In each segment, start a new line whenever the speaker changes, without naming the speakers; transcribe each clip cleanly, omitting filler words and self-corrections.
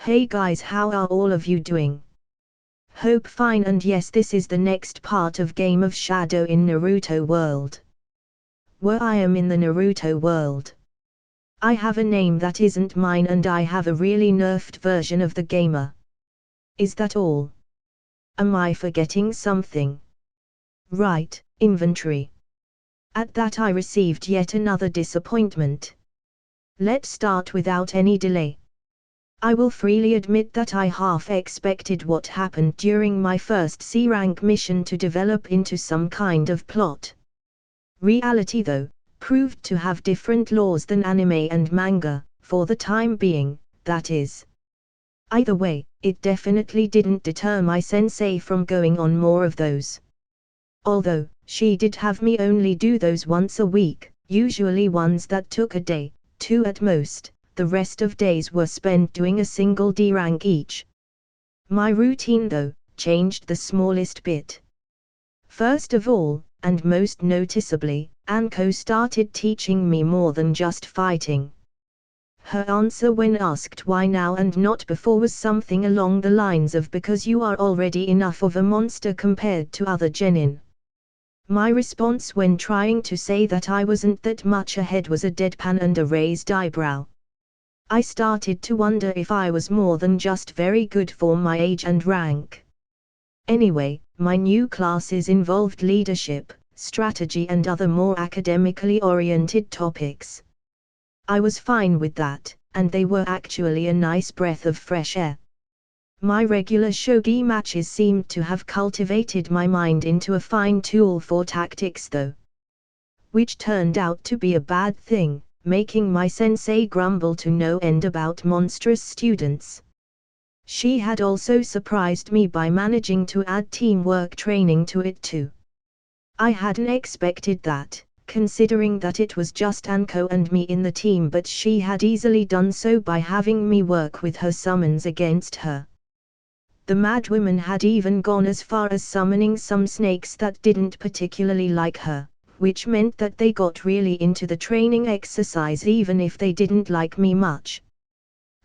Hey guys, how are all of you doing? Hope fine, and yes, this is the next part of Game of Shadow in Naruto world. Where I am in the Naruto world. I have a name that isn't mine and I have a really nerfed version of the gamer. Is that all? Am I forgetting something? Right, inventory. At that I received yet another disappointment. Let's start without any delay. I will freely admit that I half expected what happened during my first C-rank mission to develop into some kind of plot. Reality, though, proved to have different laws than anime and manga, for the time being, that is. Either way, it definitely didn't deter my sensei from going on more of those. Although, she did have me only do those once a week, usually ones that took a day, 2 at most. The rest of days were spent doing a single D rank each. My routine, though, changed the smallest bit. First of all, and most noticeably, Anko started teaching me more than just fighting. Her answer when asked why now and not before was something along the lines of because you are already enough of a monster compared to other genin. My response when trying to say that I wasn't that much ahead was a deadpan and a raised eyebrow. I started to wonder if I was more than just very good for my age and rank. Anyway, my new classes involved leadership, strategy and other more academically oriented topics. I was fine with that, and they were actually a nice breath of fresh air. My regular shogi matches seemed to have cultivated my mind into a fine tool for tactics though. Which turned out to be a bad thing, making my sensei grumble to no end about monstrous students. She had also surprised me by managing to add teamwork training to it too. I hadn't expected that, considering that it was just Anko and me in the team, but she had easily done so by having me work with her summons against her. The madwoman had even gone as far as summoning some snakes that didn't particularly like her, which meant that they got really into the training exercise even if they didn't like me much.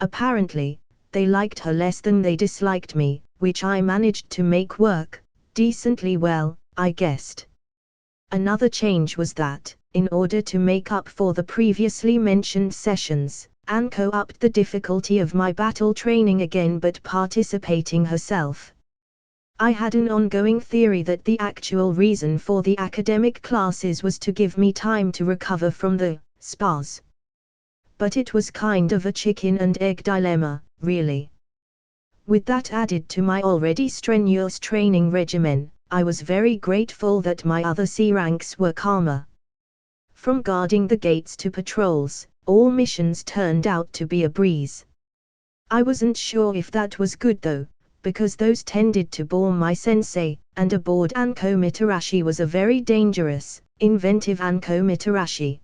Apparently, they liked her less than they disliked me, which I managed to make work decently well, I guessed. Another change was that, in order to make up for the previously mentioned sessions, Anko upped the difficulty of my battle training again, but participating herself. I had an ongoing theory that the actual reason for the academic classes was to give me time to recover from the spars. But it was kind of a chicken and egg dilemma, really. With that added to my already strenuous training regimen, I was very grateful that my other C ranks were calmer. From guarding the gates to patrols, all missions turned out to be a breeze. I wasn't sure if that was good though, because those tended to bore my sensei, and aboard Anko Mitarashi was a very dangerous, inventive Anko Mitarashi.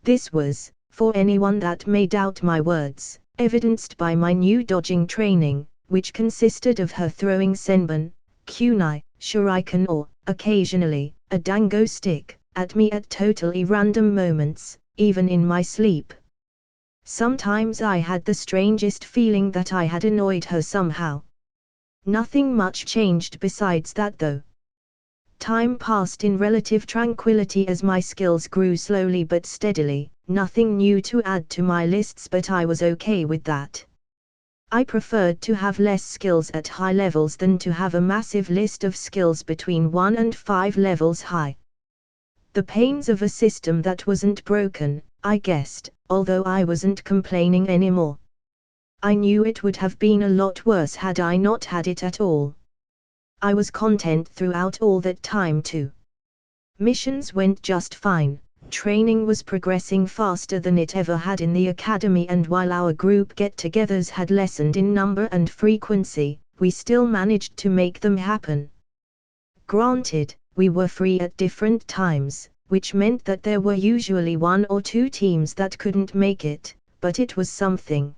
This was, for anyone that may doubt my words, evidenced by my new dodging training, which consisted of her throwing senbon, kunai, shuriken or, occasionally, a dango stick, at me at totally random moments, even in my sleep. Sometimes I had the strangest feeling that I had annoyed her somehow. Nothing much changed besides that though. Time passed in relative tranquility as my skills grew slowly but steadily, nothing new to add to my lists, but I was okay with that. I preferred to have less skills at high levels than to have a massive list of skills between 1 and 5 levels high. The pains of a system that wasn't broken, I guessed, although I wasn't complaining anymore. I knew it would have been a lot worse had I not had it at all. I was content throughout all that time too. Missions went just fine, training was progressing faster than it ever had in the academy, and while our group get-togethers had lessened in number and frequency, we still managed to make them happen. Granted, we were free at different times, which meant that there were usually 1 or 2 teams that couldn't make it, but it was something.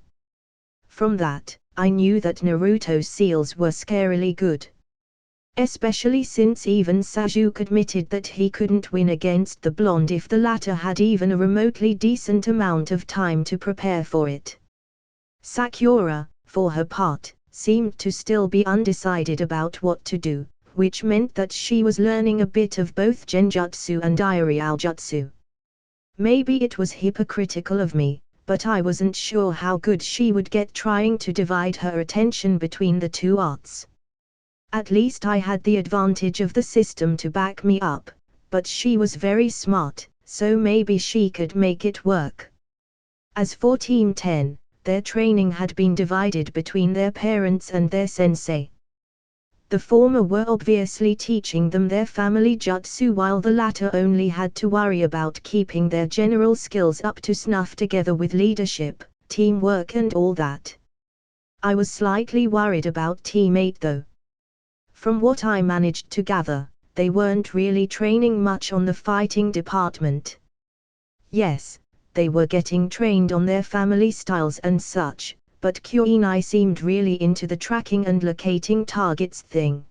From that, I knew that Naruto's seals were scarily good. Especially since even Sasuke admitted that he couldn't win against the blonde if the latter had even a remotely decent amount of time to prepare for it. Sakura, for her part, seemed to still be undecided about what to do, which meant that she was learning a bit of both genjutsu and iryaljutsu. Maybe it was hypocritical of me, but I wasn't sure how good she would get trying to divide her attention between the two arts. At least I had the advantage of the system to back me up, but she was very smart, so maybe she could make it work. As for Team 10, their training had been divided between their parents and their sensei. The former were obviously teaching them their family jutsu while the latter only had to worry about keeping their general skills up to snuff together with leadership, teamwork and all that. I was slightly worried about Team 8 though. From what I managed to gather, they weren't really training much on the fighting department. Yes, they were getting trained on their family styles and such, but Kyoinai seemed really into the tracking and locating targets thing.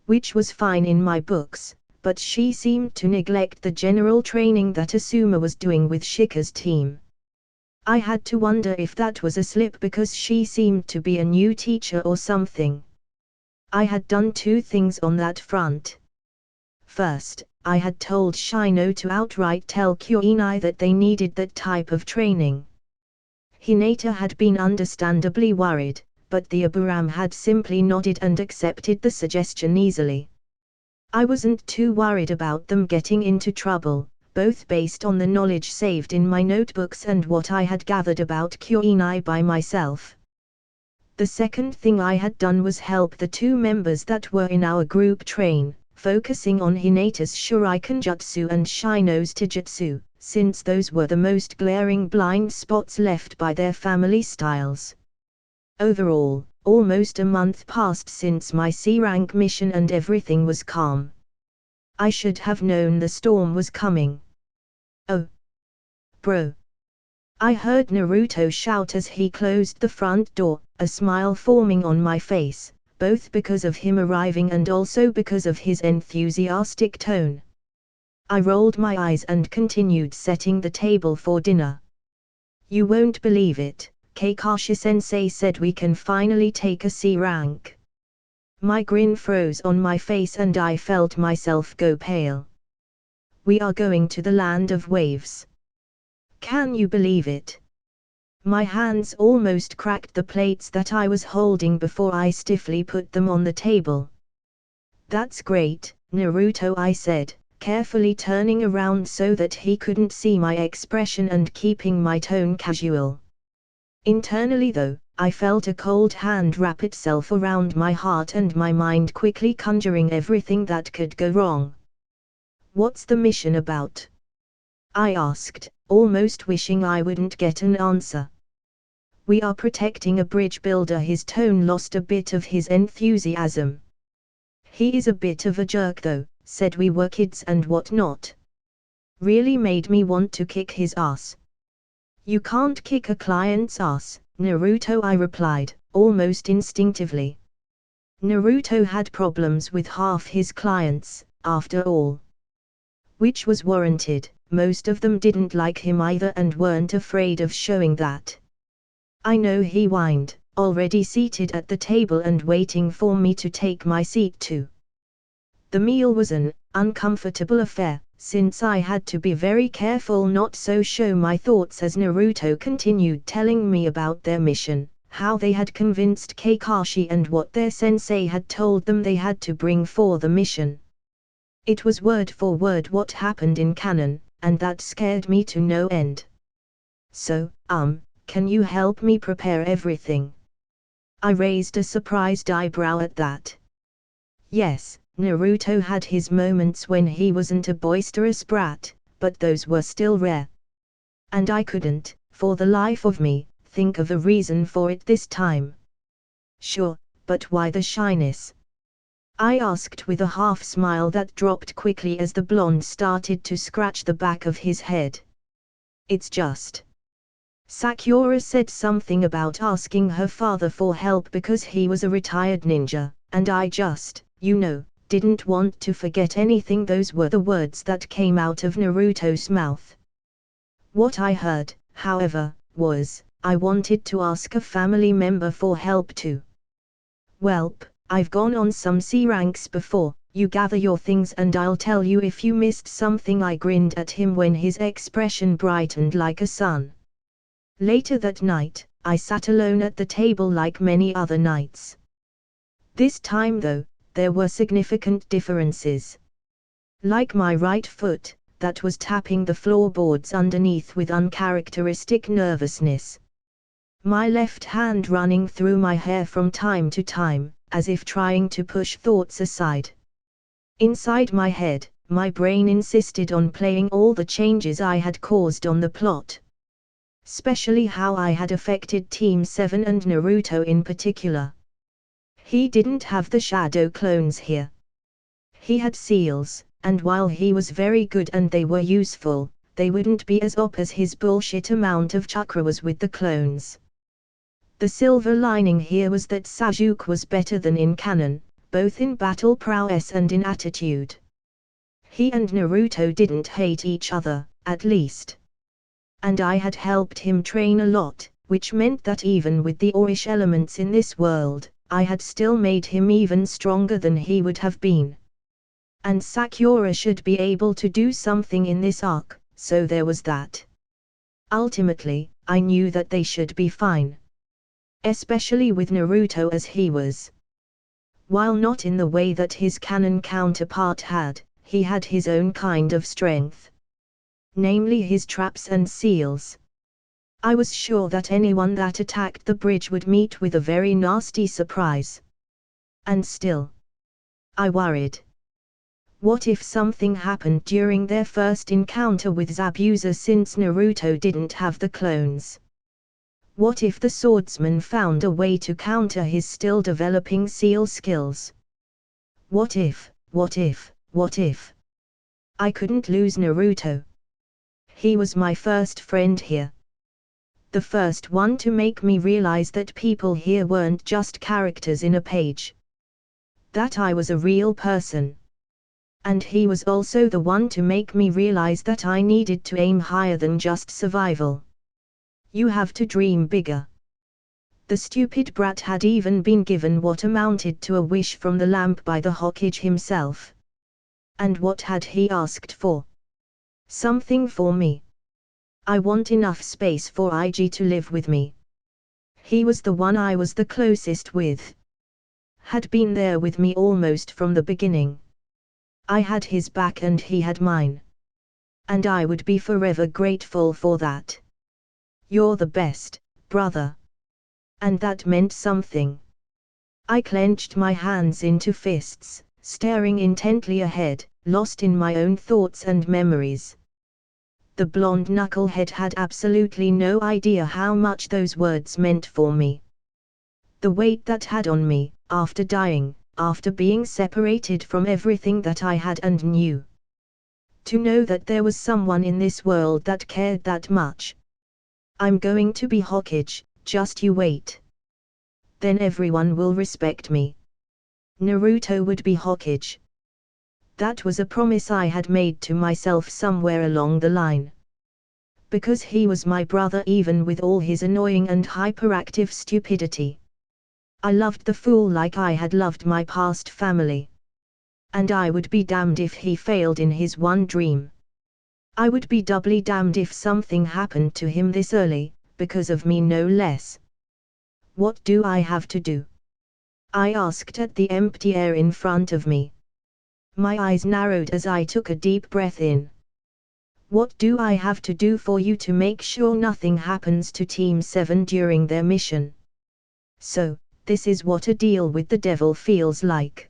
Which was fine in my books, but she seemed to neglect the general training that Asuma was doing with Shika's team. I had to wonder if that was a slip because she seemed to be a new teacher or something. I had done two things on that front. First, I had told Shino to outright tell Kyoinai that they needed that type of training. Hinata had been understandably worried, but the Aburam had simply nodded and accepted the suggestion easily. I wasn't too worried about them getting into trouble, both based on the knowledge saved in my notebooks and what I had gathered about Kyoinai by myself. The second thing I had done was help the two members that were in our group train, focusing on Hinata's Shuriken Jutsu and Shino's Taijutsu, since those were the most glaring blind spots left by their family styles. Overall, almost a month passed since my C-rank mission and everything was calm. I should have known the storm was coming. Oh, bro. I heard Naruto shout as he closed the front door, a smile forming on my face, both because of him arriving and also because of his enthusiastic tone. I rolled my eyes and continued setting the table for dinner. You won't believe it, Kakashi Sensei said we can finally take a C rank. My grin froze on my face and I felt myself go pale. We are going to the land of waves. Can you believe it? My hands almost cracked the plates that I was holding before I stiffly put them on the table. That's great, Naruto, I said, carefully turning around so that he couldn't see my expression and keeping my tone casual. Internally though, I felt a cold hand wrap itself around my heart and my mind quickly conjuring everything that could go wrong. What's the mission about? I asked, almost wishing I wouldn't get an answer. We are protecting a bridge builder. His tone lost a bit of his enthusiasm. He is a bit of a jerk though, said we were kids and whatnot. Really made me want to kick his ass. You can't kick a client's ass, Naruto, I replied, almost instinctively. Naruto had problems with half his clients, after all. Which was warranted, most of them didn't like him either and weren't afraid of showing that. I know, he whined, already seated at the table and waiting for me to take my seat too. The meal was an uncomfortable affair, since I had to be very careful not to show my thoughts as Naruto continued telling me about their mission, how they had convinced Kakashi and what their sensei had told them they had to bring for the mission. It was word for word what happened in canon, and that scared me to no end. So, can you help me prepare everything? I raised a surprised eyebrow at that. Yes, Naruto had his moments when he wasn't a boisterous brat, but those were still rare. And I couldn't, for the life of me, think of a reason for it this time. Sure, but why the shyness? I asked with a half smile that dropped quickly as the blonde started to scratch the back of his head. It's just. Sakura said something about asking her father for help because he was a retired ninja, and I just, didn't want to forget anything. Those were the words that came out of Naruto's mouth. What I heard, however, was, I wanted to ask a family member for help too. "Welp, I've gone on some C ranks before, you gather your things and I'll tell you if you missed something." I grinned at him when his expression brightened like a sun. Later that night, I sat alone at the table like many other nights. This time though, there were significant differences. Like my right foot, that was tapping the floorboards underneath with uncharacteristic nervousness. My left hand running through my hair from time to time, as if trying to push thoughts aside. Inside my head, my brain insisted on playing all the changes I had caused on the plot. Especially how I had affected Team 7 and Naruto in particular. He didn't have the shadow clones here. He had seals, and while he was very good and they were useful, they wouldn't be as OP as his bullshit amount of chakra was with the clones. The silver lining here was that Sasuke was better than in canon, both in battle prowess and in attitude. He and Naruto didn't hate each other, at least. And I had helped him train a lot, which meant that even with the Orish elements in this world, I had still made him even stronger than he would have been. And Sakura should be able to do something in this arc, so there was that. Ultimately, I knew that they should be fine. Especially with Naruto as he was. While not in the way that his canon counterpart had, he had his own kind of strength. Namely his traps and seals. I was sure that anyone that attacked the bridge would meet with a very nasty surprise. And still, I worried. What if something happened during their first encounter with Zabuza since Naruto didn't have the clones? What if the swordsman found a way to counter his still developing seal skills? What if I couldn't lose Naruto? He was my first friend here. The first one to make me realize that people here weren't just characters in a page. That I was a real person. And he was also the one to make me realize that I needed to aim higher than just survival. You have to dream bigger. The stupid brat had even been given what amounted to a wish from the lamp by the Hokage himself. And what had he asked for? Something for me. I want enough space for IG to live with me. He was the one I was the closest with. Had been there with me almost from the beginning. I had his back and he had mine. And I would be forever grateful for that. You're the best, brother. And that meant something. I clenched my hands into fists, staring intently ahead, lost in my own thoughts and memories. The blonde knucklehead had absolutely no idea how much those words meant for me. The weight that had on me, after dying, after being separated from everything that I had and knew. To know that there was someone in this world that cared that much. I'm going to be Hokage, just you wait. Then everyone will respect me. Naruto would be Hokage. That was a promise I had made to myself somewhere along the line. Because he was my brother even with all his annoying and hyperactive stupidity. I loved the fool like I had loved my past family. And I would be damned if he failed in his one dream. I would be doubly damned if something happened to him this early, because of me no less. What do I have to do? I asked at the empty air in front of me. My eyes narrowed as I took a deep breath in. What do I have to do for you to make sure nothing happens to Team 7 during their mission? So, this is what a deal with the devil feels like.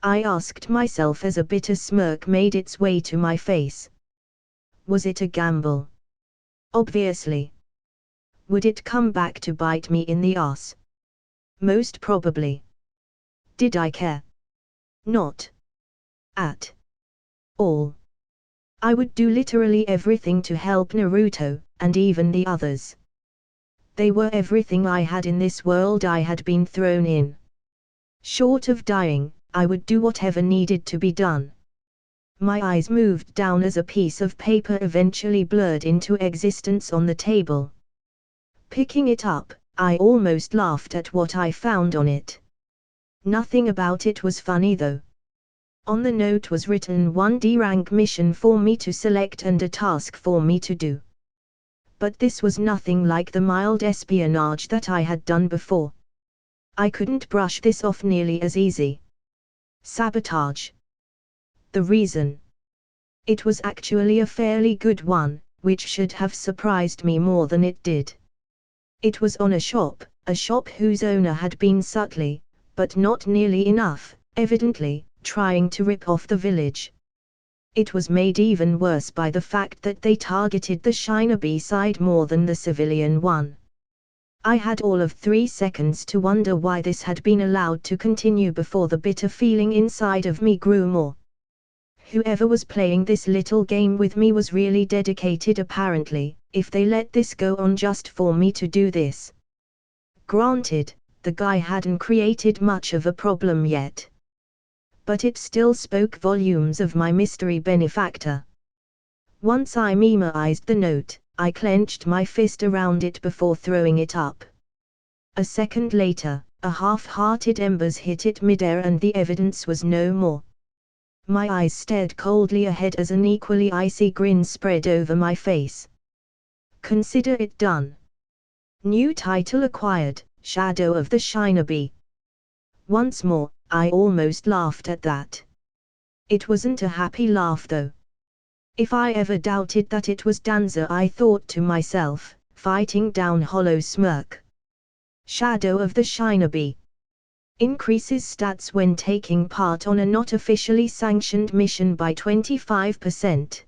I asked myself as a bitter smirk made its way to my face. Was it a gamble? Obviously. Would it come back to bite me in the ass? Most probably. Did I care? Not at all. I would do literally everything to help Naruto, and even the others. They were everything I had in this world I had been thrown in. Short of dying, I would do whatever needed to be done. My eyes moved down as a piece of paper eventually blurred into existence on the table. Picking it up, I almost laughed at what I found on it. Nothing about it was funny though. On the note was written 1D rank mission for me to select and a task for me to do. But this was nothing like the mild espionage that I had done before. I couldn't brush this off nearly as easy. Sabotage. The reason. It was actually a fairly good one, which should have surprised me more than it did. It was on a shop whose owner had been subtly, but not nearly enough, evidently, trying to rip off the village. It was made even worse by the fact that they targeted the shinobi side more than the civilian one. I had all of 3 seconds to wonder why this had been allowed to continue before the bitter feeling inside of me grew more. Whoever was playing this little game with me was really dedicated apparently, if they let this go on just for me to do this. Granted, the guy hadn't created much of a problem yet. But it still spoke volumes of my mystery benefactor. Once I memorized the note, I clenched my fist around it before throwing it up. A second later, a half-hearted embers hit it midair and the evidence was no more. My eyes stared coldly ahead as an equally icy grin spread over my face. Consider it done. New title acquired, Shadow of the Shinobi. Once more, I almost laughed at that. It wasn't a happy laugh though. If I ever doubted that it was Danza, I thought to myself, fighting down hollow smirk. Shadow of the Shinobi. Increases stats when taking part on a not officially sanctioned mission by 25%.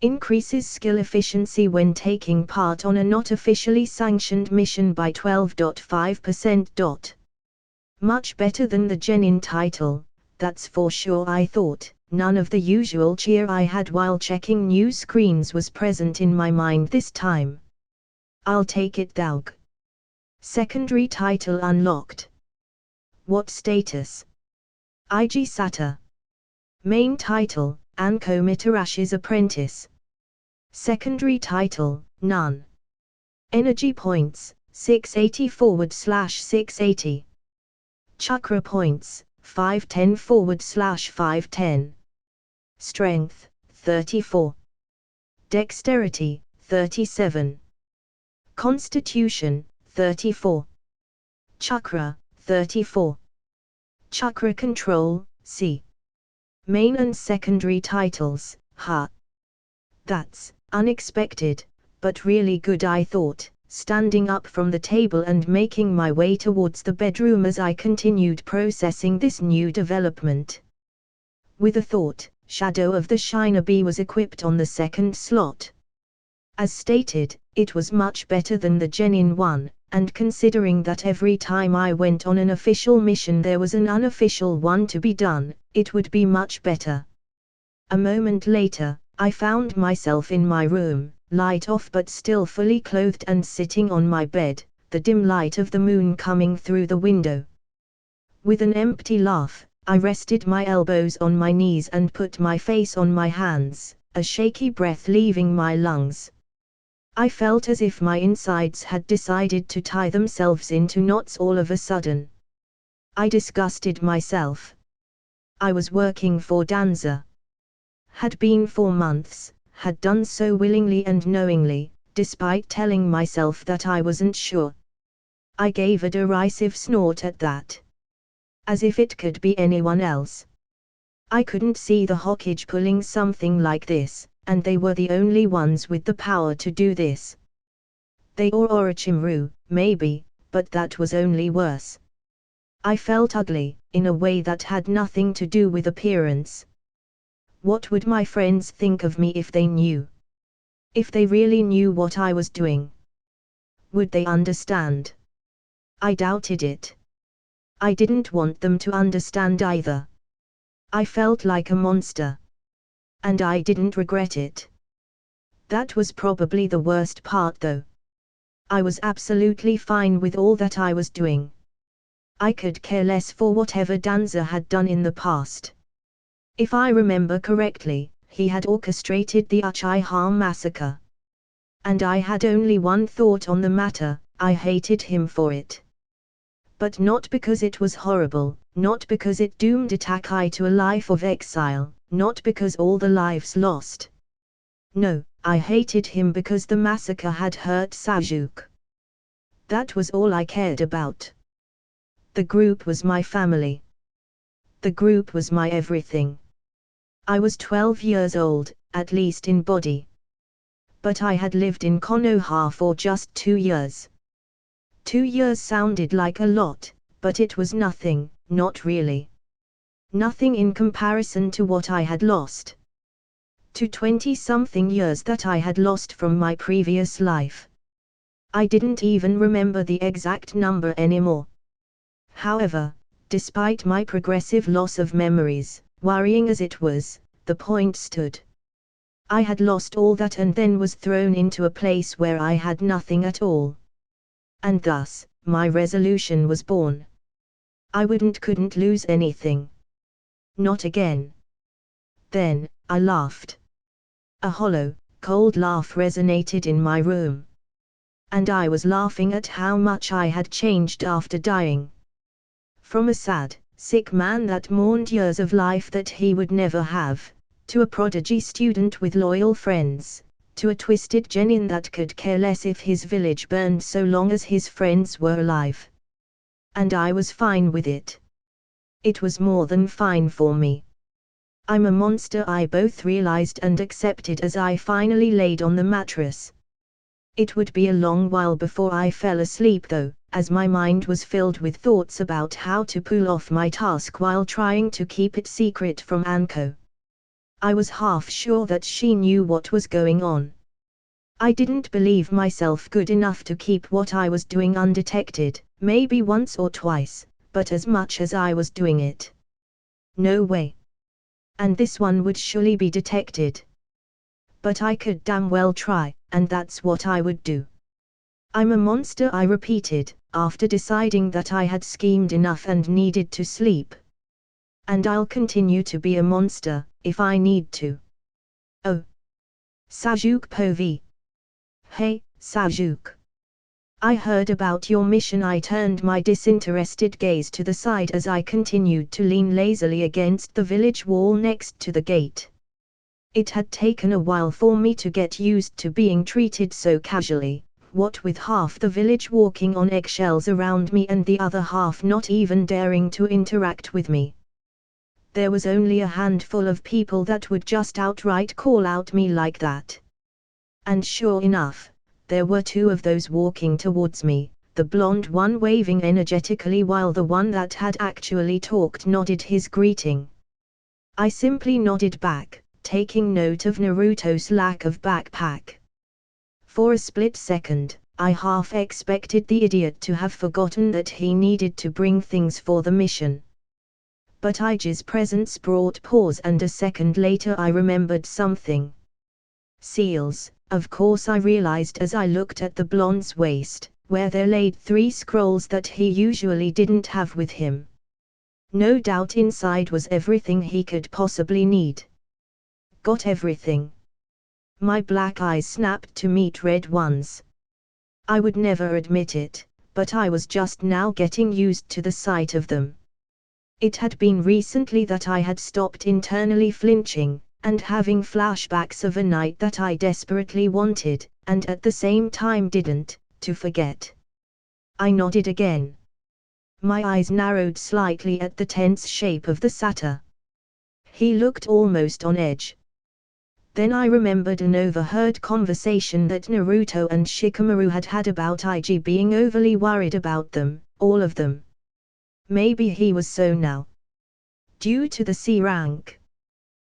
Increases skill efficiency when taking part on a not officially sanctioned mission by 12.5%. Much better than the genin title, that's for sure, I thought. None of the usual cheer I had while checking news screens was present in my mind this time. I'll take it, Daug. Secondary title unlocked. What status? IG Sata. Main title, Anko Mitarashi's Apprentice. Secondary title, none. Energy points, 680/680. Chakra points, 510/510. Strength, 34. Dexterity, 37. Constitution, 34. Chakra, 34. Chakra control, C. Main and secondary titles, ha. That's unexpected, but really good, I thought, standing up from the table and making my way towards the bedroom as I continued processing this new development. With a thought, Shadow of the Shinobi was equipped on the second slot. As stated, it was much better than the genin one, and considering that every time I went on an official mission there was an unofficial one to be done, it would be much better. A moment later, I found myself in my room, light off but still fully clothed and sitting on my bed, the dim light of the moon coming through the window. With an empty laugh, I rested my elbows on my knees and put my face on my hands, a shaky breath leaving my lungs. I felt as if my insides had decided to tie themselves into knots all of a sudden. I disgusted myself. I was working for Danza. Had been for months, had done so willingly and knowingly, despite telling myself that I wasn't sure. I gave a derisive snort at that. As if it could be anyone else. I couldn't see the Hokage pulling something like this, and they were the only ones with the power to do this. They or Orochimaru, maybe, but that was only worse. I felt ugly, in a way that had nothing to do with appearance. What would my friends think of me if they knew? If they really knew what I was doing? Would they understand? I doubted it. I didn't want them to understand either. I felt like a monster. And I didn't regret it. That was probably the worst part though. I was absolutely fine with all that I was doing. I could care less for whatever Danza had done in the past. If I remember correctly, he had orchestrated the Uchiha massacre. And I had only one thought on the matter, I hated him for it. But not because it was horrible, not because it doomed Itachi to a life of exile, not because all the lives lost. No, I hated him because the massacre had hurt Sasuke. That was all I cared about. The group was my family. The group was my everything. I was 12 years old, at least in body. But I had lived in Konoha for just 2 years. 2 years sounded like a lot, but it was nothing, not really. Nothing in comparison to what I had lost. To 20-something years that I had lost from my previous life. I didn't even remember the exact number anymore. However, despite my progressive loss of memories, worrying as it was, the point stood. I had lost all that and then was thrown into a place where I had nothing at all. And thus, my resolution was born. I couldn't lose anything. Not again. Then, I laughed. A hollow, cold laugh resonated in my room. And I was laughing at how much I had changed after dying. From a sad, sick man that mourned years of life that he would never have, to a prodigy student with loyal friends, to a twisted genin that could care less if his village burned so long as his friends were alive. And I was fine with it. It was more than fine for me. I'm a monster, I both realized and accepted as I finally laid on the mattress. It would be a long while before I fell asleep though, as my mind was filled with thoughts about how to pull off my task while trying to keep it secret from Anko. I was half sure that she knew what was going on. I didn't believe myself good enough to keep what I was doing undetected, maybe once or twice, but as much as I was doing it. No way. And this one would surely be detected. But I could damn well try, and that's what I would do. I'm a monster, I repeated, after deciding that I had schemed enough and needed to sleep. And I'll continue to be a monster, if I need to. Oh. Sasuke Povi. Hey, Sasuke. I heard about your mission. I turned my disinterested gaze to the side as I continued to lean lazily against the village wall next to the gate. It had taken a while for me to get used to being treated so casually, what with half the village walking on eggshells around me and the other half not even daring to interact with me. There was only a handful of people that would just outright call out me like that. And sure enough, there were 2 of those walking towards me, the blonde one waving energetically while the one that had actually talked nodded his greeting. I simply nodded back, taking note of Naruto's lack of backpack. For a split second, I half expected the idiot to have forgotten that he needed to bring things for the mission. But Iji's presence brought pause, and a second later I remembered something. Seals, of course, I realized as I looked at the blonde's waist, where there laid 3 scrolls that he usually didn't have with him. No doubt inside was everything he could possibly need. Got everything. My black eyes snapped to meet red ones. I would never admit it, but I was just now getting used to the sight of them. It had been recently that I had stopped internally flinching, and having flashbacks of a night that I desperately wanted, and at the same time didn't, to forget. I nodded again. My eyes narrowed slightly at the tense shape of the satyr. He looked almost on edge. Then I remembered an overheard conversation that Naruto and Shikamaru had had about Iji being overly worried about them, all of them. Maybe he was so now. Due to the C rank.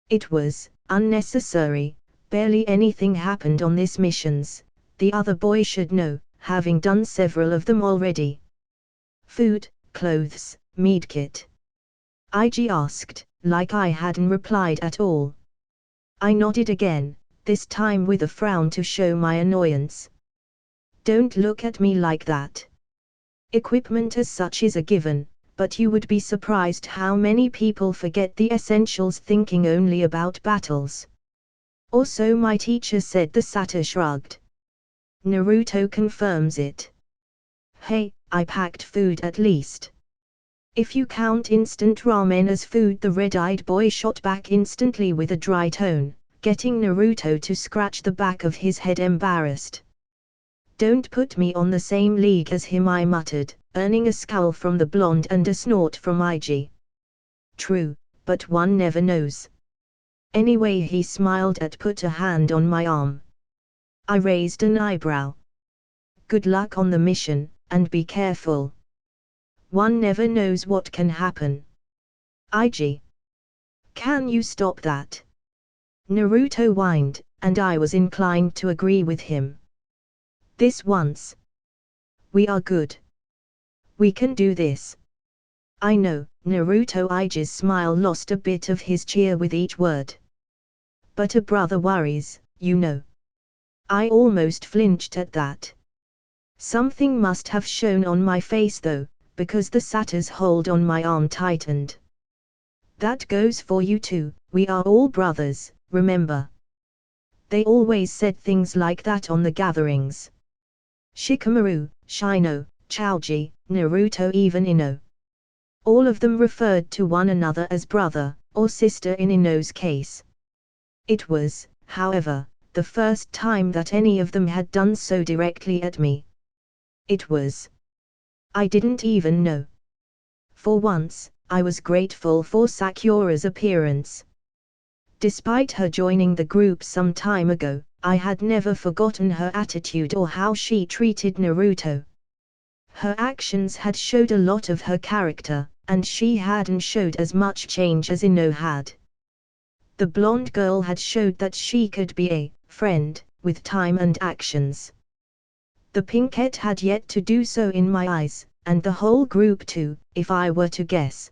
It was unnecessary, barely anything happened on this missions, the other boy should know, having done several of them already. Food, clothes, medkit. Iji asked, like I hadn't replied at all. I nodded again, this time with a frown to show my annoyance. Don't look at me like that. Equipment as such is a given, but you would be surprised how many people forget the essentials thinking only about battles. Also, my teacher said. The satyr shrugged. Naruto confirms it. Hey, I packed food at least. If you count instant ramen as food, the red-eyed boy shot back instantly with a dry tone, getting Naruto to scratch the back of his head embarrassed. Don't put me on the same league as him, I muttered, earning a scowl from the blonde and a snort from IG. True, but one never knows. Anyway, he smiled and put a hand on my arm. I raised an eyebrow. Good luck on the mission, and be careful. One never knows what can happen. IG. Can you stop that? Naruto whined, and I was inclined to agree with him. This once. We are good. We can do this. I know, Naruto. IG's smile lost a bit of his cheer with each word. But a brother worries, you know. I almost flinched at that. Something must have shown on my face though, because the satyr's hold on my arm tightened. That goes for you too, we are all brothers, remember? They always said things like that on the gatherings. Shikamaru, Shino, Choji, Naruto, even Ino. All of them referred to one another as brother, or sister in Ino's case. It was, however, the first time that any of them had done so directly at me. It was. I didn't even know. For once, I was grateful for Sakura's appearance. Despite her joining the group some time ago, I had never forgotten her attitude or how she treated Naruto. Her actions had showed a lot of her character, and she hadn't showed as much change as Ino had. The blonde girl had showed that she could be a friend, with time and actions. The pinkette had yet to do so in my eyes, and the whole group too, if I were to guess.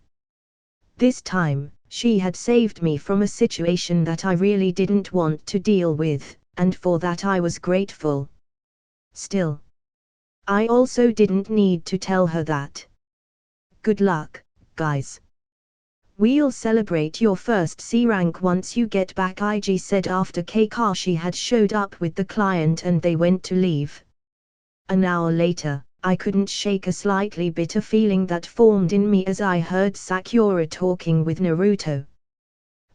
This time, she had saved me from a situation that I really didn't want to deal with, and for that I was grateful. Still, I also didn't need to tell her that. Good luck, guys. We'll celebrate your first C rank once you get back, IG said after Kakashi had showed up with the client and they went to leave. An hour later, I couldn't shake a slightly bitter feeling that formed in me as I heard Sakura talking with Naruto.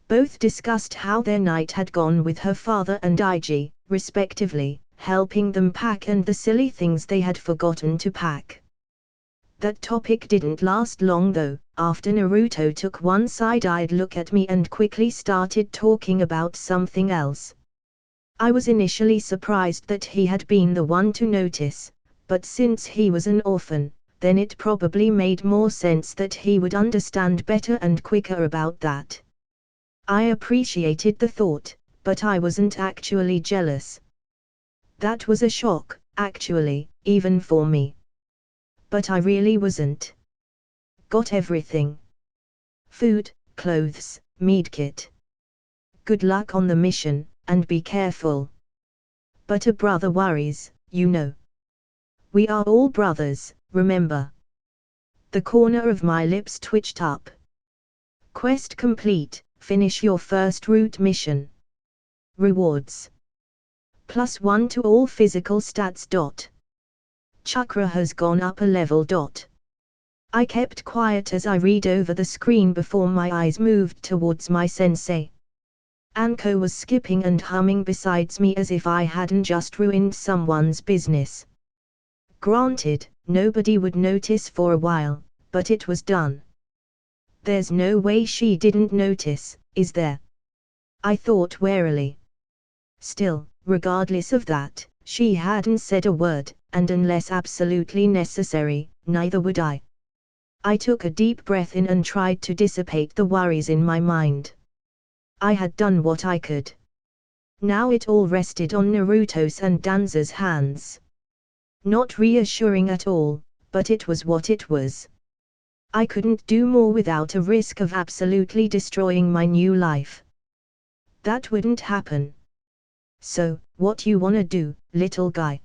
Both discussed how their night had gone with her father and IG, respectively, helping them pack and the silly things they had forgotten to pack. That topic didn't last long though, after Naruto took one side-eyed look at me and quickly started talking about something else. I was initially surprised that he had been the one to notice, but since he was an orphan, then it probably made more sense that he would understand better and quicker about that. I appreciated the thought, but I wasn't actually jealous. That was a shock, actually, even for me. But I really wasn't. Got everything. Food, clothes, medkit. Good luck on the mission, and be careful. But a brother worries, you know. We are all brothers, remember? The corner of my lips twitched up. Quest complete, finish your first route mission. Rewards. +1 to all physical stats. Chakra has gone up a level. I kept quiet as I read over the screen before my eyes moved towards my sensei. Anko was skipping and humming beside me as if I hadn't just ruined someone's business. Granted, nobody would notice for a while, but it was done. There's no way she didn't notice, is there? I thought warily. Still, regardless of that, she hadn't said a word, and unless absolutely necessary, neither would I. I took a deep breath in and tried to dissipate the worries in my mind. I had done what I could. Now it all rested on Naruto's and Danza's hands. Not reassuring at all, but it was what it was. I couldn't do more without a risk of absolutely destroying my new life. That wouldn't happen. So, what you wanna do, little guy?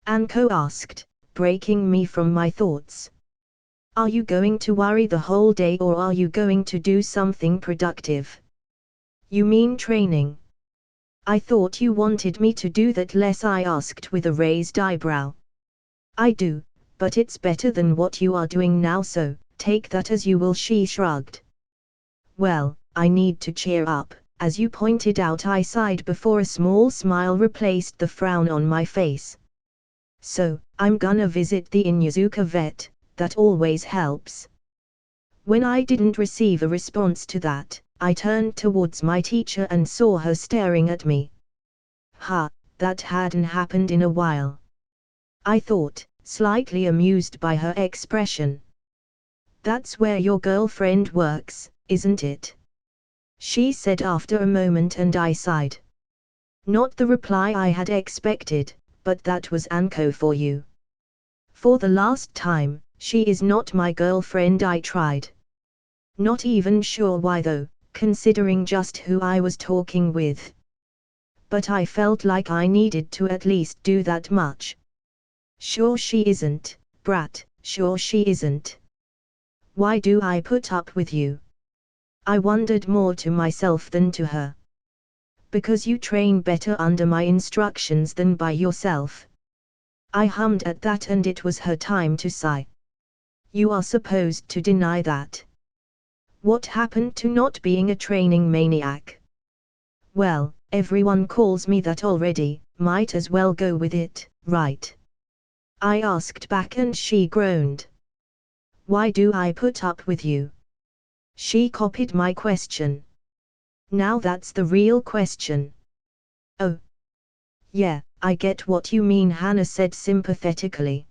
Anko asked, breaking me from my thoughts. Are you going to worry the whole day or are you going to do something productive? You mean training? I thought you wanted me to do that less, I asked with a raised eyebrow. I do, but it's better than what you are doing now, so take that as you will, she shrugged. Well, I need to cheer up, as you pointed out, I sighed before a small smile replaced the frown on my face. So, I'm gonna visit the Inuzuka vet, that always helps. When I didn't receive a response to that, I turned towards my teacher and saw her staring at me. That hadn't happened in a while, I thought, slightly amused by her expression. That's where your girlfriend works, isn't it? She said after a moment, and I sighed. Not the reply I had expected, but that was Anko for you. For the last time, she is not my girlfriend, I tried. Not even sure why though, considering just who I was talking with. But I felt like I needed to at least do that much. Sure she isn't, brat, sure she isn't. Why do I put up with you? I wondered more to myself than to her. Because you train better under my instructions than by yourself. I hummed at that, and it was her time to sigh. You are supposed to deny that. What happened to not being a training maniac? Well, everyone calls me that already, might as well go with it, right? I asked back, and she groaned. Why do I put up with you? She copied my question. Now that's the real question. Oh. Yeah, I get what you mean, Hannah said sympathetically.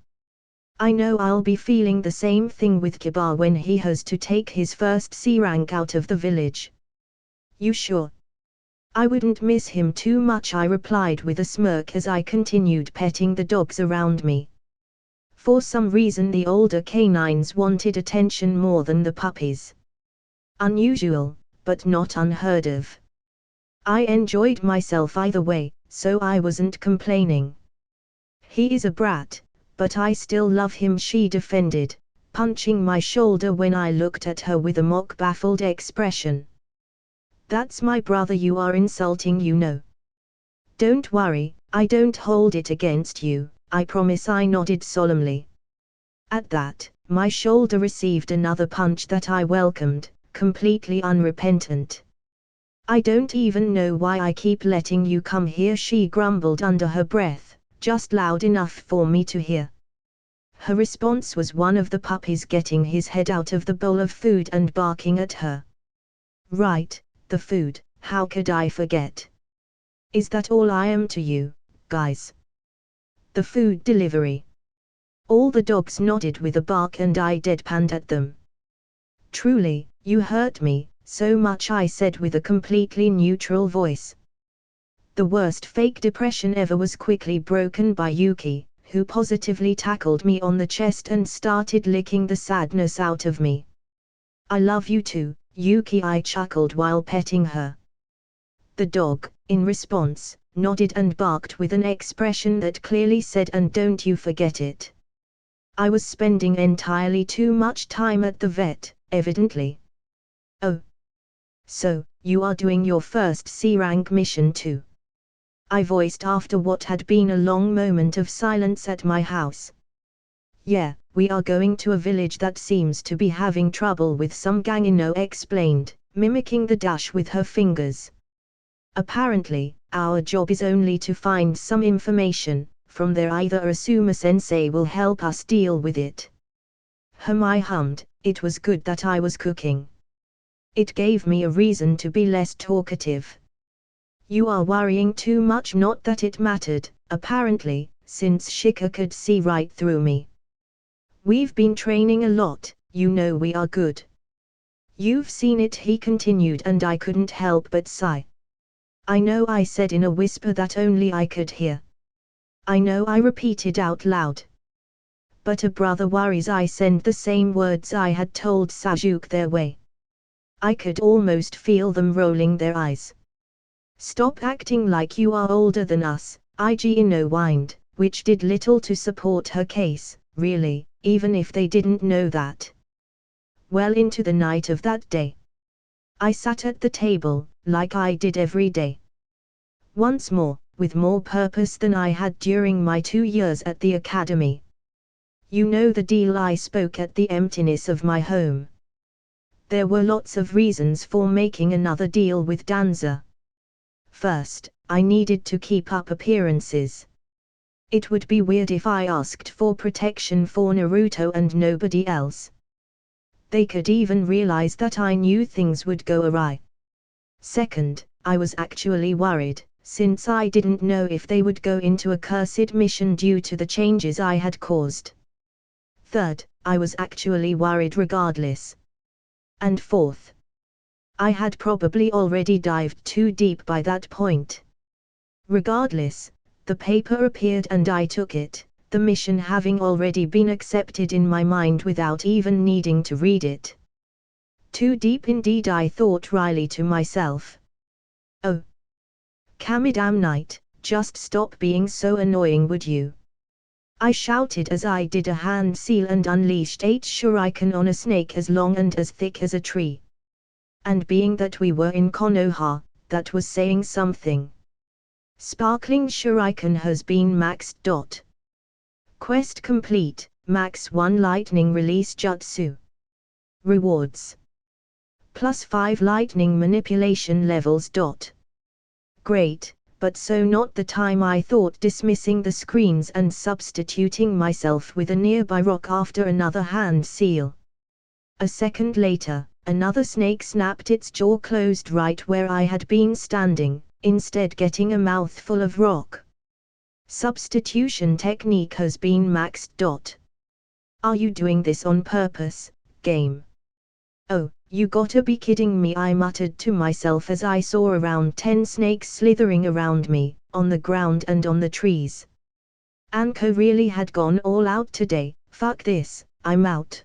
I know I'll be feeling the same thing with Kiba when he has to take his first C rank out of the village. You sure? I wouldn't miss him too much, I replied with a smirk as I continued petting the dogs around me. For some reason the older canines wanted attention more than the puppies. Unusual, but not unheard of. I enjoyed myself either way, so I wasn't complaining. He is a brat, but I still love him, she defended, punching my shoulder when I looked at her with a mock baffled expression. That's my brother you are insulting, you know. Don't worry, I don't hold it against you, I promise, I nodded solemnly. At that, my shoulder received another punch that I welcomed, completely unrepentant. I don't even know why I keep letting you come here, she grumbled under her breath, just loud enough for me to hear. Her response was one of the puppies getting his head out of the bowl of food and barking at her. Right, the food, how could I forget? Is that all I am to you, guys? The food delivery. All the dogs nodded with a bark, and I deadpanned at them. Truly, you hurt me so much, I said with a completely neutral voice. The worst fake depression ever was quickly broken by Yuki, who positively tackled me on the chest and started licking the sadness out of me. I love you too, Yuki, I chuckled while petting her. The dog, in response, nodded and barked with an expression that clearly said, and don't you forget it. I was spending entirely too much time at the vet, evidently. Oh. So, you are doing your first C-rank mission too? I voiced after what had been a long moment of silence at my house. Yeah, we are going to a village that seems to be having trouble with some gang, Ino explained, mimicking the dash with her fingers. Apparently, our job is only to find some information. From there either Asuma Sensei will help us deal with it. I hummed. It was good that I was cooking. It gave me a reason to be less talkative. You are worrying too much, not that it mattered, apparently, since Shika could see right through me. We've been training a lot, you know we are good. You've seen it, he continued, and I couldn't help but sigh. I know, I said in a whisper that only I could hear. I know, I repeated out loud. But a brother worries, I sent the same words I had told Sajuk their way. I could almost feel them rolling their eyes. Stop acting like you are older than us, Ino whined, which did little to support her case, really, even if they didn't know that. Well into the night of that day, I sat at the table, like I did every day. Once more, with more purpose than I had during my 2 years at the academy. You know the deal. I spoke at the emptiness of my home. There were lots of reasons for making another deal with Danza. First, I needed to keep up appearances. It would be weird if I asked for protection for Naruto and nobody else. They could even realize that I knew things would go awry. Second, I was actually worried, since I didn't know if they would go into a cursed mission due to the changes I had caused. Third, I was actually worried regardless. And fourth, I had probably already dived too deep by that point. Regardless, the paper appeared and I took it, the mission having already been accepted in my mind without even needing to read it. Too deep indeed, I thought wryly to myself. Oh, Kamidam Knight, just stop being so annoying, would you? I shouted as I did a hand seal and unleashed 8 shuriken on a snake as long and as thick as a tree. And being that we were in Konoha, that was saying something. Sparkling shuriken has been maxed. Quest complete, max 1 lightning release jutsu. Rewards. +5 lightning manipulation levels. Great, but so not the time, I thought, dismissing the screens and substituting myself with a nearby rock after another hand seal. A second later, another snake snapped its jaw closed right where I had been standing, instead getting a mouthful of rock. Substitution technique has been maxed. Are you doing this on purpose, game? Oh, you gotta be kidding me, I muttered to myself as I saw around 10 snakes slithering around me, on the ground and on the trees. Anko really had gone all out today. Fuck this, I'm out.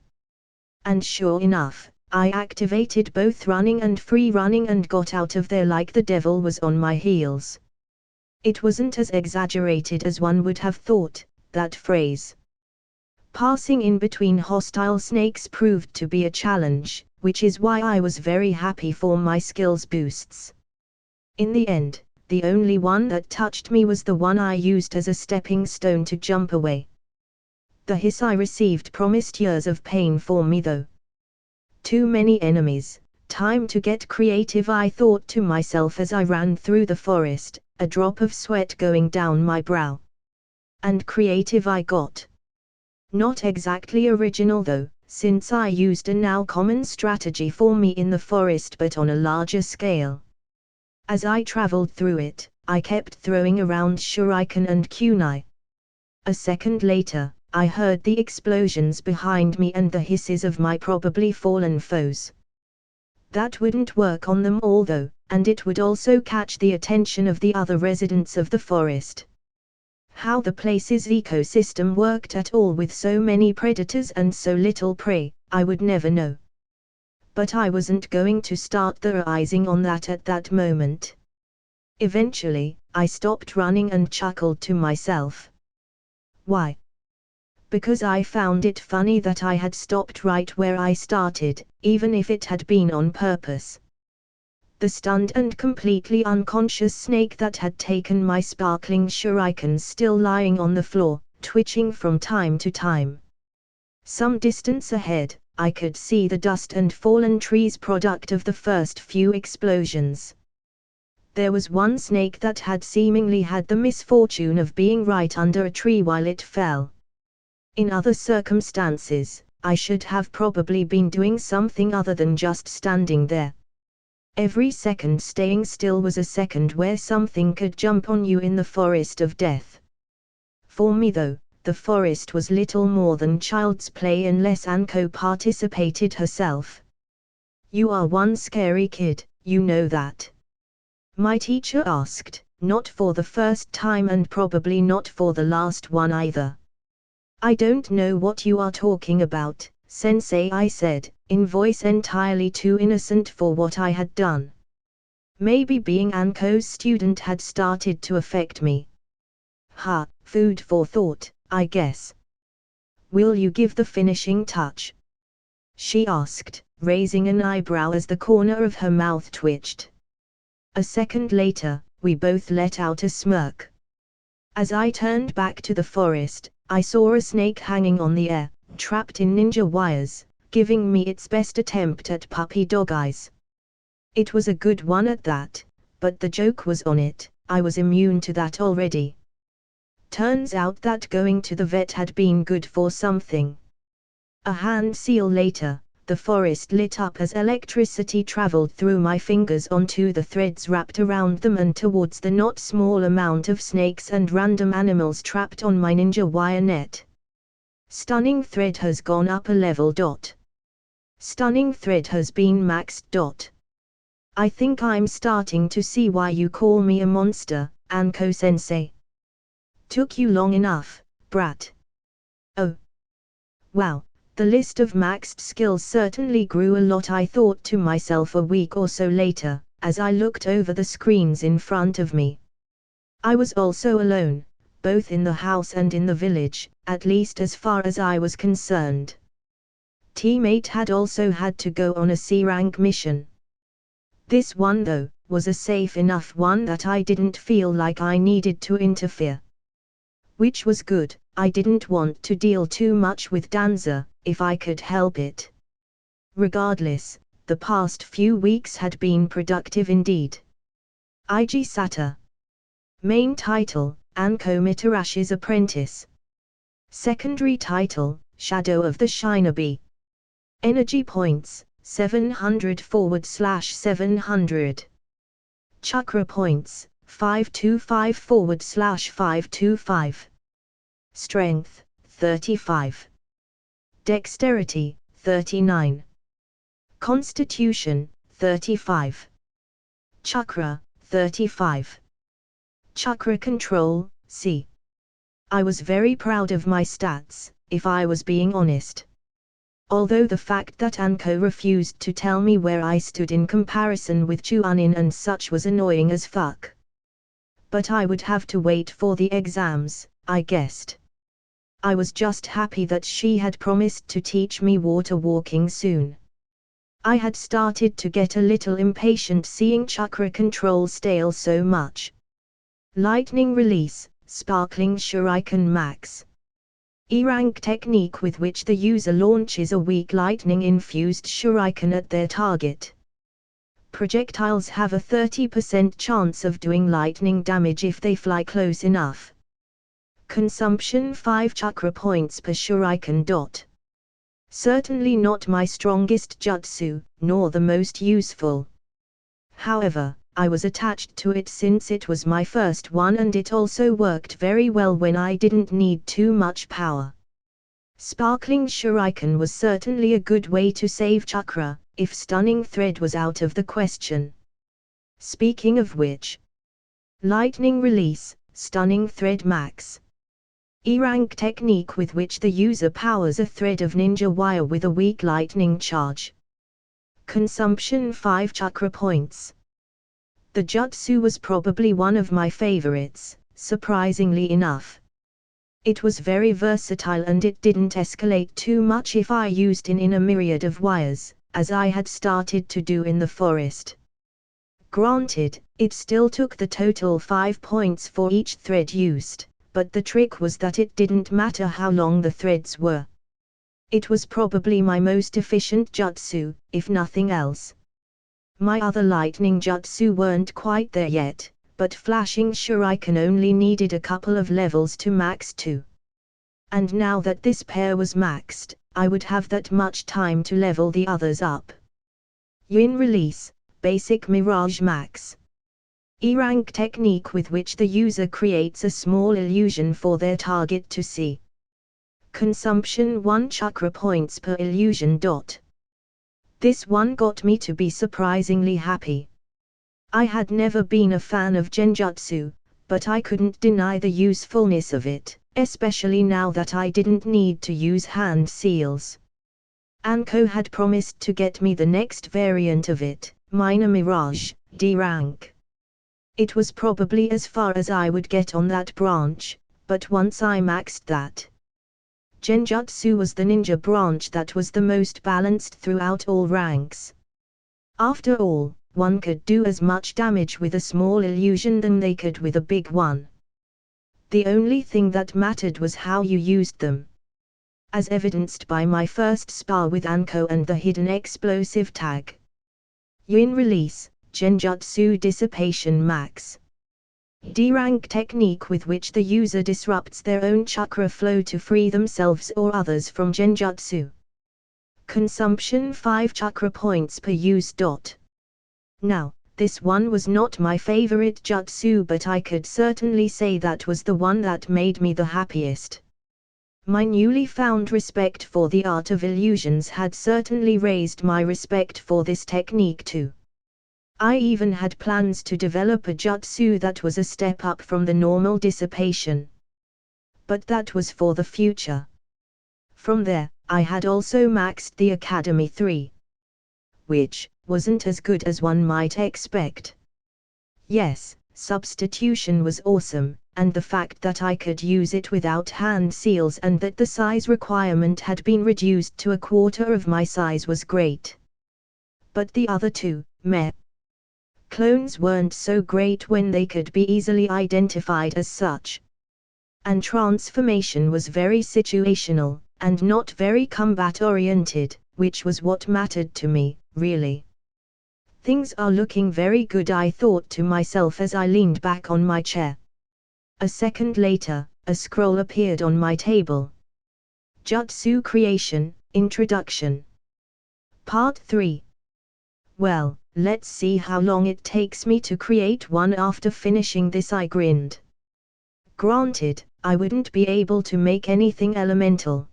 And sure enough, I activated both running and free running and got out of there like the devil was on my heels. It wasn't as exaggerated as one would have thought, that phrase. Passing in between hostile snakes proved to be a challenge, which is why I was very happy for my skills boosts. In the end, the only one that touched me was the one I used as a stepping stone to jump away. The hiss I received promised years of pain for me though. Too many enemies, time to get creative, I thought to myself as I ran through the forest, a drop of sweat going down my brow. And creative I got. Not exactly original though, since I used a now common strategy for me in the forest but on a larger scale. As I traveled through it, I kept throwing around shuriken and kunai. A second later, I heard the explosions behind me and the hisses of my probably fallen foes. That wouldn't work on them all though, and it would also catch the attention of the other residents of the forest. How the place's ecosystem worked at all with so many predators and so little prey, I would never know. But I wasn't going to start theorizing on that at that moment. Eventually, I stopped running and chuckled to myself. Why? Because I found it funny that I had stopped right where I started, even if it had been on purpose. The stunned and completely unconscious snake that had taken my sparkling shuriken still lying on the floor, twitching from time to time. Some distance ahead, I could see the dust and fallen trees product of the first few explosions. There was one snake that had seemingly had the misfortune of being right under a tree while it fell. In other circumstances, I should have probably been doing something other than just standing there. Every second staying still was a second where something could jump on you in the forest of death. For me though, the forest was little more than child's play unless Anko participated herself. You are one scary kid, you know that. My teacher asked, not for the first time and probably not for the last one either. I don't know what you are talking about, Sensei, I said, in voice entirely too innocent for what I had done. Maybe being Anko's student had started to affect me. Ha, food for thought, I guess. Will you give the finishing touch? She asked, raising an eyebrow as the corner of her mouth twitched. A second later, we both let out a smirk. As I turned back to the forest, I saw a snake hanging on the air, trapped in ninja wires, giving me its best attempt at puppy dog eyes. It was a good one at that, but the joke was on it, I was immune to that already. Turns out that going to the vet had been good for something. A hand seal later, the forest lit up as electricity traveled through my fingers onto the threads wrapped around them and towards the not small amount of snakes and random animals trapped on my ninja wire net. Stunning thread has gone up a level. Stunning thread has been maxed. I think I'm starting to see why you call me a monster, Anko Sensei. Took you long enough, brat. Oh. Wow. The list of maxed skills certainly grew a lot, I thought to myself a week or so later, as I looked over the screens in front of me. I was also alone, both in the house and in the village, at least as far as I was concerned. Teammate had also had to go on a C-rank mission. This one though, was a safe enough one that I didn't feel like I needed to interfere. Which was good, I didn't want to deal too much with Danza, if I could help it. Regardless, the past few weeks had been productive indeed. IG Sata. Main title, Anko Mitarashi's Apprentice. Secondary title, Shadow of the Shinobi. Energy points, 700/700. Chakra points, 525/525. Strength, 35. Dexterity, 39. Constitution, 35. Chakra, 35. Chakra control, C. I was very proud of my stats, if I was being honest. Although the fact that Anko refused to tell me where I stood in comparison with Chuanin and such was annoying as fuck. But I would have to wait for the exams, I guessed. I was just happy that she had promised to teach me water walking soon. I had started to get a little impatient seeing chakra control stale so much. Lightning release, sparkling shuriken max. E-rank technique with which the user launches a weak lightning-infused shuriken at their target. Projectiles have a 30% chance of doing lightning damage if they fly close enough. Consumption 5 chakra points per shuriken. Certainly not my strongest jutsu, nor the most useful. However, I was attached to it since it was my first one and it also worked very well when I didn't need too much power. Sparkling shuriken was certainly a good way to save chakra, if stunning thread was out of the question. Speaking of which, lightning release, stunning thread max. E-rank technique with which the user powers a thread of ninja wire with a weak lightning charge. Consumption 5 chakra points. The jutsu was probably one of my favorites, surprisingly enough. It was very versatile and it didn't escalate too much if I used it in a myriad of wires, as I had started to do in the forest. Granted, it still took the total 5 points for each thread used. But the trick was that it didn't matter how long the threads were. It was probably my most efficient jutsu, if nothing else. My other lightning jutsu weren't quite there yet, but flashing shuriken only needed a couple of levels to max 2. And now that this pair was maxed, I would have that much time to level the others up. Yin release, basic mirage max. E-rank technique with which the user creates a small illusion for their target to see. Consumption 1 chakra points per illusion. This one got me to be surprisingly happy. I had never been a fan of genjutsu, but I couldn't deny the usefulness of it, especially now that I didn't need to use hand seals. Anko had promised to get me the next variant of it, Minor Mirage, D rank. It was probably as far as I would get on that branch, but once I maxed that. Genjutsu was the ninja branch that was the most balanced throughout all ranks. After all, one could do as much damage with a small illusion than they could with a big one. The only thing that mattered was how you used them. As evidenced by my first spar with Anko and the hidden explosive tag. Yin release, Genjutsu dissipation max. D-rank technique with which the user disrupts their own chakra flow to free themselves or others from Genjutsu. Consumption 5 chakra points per use. Now, this one was not my favorite jutsu, but I could certainly say that was the one that made me the happiest. My newly found respect for the art of illusions had certainly raised my respect for this technique too. I even had plans to develop a jutsu that was a step up from the normal dissipation. But that was for the future. From there, I had also maxed the Academy 3. Which wasn't as good as one might expect. Yes, substitution was awesome, and the fact that I could use it without hand seals and that the size requirement had been reduced to a quarter of my size was great. But the other two, meh. Clones weren't so great when they could be easily identified as such. And transformation was very situational, and not very combat-oriented, which was what mattered to me, really. Things are looking very good, I thought to myself as I leaned back on my chair. A second later, a scroll appeared on my table. Jutsu Creation, Introduction. Part 3. Well, let's see how long it takes me to create one. After finishing this, I grinned. Granted, I wouldn't be able to make anything elemental.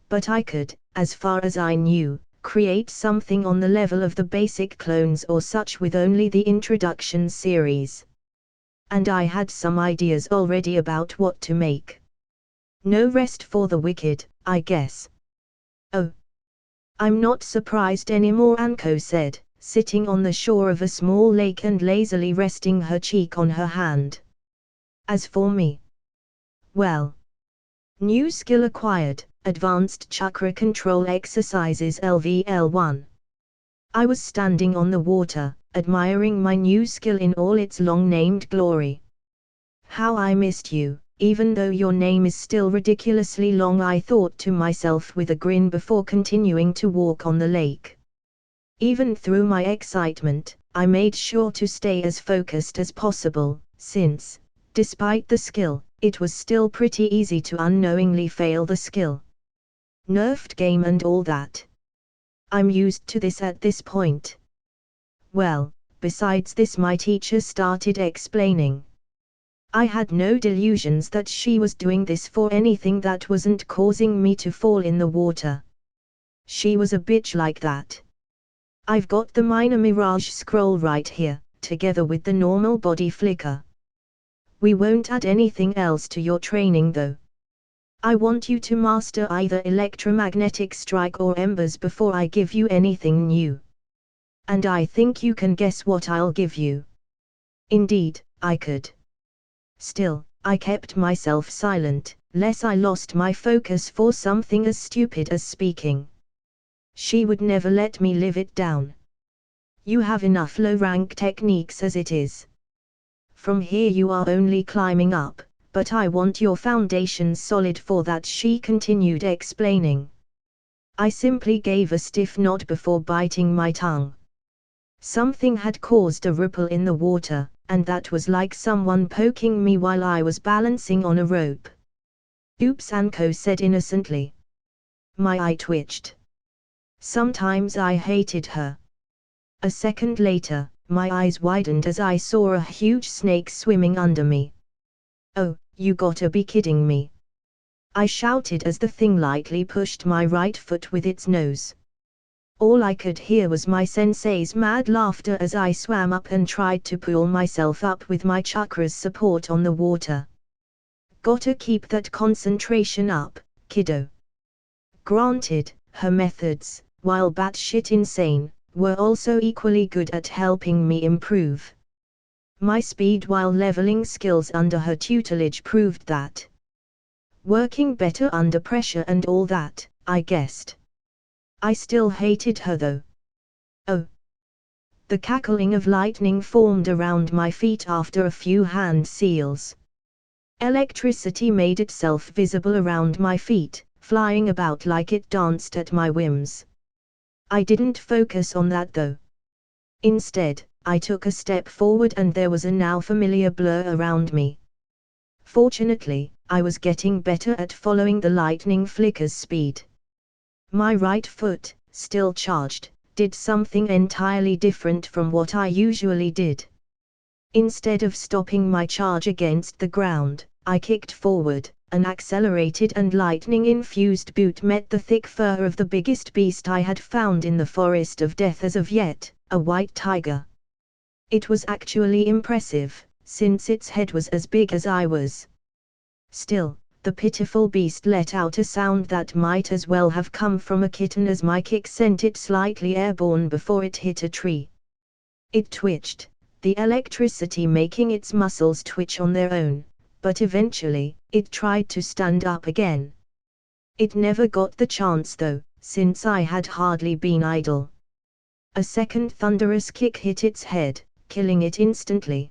But I could, as far as I knew, create something on the level of the basic clones or such with only the introduction series. And I had some ideas already about what to make. No rest for the wicked, I guess. Oh. I'm not surprised anymore, Anko said, sitting on the shore of a small lake and lazily resting her cheek on her hand. As for me, well. New skill acquired, Advanced Chakra Control Exercises LVL1. I was standing on the water, admiring my new skill in all its long-named glory. How I missed you, even though your name is still ridiculously long, I thought to myself with a grin before continuing to walk on the lake. Even through my excitement, I made sure to stay as focused as possible, since, despite the skill, it was still pretty easy to unknowingly fail the skill. Nerfed game and all that. I'm used to this at this point. Well, besides this, my teacher started explaining. I had no delusions that she was doing this for anything that wasn't causing me to fall in the water. She was a bitch like that. I've got the minor mirage scroll right here, together with the normal body flicker. We won't add anything else to your training though. I want you to master either electromagnetic strike or embers before I give you anything new. And I think you can guess what I'll give you. Indeed, I could. Still, I kept myself silent, lest I lost my focus for something as stupid as speaking. She would never let me live it down. You have enough low-rank techniques as it is. From here you are only climbing up, but I want your foundations solid for that, she continued explaining. I simply gave a stiff nod before biting my tongue. Something had caused a ripple in the water, and that was like someone poking me while I was balancing on a rope. Oops, Anko said innocently. My eye twitched. Sometimes I hated her. A second later, my eyes widened as I saw a huge snake swimming under me. Oh, you gotta be kidding me. I shouted as the thing lightly pushed my right foot with its nose. All I could hear was my sensei's mad laughter as I swam up and tried to pull myself up with my chakras support on the water. Gotta keep that concentration up, kiddo. Granted, her methods, while batshit insane, were also equally good at helping me improve. My speed while leveling skills under her tutelage proved that. Working better under pressure and all that, I guessed. I still hated her though. Oh. The cackling of lightning formed around my feet after a few hand seals. Electricity made itself visible around my feet, flying about like it danced at my whims. I didn't focus on that though. Instead, I took a step forward and there was a now familiar blur around me. Fortunately, I was getting better at following the lightning flicker's speed. My right foot, still charged, did something entirely different from what I usually did. Instead of stopping my charge against the ground, I kicked forward. An accelerated and lightning-infused boot met the thick fur of the biggest beast I had found in the forest of death as of yet, a white tiger. It was actually impressive, since its head was as big as I was. Still, the pitiful beast let out a sound that might as well have come from a kitten as my kick sent it slightly airborne before it hit a tree. It twitched, the electricity making its muscles twitch on their own, but eventually, it tried to stand up again. It never got the chance though, since I had hardly been idle. A second thunderous kick hit its head, killing it instantly.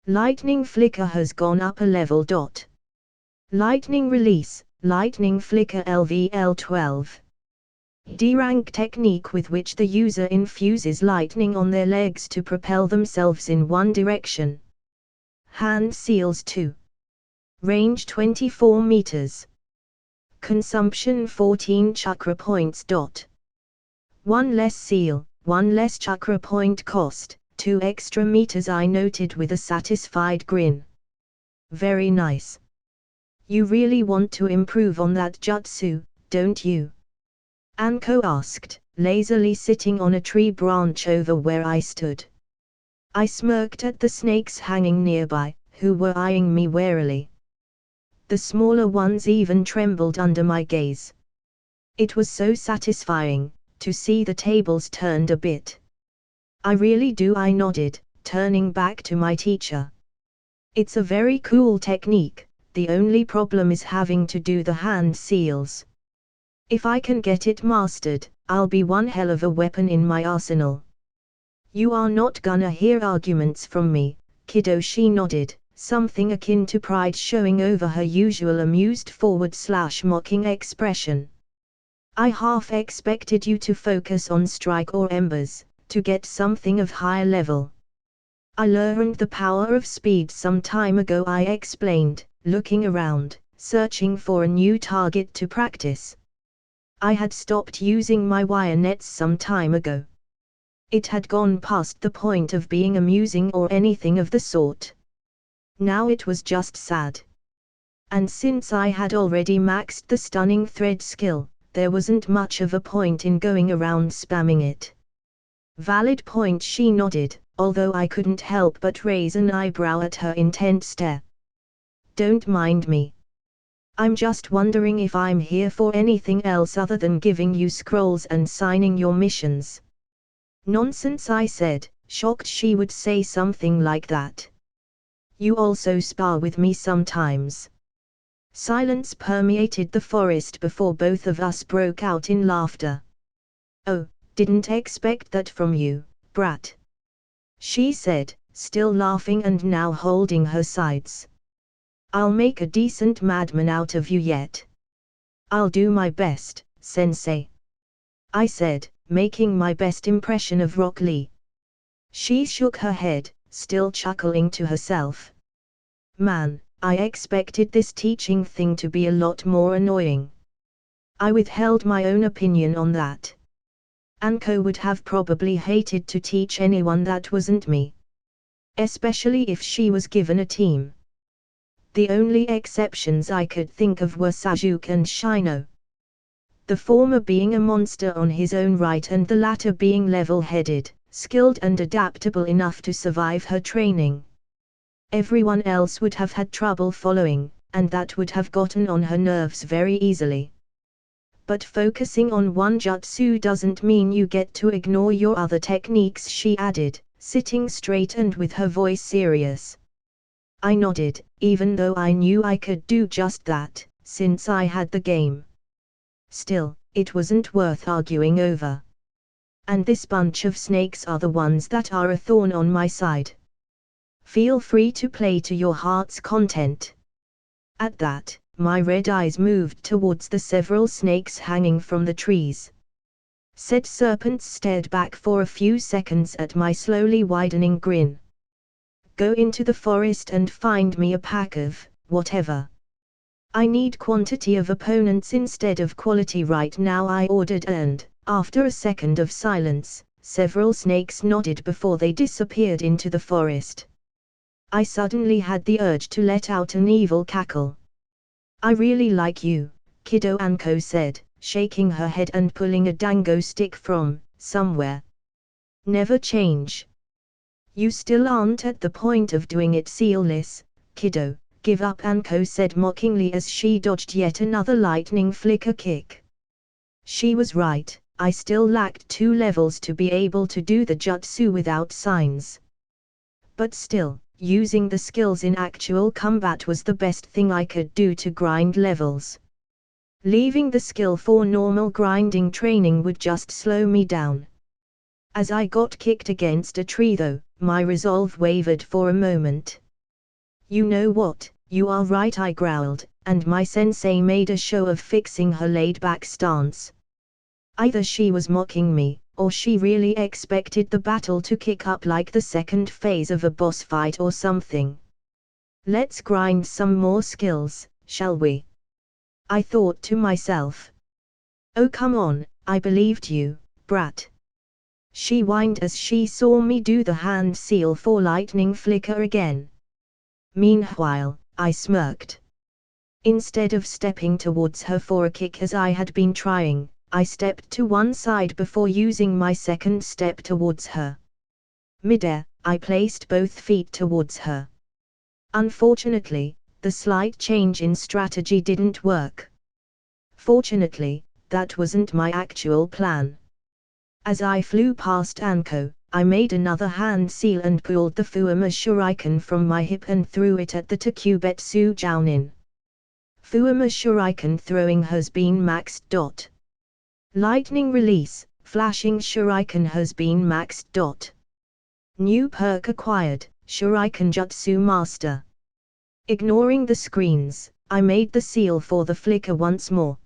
Lightning flicker has gone up a level. Lightning release, lightning flicker LVL12. D-rank technique with which the user infuses lightning on their legs to propel themselves in one direction. Hand seals 2. Range 24 meters. Consumption 14 chakra points. 1 less seal, 1 less chakra point cost, 2 extra meters, I noted with a satisfied grin. Very nice. You really want to improve on that jutsu, don't you? Anko asked, lazily sitting on a tree branch over where I stood. I smirked at the snakes hanging nearby, who were eyeing me warily. The smaller ones even trembled under my gaze. It was so satisfying, to see the tables turned a bit. I really do, I nodded, turning back to my teacher. It's a very cool technique, the only problem is having to do the hand seals. If I can get it mastered, I'll be one hell of a weapon in my arsenal. You are not gonna hear arguments from me, kiddo, she nodded, something akin to pride showing over her usual amused /mocking expression. I half expected you to focus on strike or embers, to get something of higher level. I learned the power of speed some time ago, I explained, looking around, searching for a new target to practice. I had stopped using my wire nets some time ago. It had gone past the point of being amusing or anything of the sort. Now it was just sad. And since I had already maxed the stunning thread skill, there wasn't much of a point in going around spamming it. Valid point, she nodded, although I couldn't help but raise an eyebrow at her intent stare. Don't mind me. I'm just wondering if I'm here for anything else other than giving you scrolls and signing your missions. Nonsense, I said, shocked she would say something like that. You also spar with me sometimes. Silence permeated the forest before both of us broke out in laughter. Oh, didn't expect that from you, brat. She said, still laughing and now holding her sides. I'll make a decent madman out of you yet. I'll do my best, Sensei. I said, making my best impression of Rock Lee. She shook her head, still chuckling to herself. Man, I expected this teaching thing to be a lot more annoying. I withheld my own opinion on that. Anko would have probably hated to teach anyone that wasn't me. Especially if she was given a team. The only exceptions I could think of were Sasuke and Shino. The former being a monster on his own right and the latter being level-headed, skilled and adaptable enough to survive her training. Everyone else would have had trouble following, and that would have gotten on her nerves very easily. But focusing on one jutsu doesn't mean you get to ignore your other techniques, she added, sitting straight and with her voice serious. I nodded, even though I knew I could do just that, since I had the game. Still, it wasn't worth arguing over. And this bunch of snakes are the ones that are a thorn on my side. Feel free to play to your heart's content. At that, my red eyes moved towards the several snakes hanging from the trees. Said serpents stared back for a few seconds at my slowly widening grin. Go into the forest and find me a pack of, whatever. I need quantity of opponents instead of quality right now, I ordered, and, after a second of silence, several snakes nodded before they disappeared into the forest. I suddenly had the urge to let out an evil cackle. I really like you, kiddo, Anko said, shaking her head and pulling a dango stick from somewhere. Never change. You still aren't at the point of doing it sealless, kiddo. Give up, Anko said mockingly as she dodged yet another lightning flicker kick. She was right, I still lacked 2 levels to be able to do the jutsu without signs. But still, using the skills in actual combat was the best thing I could do to grind levels. Leaving the skill for normal grinding training would just slow me down. As I got kicked against a tree though, my resolve wavered for a moment. You know what, you are right, I growled, and my sensei made a show of fixing her laid-back stance. Either she was mocking me, or she really expected the battle to kick up like the second phase of a boss fight or something. Let's grind some more skills, shall we? I thought to myself. Oh come on, I believed you, brat. She whined as she saw me do the hand seal for lightning flicker again. Meanwhile, I smirked. Instead of stepping towards her for a kick as I had been trying, I stepped to one side before using my second step towards her. Midair, I placed both feet towards her. Unfortunately, the slight change in strategy didn't work. Fortunately, that wasn't my actual plan. As I flew past Anko, I made another hand seal and pulled the Fuuma Shuriken from my hip and threw it at the Takubetsu Jounin. Fuuma Shuriken throwing has been maxed. Lightning release, flashing Shuriken has been maxed. New perk acquired, Shuriken Jutsu Master. Ignoring the screens, I made the seal for the flicker once more.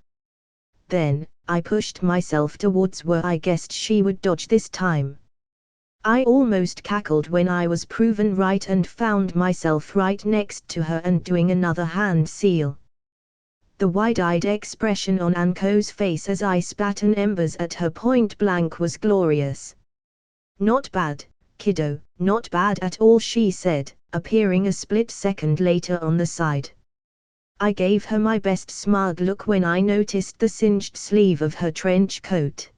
Then, I pushed myself towards where I guessed she would dodge this time. I almost cackled when I was proven right and found myself right next to her and doing another hand seal. The wide-eyed expression on Anko's face as I spat an embers at her point blank was glorious. Not bad, kiddo, not bad at all, she said, appearing a split second later on the side. I gave her my best smug look when I noticed the singed sleeve of her trench coat.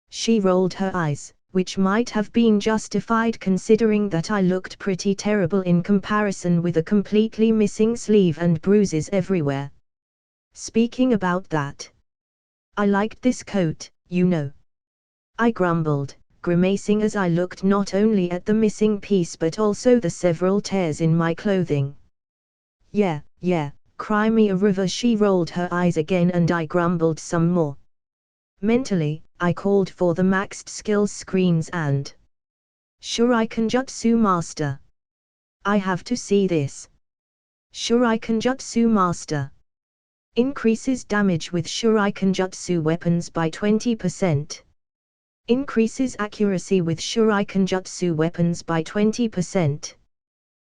She rolled her eyes, which might have been justified considering that I looked pretty terrible in comparison with a completely missing sleeve and bruises everywhere. Speaking about that, I liked this coat, you know. I grumbled, grimacing as I looked not only at the missing piece but also the several tears in my clothing. Yeah, cry me a river, she rolled her eyes again and I grumbled some more. Mentally, I called for the maxed skills screens and Shuriken Jutsu Master. I have to see this. Shuriken Jutsu Master. Increases damage with Shuriken Jutsu weapons by 20%. Increases accuracy with Shuriken Jutsu weapons by 20%.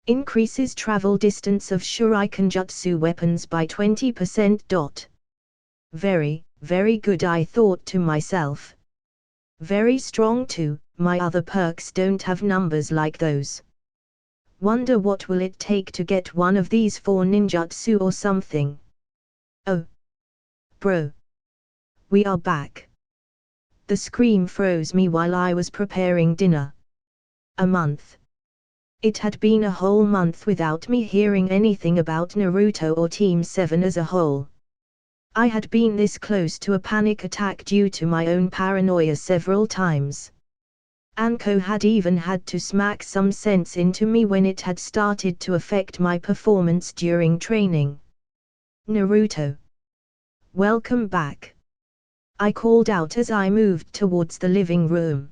Increases travel distance of Shuriken Jutsu weapons by 20%. Very good, I thought to myself. Very strong too, my other perks don't have numbers like those. Wonder what will it take to get one of these for ninjutsu or something. Oh. Bro. We are back. The scream froze me while I was preparing dinner. A month. It had been a whole month without me hearing anything about Naruto or Team 7 as a whole. I had been this close to a panic attack due to my own paranoia several times. Anko had even had to smack some sense into me when it had started to affect my performance during training. Naruto. Welcome back. I called out as I moved towards the living room.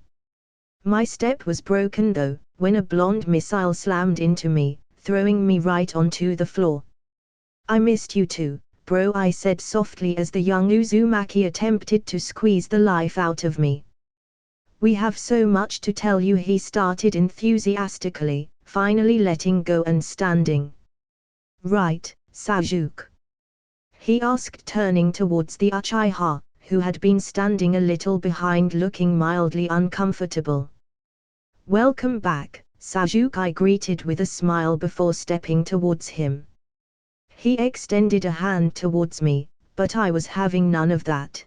My step was broken though, when a blonde missile slammed into me, throwing me right onto the floor. I missed you too, bro, I said softly as the young Uzumaki attempted to squeeze the life out of me. We have so much to tell you, he started enthusiastically, finally letting go and standing. Right, Sasuke? He asked, turning towards the Uchiha, who had been standing a little behind looking mildly uncomfortable. Welcome back, Sasuke, I greeted with a smile before stepping towards him. He extended a hand towards me, but I was having none of that.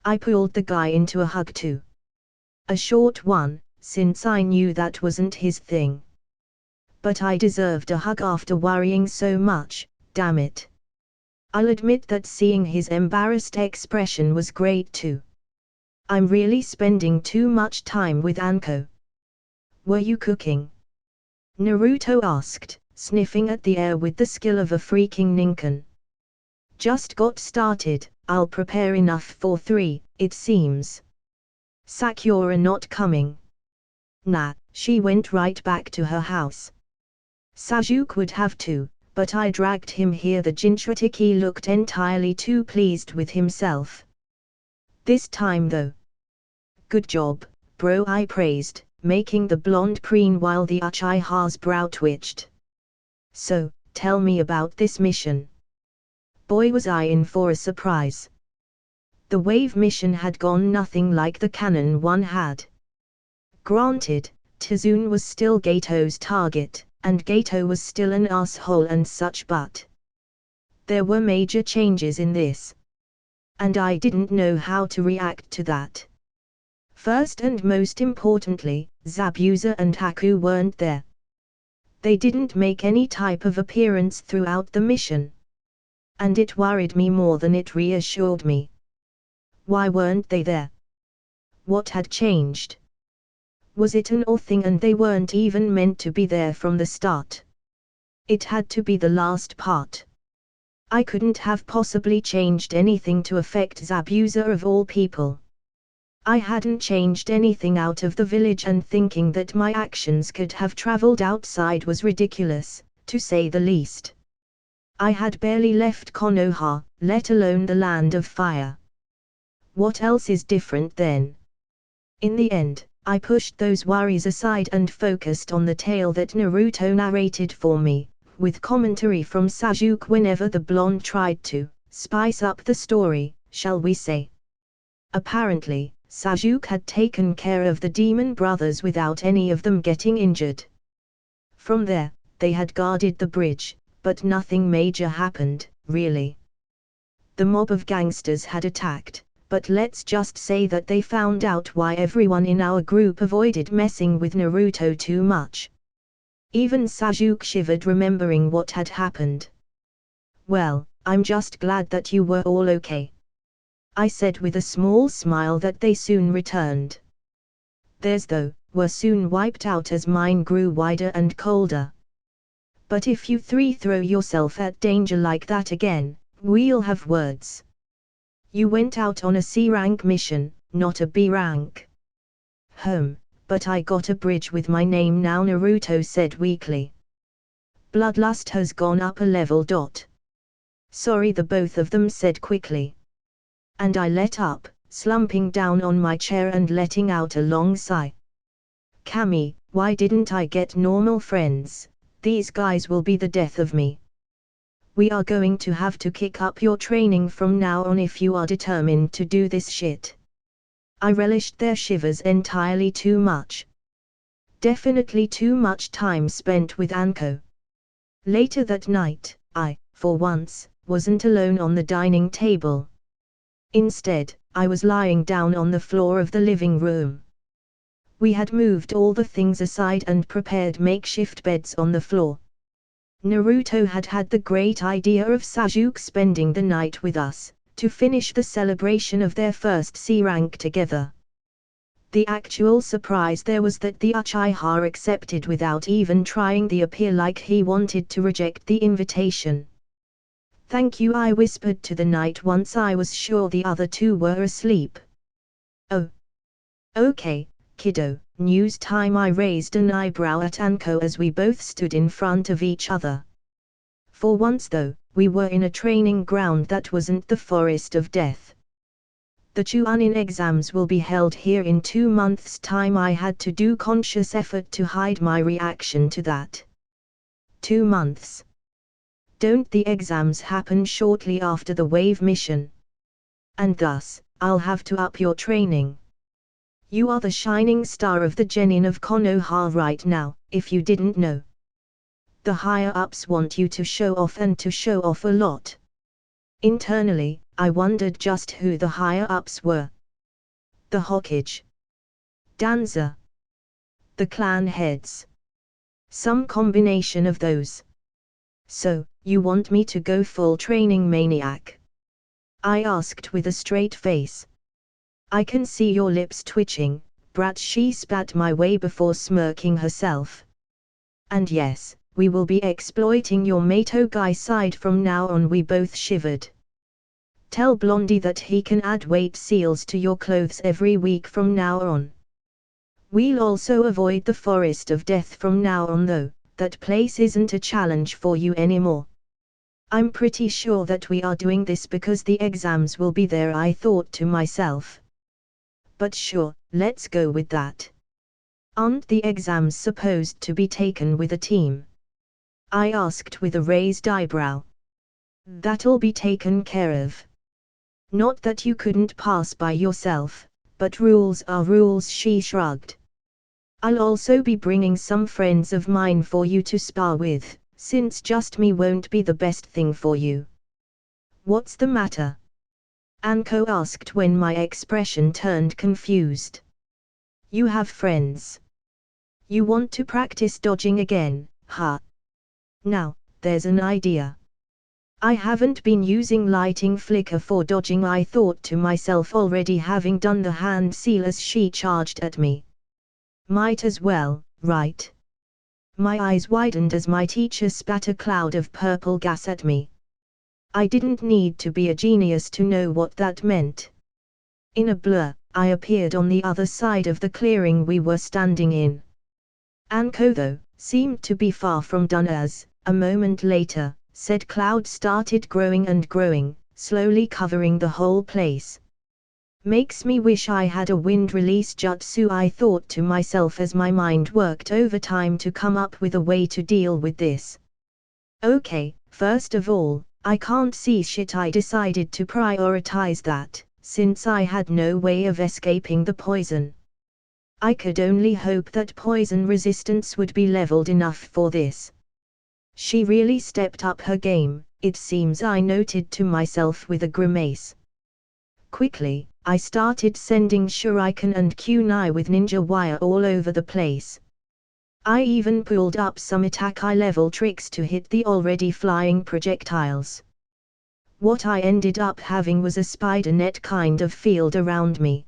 I pulled the guy into a hug too. A short one, since I knew that wasn't his thing. But I deserved a hug after worrying so much, damn it. I'll admit that seeing his embarrassed expression was great too. I'm really spending too much time with Anko. Were you cooking? Naruto asked, sniffing at the air with the skill of a freaking ninken. Just got started, I'll prepare enough for 3, it seems. Sakura not coming? Nah, she went right back to her house. Sasuke would have too, but I dragged him here. The Jinchuriki looked entirely too pleased with himself. This time though. Good job, bro, I praised, making the blonde preen while the Uchiha's brow twitched. So, tell me about this mission. Boy, was I in for a surprise. The wave mission had gone nothing like the canon one had. Granted, Tizune was still Gato's target, and Gato was still an asshole and such, but there were major changes in this. And I didn't know how to react to that. First and most importantly, Zabuza and Haku weren't there. They didn't make any type of appearance throughout the mission. And it worried me more than it reassured me. Why weren't they there? What had changed? Was it an all thing and they weren't even meant to be there from the start? It had to be the last part. I couldn't have possibly changed anything to affect Zabuza of all people. I hadn't changed anything out of the village, and thinking that my actions could have traveled outside was ridiculous, to say the least. I had barely left Konoha, let alone the land of fire. What else is different then? In the end, I pushed those worries aside and focused on the tale that Naruto narrated for me, with commentary from Sasuke whenever the blonde tried to spice up the story, shall we say. Apparently, Sasuke had taken care of the demon brothers without any of them getting injured. From there, they had guarded the bridge, but nothing major happened, really. The mob of gangsters had attacked, but let's just say that they found out why everyone in our group avoided messing with Naruto too much. Even Sasuke shivered remembering what had happened. Well, I'm just glad that you were all okay. I said with a small smile that they soon returned. Theirs though, were soon wiped out as mine grew wider and colder. But if you 3 throw yourself at danger like that again, we'll have words. You went out on a C rank mission, not a B rank. But I got a bridge with my name now, Naruto said weakly. Bloodlust has gone up a level. Sorry, the both of them said quickly. And I let up, slumping down on my chair and letting out a long sigh. Kami, why didn't I get normal friends? These guys will be the death of me. We are going to have to kick up your training from now on if you are determined to do this shit. I relished their shivers entirely too much. Definitely too much time spent with Anko. Later that night, I, for once, wasn't alone on the dining table. Instead, I was lying down on the floor of the living room. We had moved all the things aside and prepared makeshift beds on the floor. Naruto had had the great idea of Sasuke spending the night with us, to finish the celebration of their first C rank together. The actual surprise there was that the Uchiha accepted without even trying to appear like he wanted to reject the invitation. Thank you, I whispered to the night once I was sure the other 2 were asleep. Oh. Okay, kiddo, news time. I raised an eyebrow at Anko as we both stood in front of each other. For once though, we were in a training ground that wasn't the forest of death. The Chuanin exams will be held here in 2 months' time. I had to do conscious effort to hide my reaction to that. 2 months. Don't the exams happen shortly after the wave mission? And thus, I'll have to up your training. You are the shining star of the genin of Konoha right now, if you didn't know. The higher-ups want you to show off, and to show off a lot. Internally, I wondered just who the higher-ups were. The Hokage. Danza. The clan heads. Some combination of those. So, you want me to go full training maniac? I asked with a straight face. I can see your lips twitching, brat. She spat my way before smirking herself. And yes, we will be exploiting your Mato guy side from now on. We both shivered. Tell Blondie that he can add weight seals to your clothes every week from now on. We'll also avoid the forest of death from now on though, that place isn't a challenge for you anymore. I'm pretty sure that we are doing this because the exams will be there, I thought to myself. But sure, let's go with that. Aren't the exams supposed to be taken with a team? I asked with a raised eyebrow. That'll be taken care of. Not that you couldn't pass by yourself, but rules are rules, she shrugged. I'll also be bringing some friends of mine for you to spar with, since just me won't be the best thing for you. What's the matter? Anko asked when my expression turned confused. You have friends. You want to practice dodging again, huh? Now, there's an idea. I haven't been using lighting flicker for dodging, I thought to myself, already having done the hand seal as she charged at me. Might as well, right? My eyes widened as my teacher spat a cloud of purple gas at me. I didn't need to be a genius to know what that meant. In a blur, I appeared on the other side of the clearing we were standing in. Anko, though, seemed to be far from done as, a moment later, said cloud started growing and growing, slowly covering the whole place. Makes me wish I had a wind release jutsu, I thought to myself as my mind worked overtime to come up with a way to deal with this. Okay, first of all, I can't see shit. I decided to prioritize that, since I had no way of escaping the poison. I could only hope that poison resistance would be leveled enough for this. She really stepped up her game, it seems, I noted to myself with a grimace. Quickly, I started sending shuriken and kunai with ninja wire all over the place. I even pulled up some attack eye level tricks to hit the already flying projectiles. What I ended up having was a spider net kind of field around me.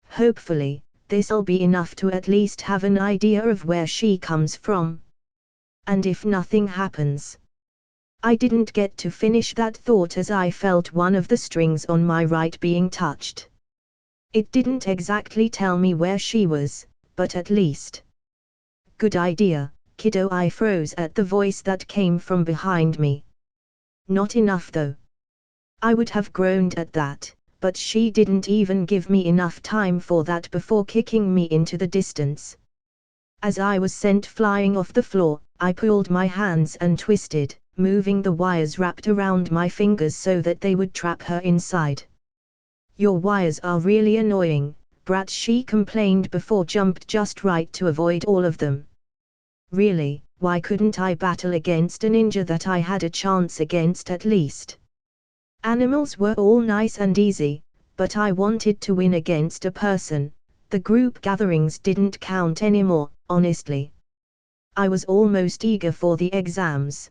Hopefully, this'll be enough to at least have an idea of where she comes from. And if nothing happens. I didn't get to finish that thought as I felt one of the strings on my right being touched. It didn't exactly tell me where she was, but at least. Good idea, kiddo. I froze at the voice that came from behind me. Not enough though. I would have groaned at that, but she didn't even give me enough time for that before kicking me into the distance. As I was sent flying off the floor, I pulled my hands and twisted, moving the wires wrapped around my fingers so that they would trap her inside. Your wires are really annoying, brat, she complained before jumped just right to avoid all of them. Really, why couldn't I battle against a ninja that I had a chance against at least? Animals were all nice and easy, but I wanted to win against a person. The group gatherings didn't count anymore, honestly. I was almost eager for the exams.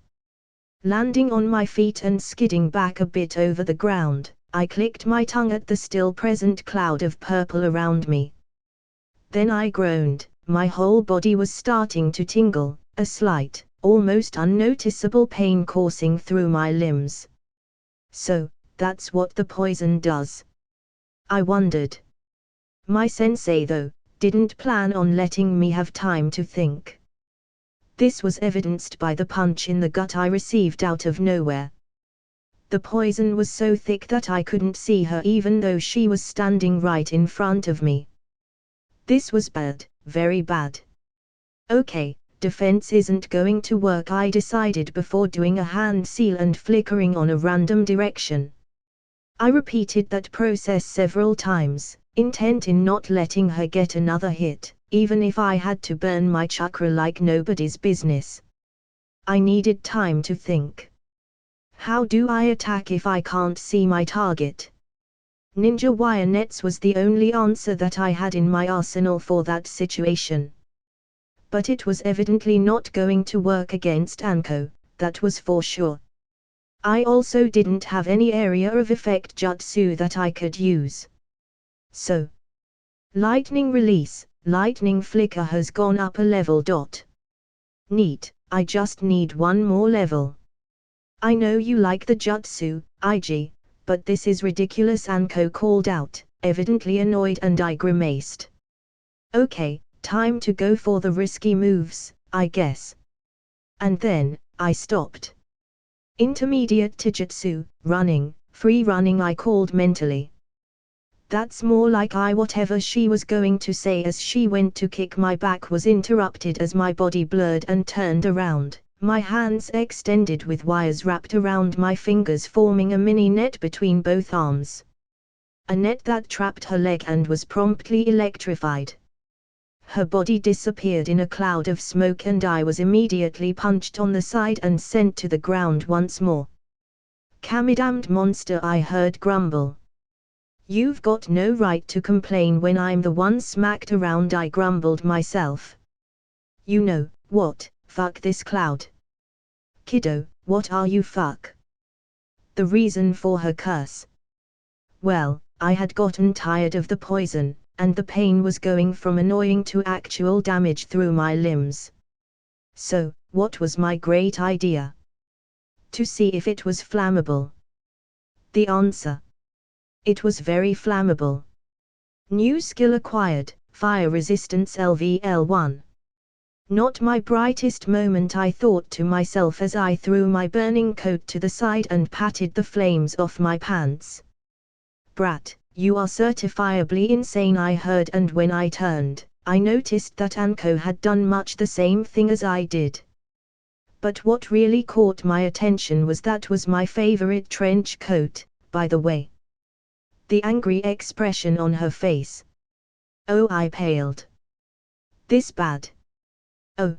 Landing on my feet and skidding back a bit over the ground, I clicked my tongue at the still present cloud of purple around me. Then I groaned, my whole body was starting to tingle, a slight, almost unnoticeable pain coursing through my limbs. So, that's what the poison does? I wondered. My sensei, though, didn't plan on letting me have time to think. This was evidenced by the punch in the gut I received out of nowhere. The poison was so thick that I couldn't see her even though she was standing right in front of me. This was bad, very bad. Okay, defense isn't going to work, I decided before doing a hand seal and flickering on a random direction. I repeated that process several times, intent in not letting her get another hit, even if I had to burn my chakra like nobody's business. I needed time to think. How do I attack if I can't see my target? Ninja wire nets was the only answer that I had in my arsenal for that situation. But it was evidently not going to work against Anko, that was for sure. I also didn't have any area of effect jutsu that I could use. So, lightning release, lightning flicker has gone up a level. Neat, I just need one more level. I know you like the jutsu, IG, but this is ridiculous, Anko called out, evidently annoyed, and I grimaced. Okay, time to go for the risky moves, I guess. And then, I stopped. Intermediate taijutsu, running, free running, I called mentally. That's more like whatever she was going to say as she went to kick my back was interrupted as my body blurred and turned around, my hands extended with wires wrapped around my fingers forming a mini net between both arms. A net that trapped her leg and was promptly electrified. Her body disappeared in a cloud of smoke and I was immediately punched on the side and sent to the ground once more. Kamidamned monster, I heard grumble. You've got no right to complain when I'm the one smacked around, I grumbled myself. You know what, fuck this cloud. Kiddo, what are you fuck? The reason for her curse. Well, I had gotten tired of the poison, and the pain was going from annoying to actual damage through my limbs. So, what was my great idea? To see if it was flammable. The answer. It was very flammable. New skill acquired, fire resistance LVL1. Not my brightest moment, I thought to myself as I threw my burning coat to the side and patted the flames off my pants. Brat, you are certifiably insane, I heard, and when I turned, I noticed that Anko had done much the same thing as I did. But what really caught my attention was that was my favorite trench coat, by the way. The angry expression on her face. Oh, I paled. This bad? Oh.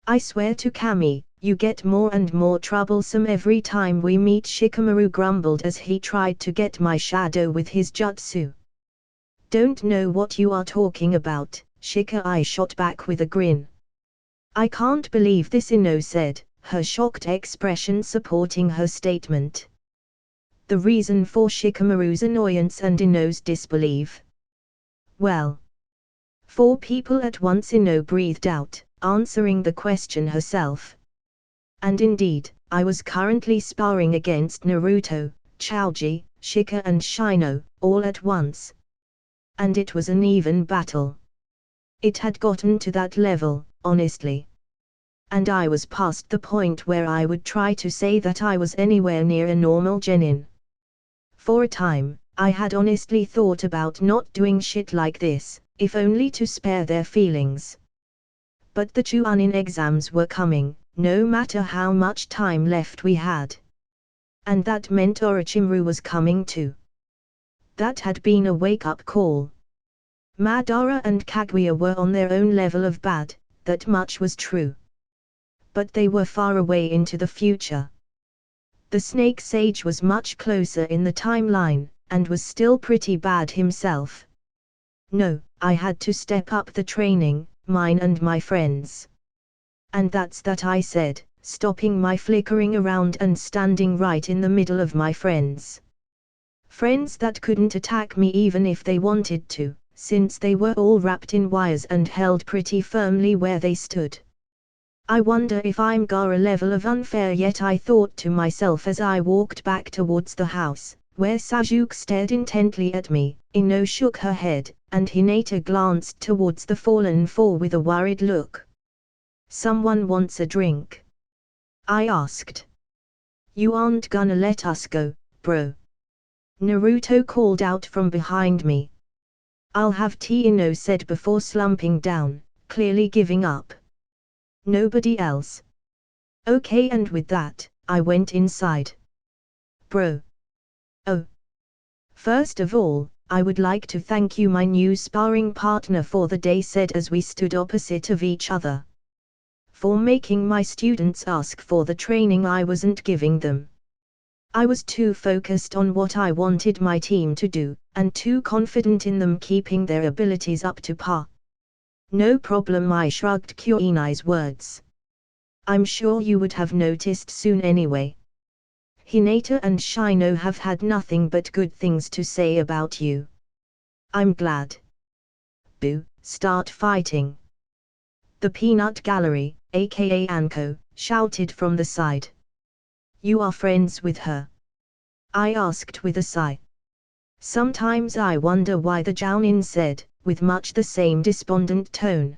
I swear to Kami, you get more and more troublesome every time we meet, Shikamaru grumbled as he tried to get my shadow with his jutsu. Don't know what you are talking about, Shika, I shot back with a grin. I can't believe this, Ino said, her shocked expression supporting her statement. The reason for Shikamaru's annoyance and Ino's disbelief. Well. 4 people at once, Ino breathed out, answering the question herself. And indeed, I was currently sparring against Naruto, Choji, Shika and Shino, all at once. And it was an even battle. It had gotten to that level, honestly. And I was past the point where I would try to say that I was anywhere near a normal genin. For a time, I had honestly thought about not doing shit like this, if only to spare their feelings. But the Chunin exams were coming, no matter how much time left we had. And that meant Orochimaru was coming too. That had been a wake-up call. Madara and Kaguya were on their own level of bad, that much was true. But they were far away into the future. The Snake Sage was much closer in the timeline, and was still pretty bad himself. No, I had to step up the training, mine and my friends. And that's that, I said, stopping my flickering around and standing right in the middle of my friends. Friends that couldn't attack me even if they wanted to, since they were all wrapped in wires and held pretty firmly where they stood. I wonder if I'm Gara level of unfair yet, I thought to myself as I walked back towards the house, where Sasuke stared intently at me. Ino shook her head, and Hinata glanced towards the fallen 4 with a worried look. Someone wants a drink? I asked. You aren't gonna let us go, bro. Naruto called out from behind me. I'll have tea, Ino said before slumping down, clearly giving up. Nobody else. Okay, and with that, I went inside. Bro. Oh. First of all, I would like to thank you, my new sparring partner, for the day, said as we stood opposite of each other. For making my students ask for the training I wasn't giving them. I was too focused on what I wanted my team to do, and too confident in them keeping their abilities up to par. No problem, I shrugged Kyoinai's words. I'm sure you would have noticed soon anyway. Hinata and Shino have had nothing but good things to say about you. I'm glad. Boo, start fighting. The Peanut Gallery, aka Anko, shouted from the side. You are friends with her? I asked with a sigh. Sometimes I wonder why, the Jounin said, with much the same despondent tone.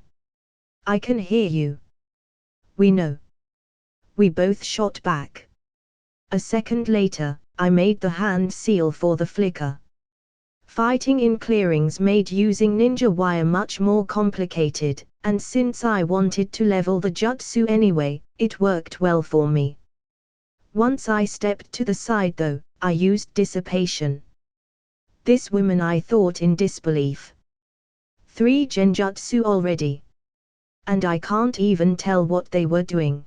I can hear you. We know. We both shot back. A second later, I made the hand seal for the flicker. Fighting in clearings made using ninja wire much more complicated, and since I wanted to level the jutsu anyway, it worked well for me. Once I stepped to the side though, I used dissipation. This woman, I thought in disbelief. 3 genjutsu already. And I can't even tell what they were doing.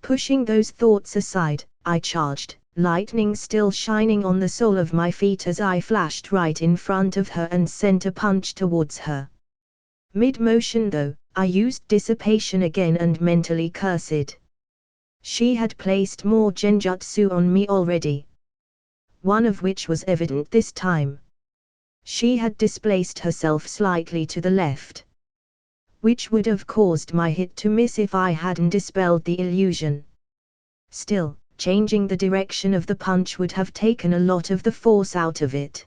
Pushing those thoughts aside, I charged, lightning still shining on the sole of my feet as I flashed right in front of her and sent a punch towards her. Mid-motion though, I used dissipation again and mentally cursed. She had placed more genjutsu on me already. One of which was evident this time. She had displaced herself slightly to the left. Which would have caused my hit to miss if I hadn't dispelled the illusion. Still, changing the direction of the punch would have taken a lot of the force out of it.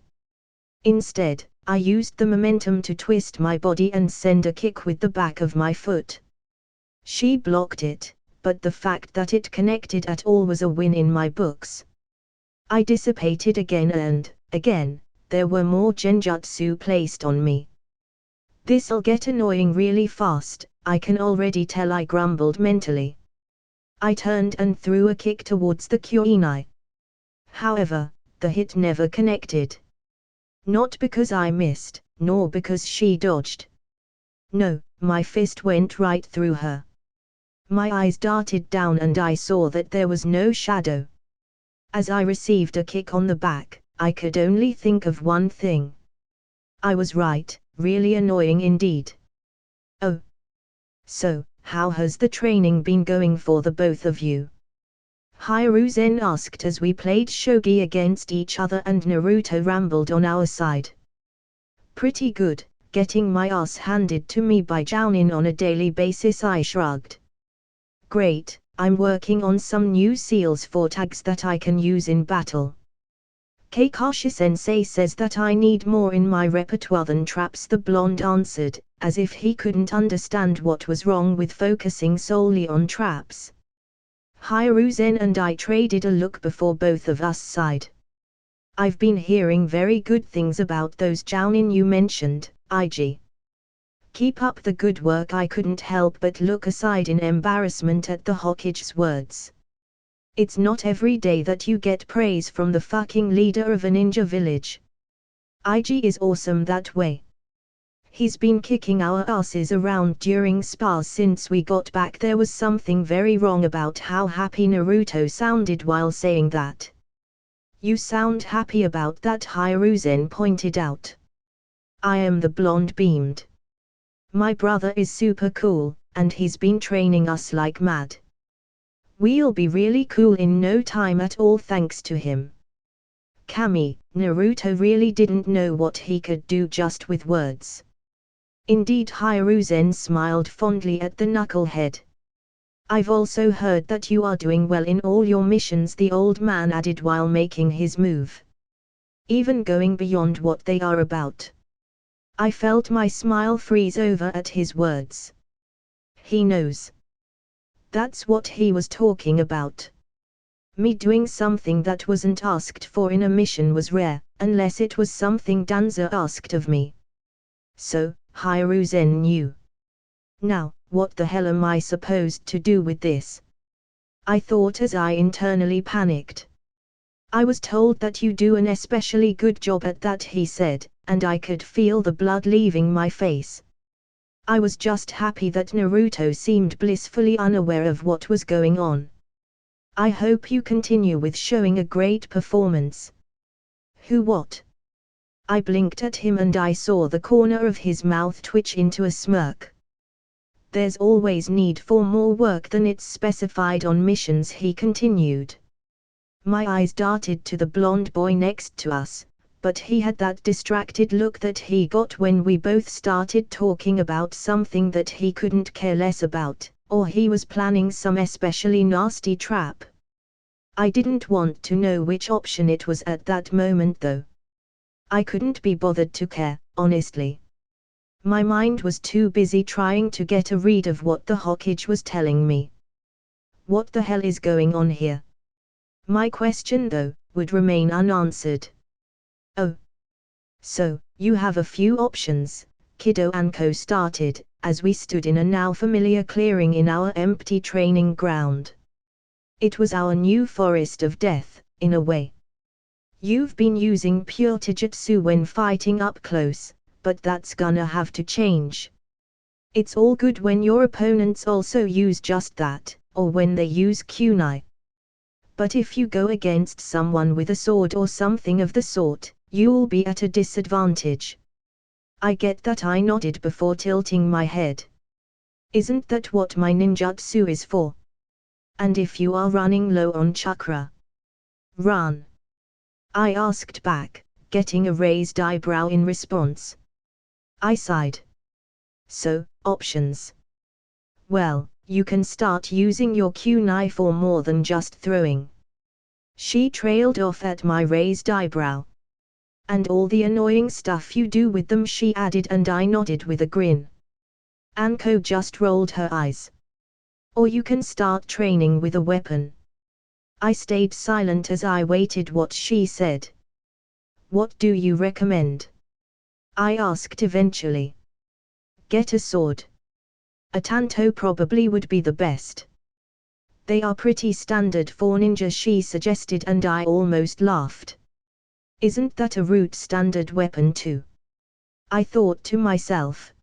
Instead, I used the momentum to twist my body and send a kick with the back of my foot. She blocked it, but the fact that it connected at all was a win in my books. I dissipated again and, again, there were more genjutsu placed on me. This'll get annoying really fast, I can already tell, I grumbled mentally. I turned and threw a kick towards the Kyoinai. However, the hit never connected. Not because I missed, nor because she dodged. No, my fist went right through her. My eyes darted down and I saw that there was no shadow. As I received a kick on the back, I could only think of one thing. I was right, really annoying indeed. Oh. So, how has the training been going for the both of you? Hiruzen asked as we played shogi against each other and Naruto rambled on our side. Pretty good, getting my ass handed to me by Jounin on a daily basis, I shrugged. Great, I'm working on some new seals for tags that I can use in battle. Anko Sensei says that I need more in my repertoire than traps, the blonde answered, as if he couldn't understand what was wrong with focusing solely on traps. Hiruzen and I traded a look before both of us sighed. I've been hearing very good things about those Jounin you mentioned, IG. Keep up the good work. I couldn't help but look aside in embarrassment at the Hokage's words. It's not every day that you get praise from the fucking leader of a ninja village. IG is awesome that way. He's been kicking our asses around during spars since we got back. There was something very wrong about how happy Naruto sounded while saying that. You sound happy about that, Hiruzen pointed out. I am, the blonde beamed. My brother is super cool, and he's been training us like mad. We'll be really cool in no time at all thanks to him. Kami, Naruto really didn't know what he could do just with words. Indeed, Hiruzen smiled fondly at the knucklehead. I've also heard that you are doing well in all your missions, the old man added while making his move. Even going beyond what they are about. I felt my smile freeze over at his words. He knows. That's what he was talking about. Me doing something that wasn't asked for in a mission was rare, unless it was something Danza asked of me. So, Hiruzen knew. Now, what the hell am I supposed to do with this? I thought as I internally panicked. I was told that you do an especially good job at that, he said, and I could feel the blood leaving my face. I was just happy that Naruto seemed blissfully unaware of what was going on. I hope you continue with showing a great performance. Who what? I blinked at him and I saw the corner of his mouth twitch into a smirk. There's always need for more work than it's specified on missions, he continued. My eyes darted to the blonde boy next to us, but he had that distracted look that he got when we both started talking about something that he couldn't care less about, or he was planning some especially nasty trap. I didn't want to know which option it was at that moment though. I couldn't be bothered to care, honestly. My mind was too busy trying to get a read of what the Hokage was telling me. What the hell is going on here? My question though, would remain unanswered. Oh. So, you have a few options, kiddo, Anko started, as we stood in a now familiar clearing in our empty training ground. It was our new forest of death, in a way. You've been using pure taijutsu when fighting up close, but that's gonna have to change. It's all good when your opponents also use just that, or when they use kunai. But if you go against someone with a sword or something of the sort, you'll be at a disadvantage. I get that, I nodded before tilting my head. Isn't that what my ninjutsu is for? And if you are running low on chakra, run. I asked back, getting a raised eyebrow in response. I sighed. So, options. Well, you can start using your kunai for more than just throwing. She trailed off at my raised eyebrow. And all the annoying stuff you do with them, she added, and I nodded with a grin. Anko just rolled her eyes. Or you can start training with a weapon. I stayed silent as I waited what she said. What do you recommend? I asked eventually. Get a sword. A tanto probably would be the best. They are pretty standard for ninja, she suggested, and I almost laughed. Isn't that a root standard weapon too? I thought to myself.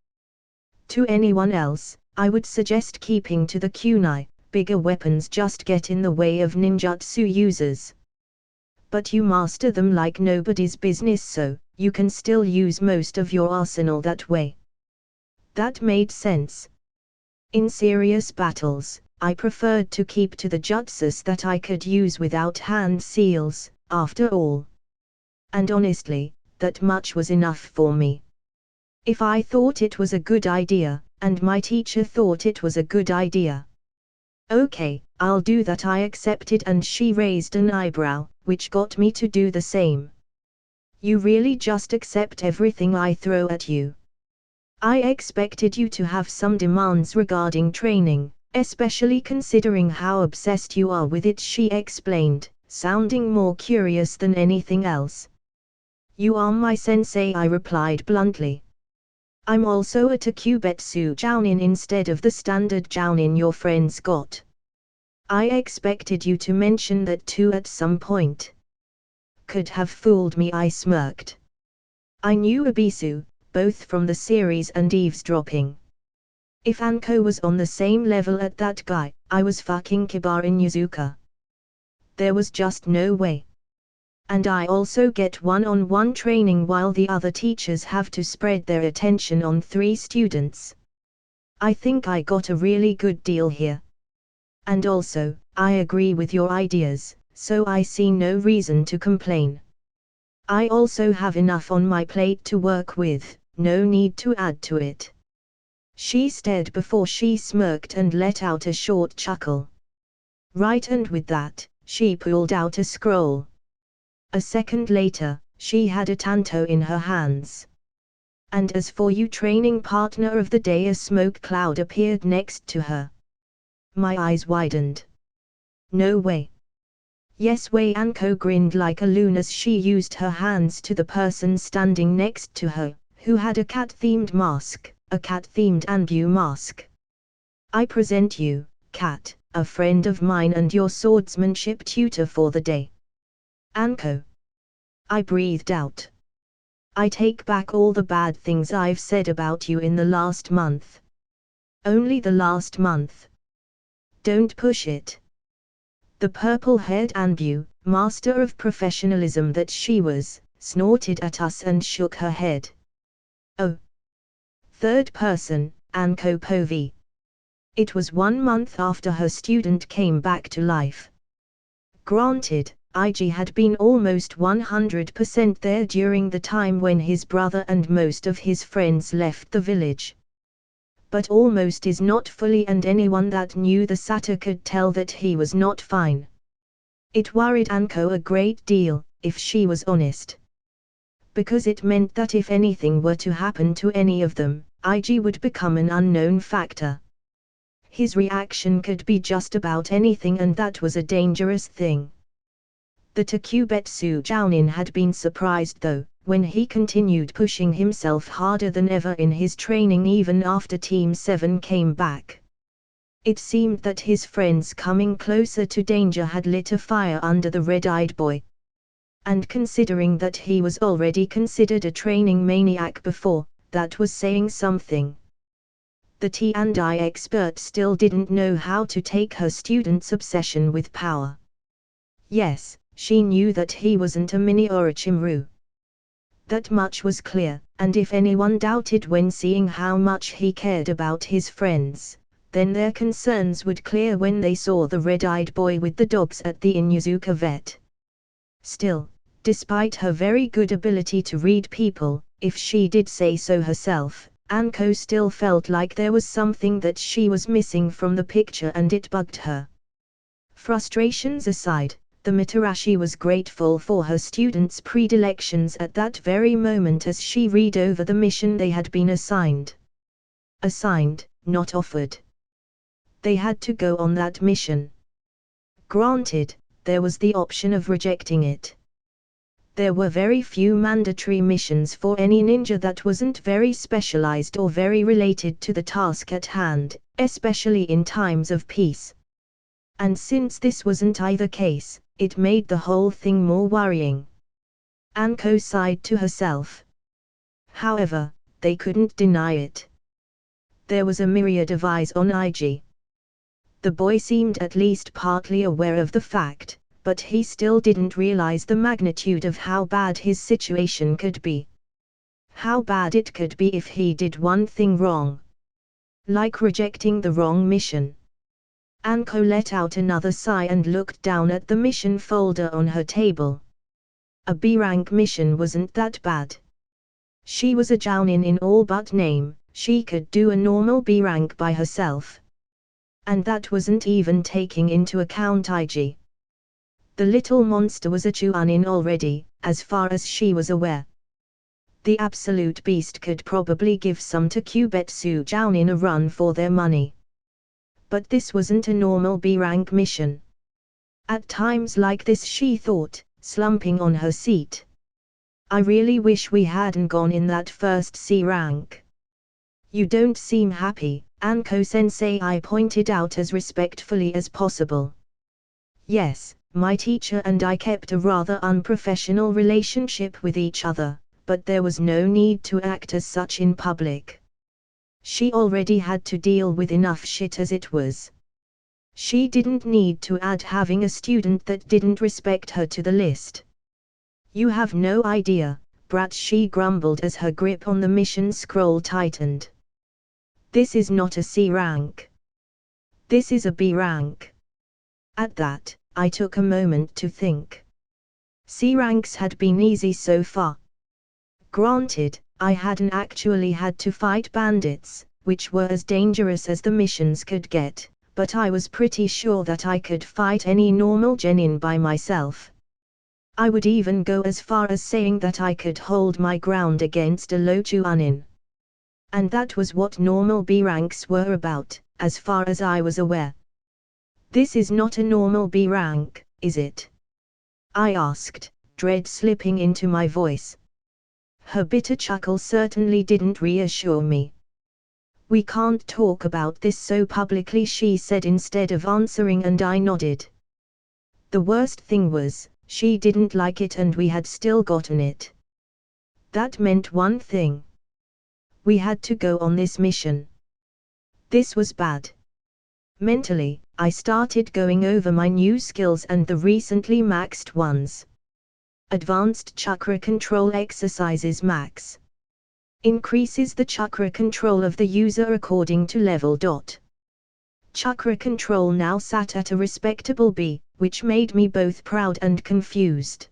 To anyone else, I would suggest keeping to the kunai, bigger weapons just get in the way of ninjutsu users. But you master them like nobody's business, so you can still use most of your arsenal that way. That made sense. In serious battles, I preferred to keep to the jutsus that I could use without hand seals, after all. And honestly, that much was enough for me. If I thought it was a good idea, and my teacher thought it was a good idea. Okay, I'll do that, I accepted, and she raised an eyebrow, which got me to do the same. You really just accept everything I throw at you? I expected you to have some demands regarding training, especially considering how obsessed you are with it, she explained, sounding more curious than anything else. You are my sensei, I replied bluntly. I'm also a Takubetsu Jounin instead of the standard Jounin your friends got. I expected you to mention that too at some point. Could have fooled me, I smirked. I knew Ebisu, both from the series and eavesdropping. If Anko was on the same level at that guy, I was fucking Kiba in Yuzuka. There was just no way. And I also get one-on-one training while the other teachers have to spread their attention on 3 students. I think I got a really good deal here. And also, I agree with your ideas, so I see no reason to complain. I also have enough on my plate to work with, no need to add to it. She stared before she smirked and let out a short chuckle. Right, and with that, she pulled out a scroll. A second later, she had a tanto in her hands. And as for you, training partner of the day, a smoke cloud appeared next to her. My eyes widened. No way. Yes way Anko grinned like a loon as she used her hands to the person standing next to her, who had a cat-themed mask, a cat-themed Anbu mask. I present you, Cat, a friend of mine and your swordsmanship tutor for the day. Anko. I breathed out. I take back all the bad things I've said about you in the last month. Only the last month. Don't push it. The purple-haired Anbu, master of professionalism that she was, snorted at us and shook her head. Oh. Third person, Anko Povi. It was 1 month after her student came back to life. Granted, IG had been almost 100% there during the time when his brother and most of his friends left the village. But almost is not fully, and anyone that knew the satyr could tell that he was not fine. It worried Anko a great deal, if she was honest. Because it meant that if anything were to happen to any of them, IG would become an unknown factor. His reaction could be just about anything, and that was a dangerous thing. The Takubetsu Jounin had been surprised though, when he continued pushing himself harder than ever in his training even after Team 7 came back. It seemed that his friends coming closer to danger had lit a fire under the red-eyed boy. And considering that he was already considered a training maniac before, that was saying something. The T&I expert still didn't know how to take her student's obsession with power. Yes, she knew that he wasn't a mini Orochimaru. That much was clear, and if anyone doubted when seeing how much he cared about his friends, then their concerns would clear when they saw the red-eyed boy with the dogs at the Inuzuka vet. Still, despite her very good ability to read people, if she did say so herself, Anko still felt like there was something that she was missing from the picture, and it bugged her. Frustrations aside, the Mitarashi was grateful for her students' predilections at that very moment as she read over the mission they had been assigned. Assigned, not offered. They had to go on that mission. Granted, there was the option of rejecting it. There were very few mandatory missions for any ninja that wasn't very specialized or very related to the task at hand, especially in times of peace. And since this wasn't either case, it made the whole thing more worrying. Anko sighed to herself. However, they couldn't deny it. There was a myriad of eyes on IG. The boy seemed at least partly aware of the fact, but he still didn't realize the magnitude of how bad his situation could be. How bad it could be if he did one thing wrong. Like rejecting the wrong mission. Anko let out another sigh and looked down at the mission folder on her table. A B-rank mission wasn't that bad. She was a Jounin in all but name, she could do a normal B-rank by herself. And that wasn't even taking into account IG. The little monster was a Chuunin already, as far as she was aware. The absolute beast could probably give some Takubetsu Jounin a run for their money. But this wasn't a normal B-rank mission. At times like this she thought, slumping on her seat. I really wish we hadn't gone in that first C rank. You don't seem happy, Anko Sensei, I pointed out as respectfully as possible. Yes, my teacher and I kept a rather unprofessional relationship with each other, but there was no need to act as such in public. She already had to deal with enough shit as it was. She didn't need to add having a student that didn't respect her to the list. You have no idea, brat, she grumbled as her grip on the mission scroll tightened. This is not a C rank. This is a B rank. At that, I took a moment to think. C ranks had been easy so far. Granted, I hadn't actually had to fight bandits, which were as dangerous as the missions could get, but I was pretty sure that I could fight any normal genin by myself. I would even go as far as saying that I could hold my ground against a low Chuunin. And that was what normal B ranks were about, as far as I was aware. This is not a normal B rank, is it? I asked, dread slipping into my voice. Her bitter chuckle certainly didn't reassure me. We can't talk about this so publicly, she said instead of answering, and I nodded. The worst thing was, she didn't like it and we had still gotten it. That meant one thing. We had to go on this mission. This was bad. Mentally, I started going over my new skills and the recently maxed ones. Advanced Chakra Control Exercises Max. Increases the chakra control of the user according to level. Chakra control now sat at a respectable B, which made me both proud and confused.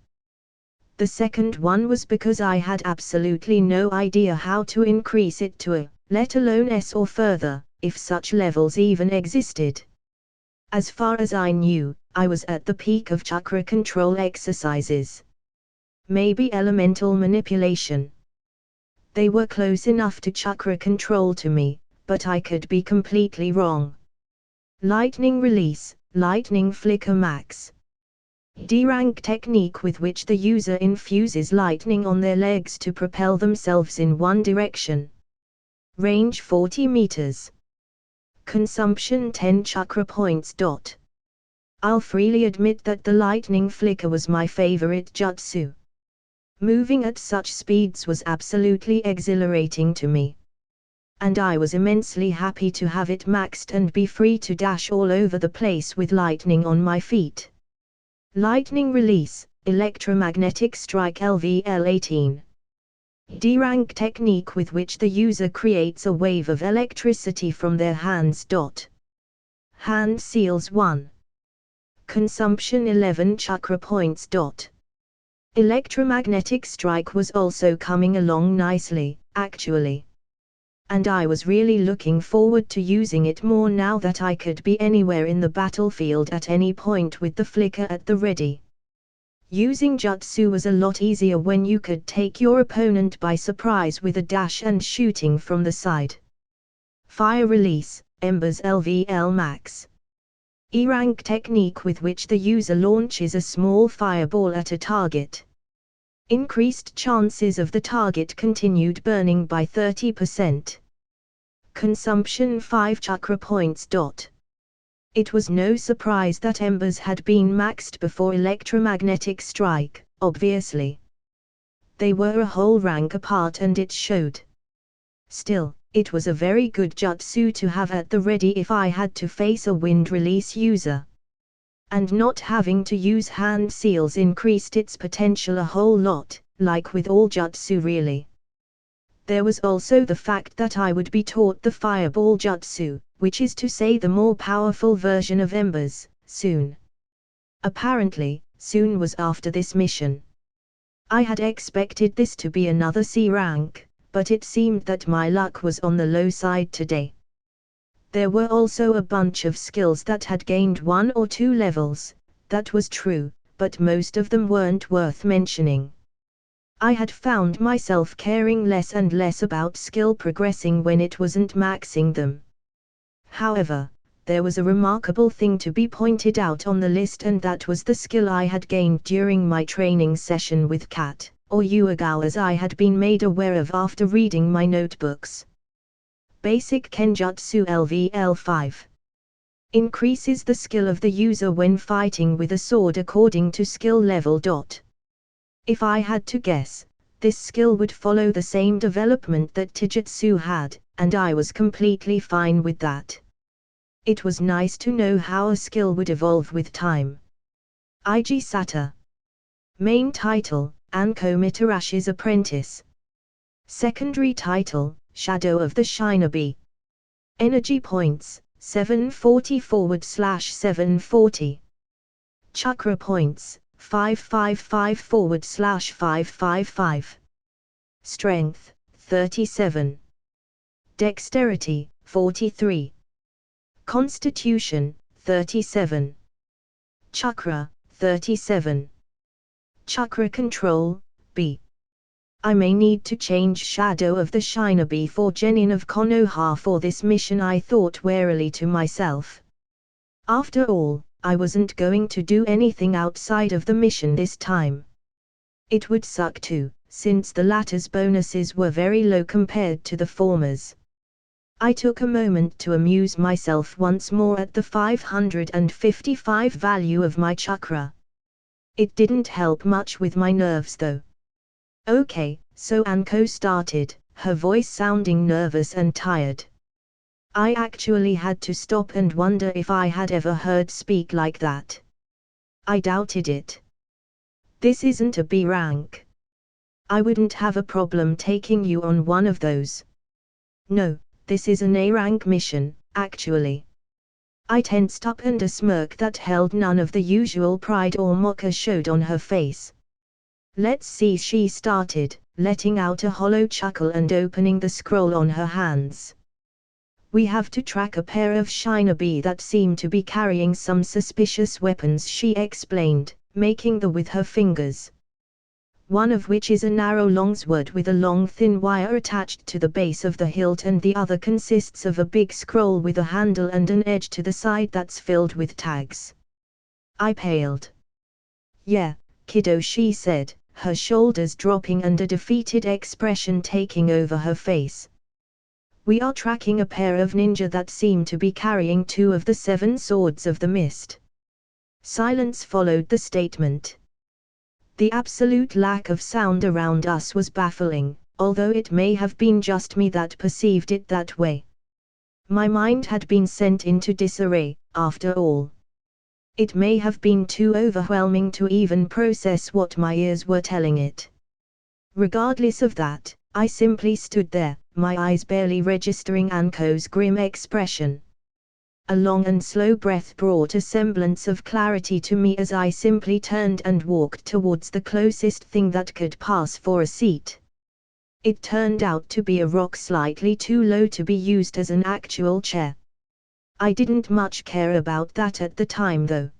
The second one was because I had absolutely no idea how to increase it to a, let alone S or further, if such levels even existed. As far as I knew, I was at the peak of chakra control exercises. Maybe elemental manipulation. They were close enough to chakra control to me, but I could be completely wrong. Lightning Release, Lightning Flicker Max. D-rank technique with which the user infuses lightning on their legs to propel themselves in one direction. Range 40 meters. Consumption 10 chakra points. I'll freely admit that the lightning flicker was my favorite jutsu. Moving at such speeds was absolutely exhilarating to me. And I was immensely happy to have it maxed and be free to dash all over the place with lightning on my feet. Lightning Release, Electromagnetic Strike LVL 18. D-rank technique with which the user creates a wave of electricity from their hands. Hand Seals 1. Consumption 11 chakra points. Electromagnetic Strike was also coming along nicely, actually. And I was really looking forward to using it more now that I could be anywhere in the battlefield at any point with the flicker at the ready. Using jutsu was a lot easier when you could take your opponent by surprise with a dash and shooting from the side. Fire Release, Embers LVL Max. E-rank technique with which the user launches a small fireball at a target. Increased chances of the target continued burning by 30%. Consumption 5 chakra points. It was no surprise that Embers had been maxed before Electromagnetic Strike, obviously. They were a whole rank apart and it showed. Still, it was a very good jutsu to have at the ready if I had to face a wind release user. And not having to use hand seals increased its potential a whole lot, like with all jutsu really. There was also the fact that I would be taught the fireball jutsu, which is to say the more powerful version of Embers, soon. Apparently, soon was after this mission. I had expected this to be another C rank, but it seemed that my luck was on the low side today. There were also a bunch of skills that had gained 1 or 2 levels, that was true, but most of them weren't worth mentioning. I had found myself caring less and less about skill progressing when it wasn't maxing them. However, there was a remarkable thing to be pointed out on the list, and that was the skill I had gained during my training session with Kat, or Yuagao as I had been made aware of after reading my notebooks. Basic Kenjutsu LVL 5. Increases the skill of the user when fighting with a sword according to skill level. If I had to guess, this skill would follow the same development that Taijutsu had, and I was completely fine with that. It was nice to know how a skill would evolve with time. Ig Sata. Main title, Anko Mitarashi's Apprentice. Secondary title, Shadow of the Shinobi. Energy points, 740/740. Chakra points, 555/555. Strength, 37. Dexterity, 43. Constitution, 37. Chakra, 37. Chakra control, B. I may need to change Shadow of the Shinobi for Genin of Konoha for this mission, I thought warily to myself. After all, I wasn't going to do anything outside of the mission this time. It would suck too, since the latter's bonuses were very low compared to the former's. I took a moment to amuse myself once more at the 555 value of my chakra. It didn't help much with my nerves though. Okay, so Anko started, her voice sounding nervous and tired. I actually had to stop and wonder if I had ever heard speak like that. I doubted it. This isn't a B rank. I wouldn't have a problem taking you on one of those. No, this is an A rank mission, actually. I tensed up and a smirk that held none of the usual pride or mocker showed on her face. Let's see, she started, letting out a hollow chuckle and opening the scroll on her hands. We have to track a pair of shinobi that seem to be carrying some suspicious weapons, she explained, making the with her fingers. One of which is a narrow longsword with a long thin wire attached to the base of the hilt, and the other consists of a big scroll with a handle and an edge to the side that's filled with tags. I paled. Yeah, kiddo, she said, her shoulders dropping and a defeated expression taking over her face. We are tracking a pair of ninja that seem to be carrying 2 of the 7 swords of the mist. Silence followed the statement. The absolute lack of sound around us was baffling, although it may have been just me that perceived it that way. My mind had been sent into disarray, after all. It may have been too overwhelming to even process what my ears were telling it. Regardless of that, I simply stood there, my eyes barely registering Anko's grim expression. A long and slow breath brought a semblance of clarity to me as I simply turned and walked towards the closest thing that could pass for a seat. It turned out to be a rock slightly too low to be used as an actual chair. I didn't much care about that at the time though.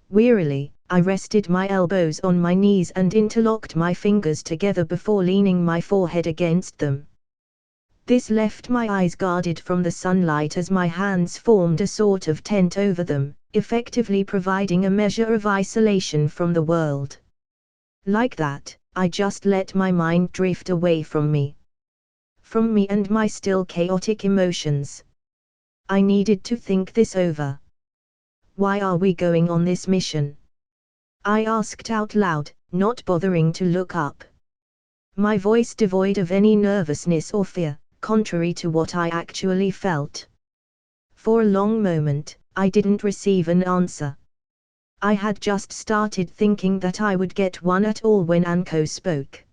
Wearily, I rested my elbows on my knees and interlocked my fingers together before leaning my forehead against them. This left my eyes guarded from the sunlight as my hands formed a sort of tent over them, effectively providing a measure of isolation from the world. Like that, I just let my mind drift away from me. From me and my still chaotic emotions. I needed to think this over. Why are we going on this mission? I asked out loud, not bothering to look up. My voice devoid of any nervousness or fear, contrary to what I actually felt. For a long moment, I didn't receive an answer. I had just started thinking that I would get one at all when Anko spoke.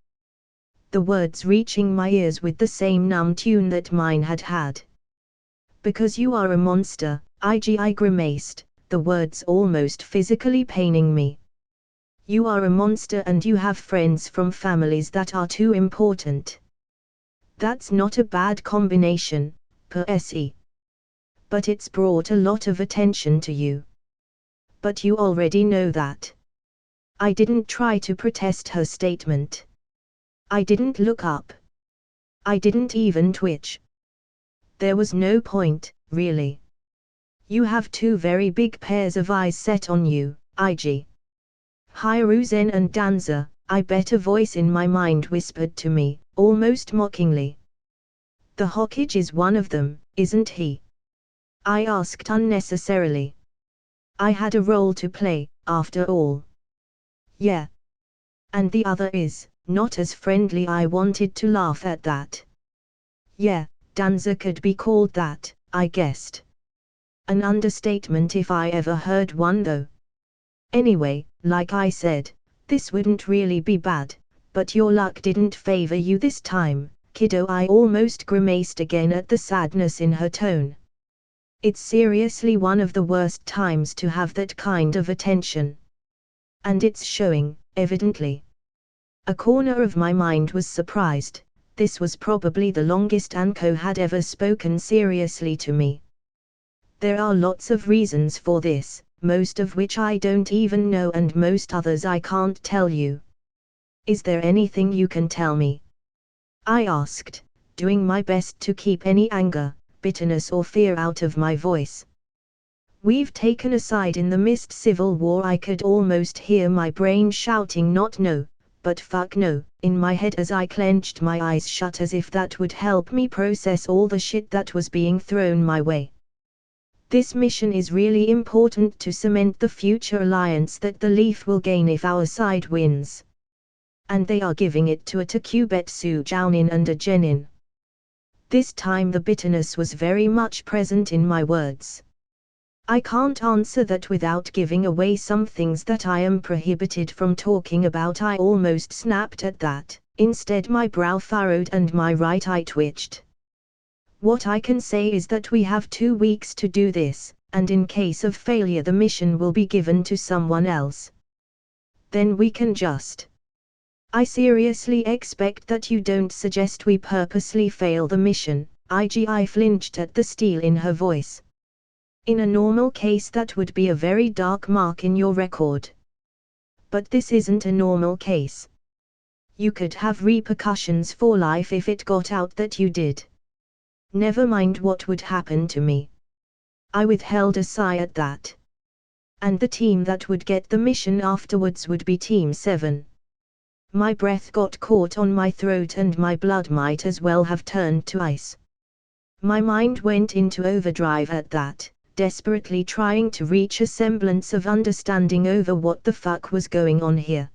The words reaching my ears with the same numb tune that mine had had. Because you are a monster, I grimaced, the words almost physically paining me. You are a monster and you have friends from families that are too important. That's not a bad combination, per se. But it's brought a lot of attention to you. But you already know that. I didn't try to protest her statement. I didn't look up. I didn't even twitch. There was no point, really. You have 2 very big pairs of eyes set on you, IG. Hiruzen and Danza, I bet, a voice in my mind whispered to me, almost mockingly. The Hokage is one of them, isn't he? I asked unnecessarily. I had a role to play, after all. Yeah. And the other is, not as friendly. I wanted to laugh at that. Yeah, Danza could be called that, I guessed. An understatement if I ever heard one though. Anyway, like I said, this wouldn't really be bad, but your luck didn't favor you this time, kiddo. I almost grimaced again at the sadness in her tone. It's seriously one of the worst times to have that kind of attention. And it's showing, evidently. A corner of my mind was surprised. This was probably the longest Anko had ever spoken seriously to me. There are lots of reasons for this, most of which I don't even know, and most others I can't tell you. Is there anything you can tell me? I asked, doing my best to keep any anger, bitterness or fear out of my voice. We've taken a side in the mist civil war. I could almost hear my brain shouting not no, but fuck no, in my head as I clenched my eyes shut as if that would help me process all the shit that was being thrown my way. This mission is really important to cement the future alliance that the Leaf will gain if our side wins. And they are giving it to a Takubetsu Jounin and a Genin. This time the bitterness was very much present in my words. I can't answer that without giving away some things that I am prohibited from talking about. I almost snapped at that. Instead my brow furrowed and my right eye twitched. What I can say is that we have 2 weeks to do this, and in case of failure the mission will be given to someone else. Then we can just. I seriously expect that you don't suggest we purposely fail the mission. I flinched at the steel in her voice. In a normal case that would be a very dark mark in your record. But this isn't a normal case. You could have repercussions for life if it got out that you did. Never mind what would happen to me. I withheld a sigh at that. And the team that would get the mission afterwards would be Team 7. My breath got caught on my throat and my blood might as well have turned to ice. My mind went into overdrive at that, desperately trying to reach a semblance of understanding over what the fuck was going on here.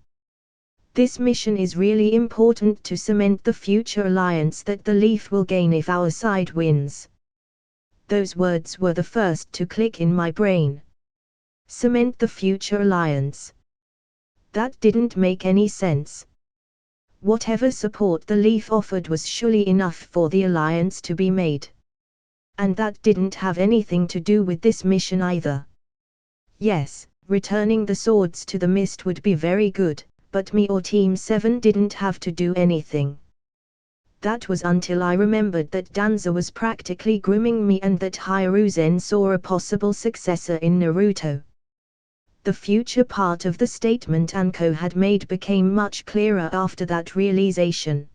This mission is really important to cement the future alliance that the Leaf will gain if our side wins. Those words were the first to click in my brain. Cement the future alliance. That didn't make any sense. Whatever support the Leaf offered was surely enough for the alliance to be made. And that didn't have anything to do with this mission either. Yes, returning the swords to the mist would be very good, but me or Team 7 didn't have to do anything. That was until I remembered that Danza was practically grooming me and that Hiruzen saw a possible successor in Naruto. The future part of the statement Anko had made became much clearer after that realization.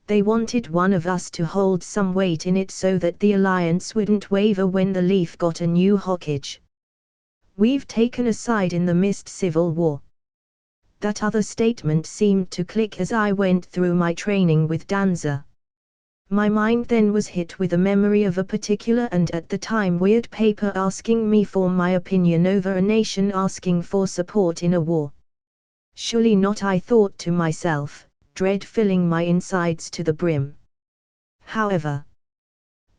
They wanted one of us to hold some weight in it so that the alliance wouldn't waver when the Leaf got a new Hokage. We've taken a side in the mist civil war. That other statement seemed to click as I went through my training with Danza. My mind then was hit with a memory of a particular and at the time weird paper asking me for my opinion over a nation asking for support in a war. Surely not, I thought to myself, dread filling my insides to the brim. However,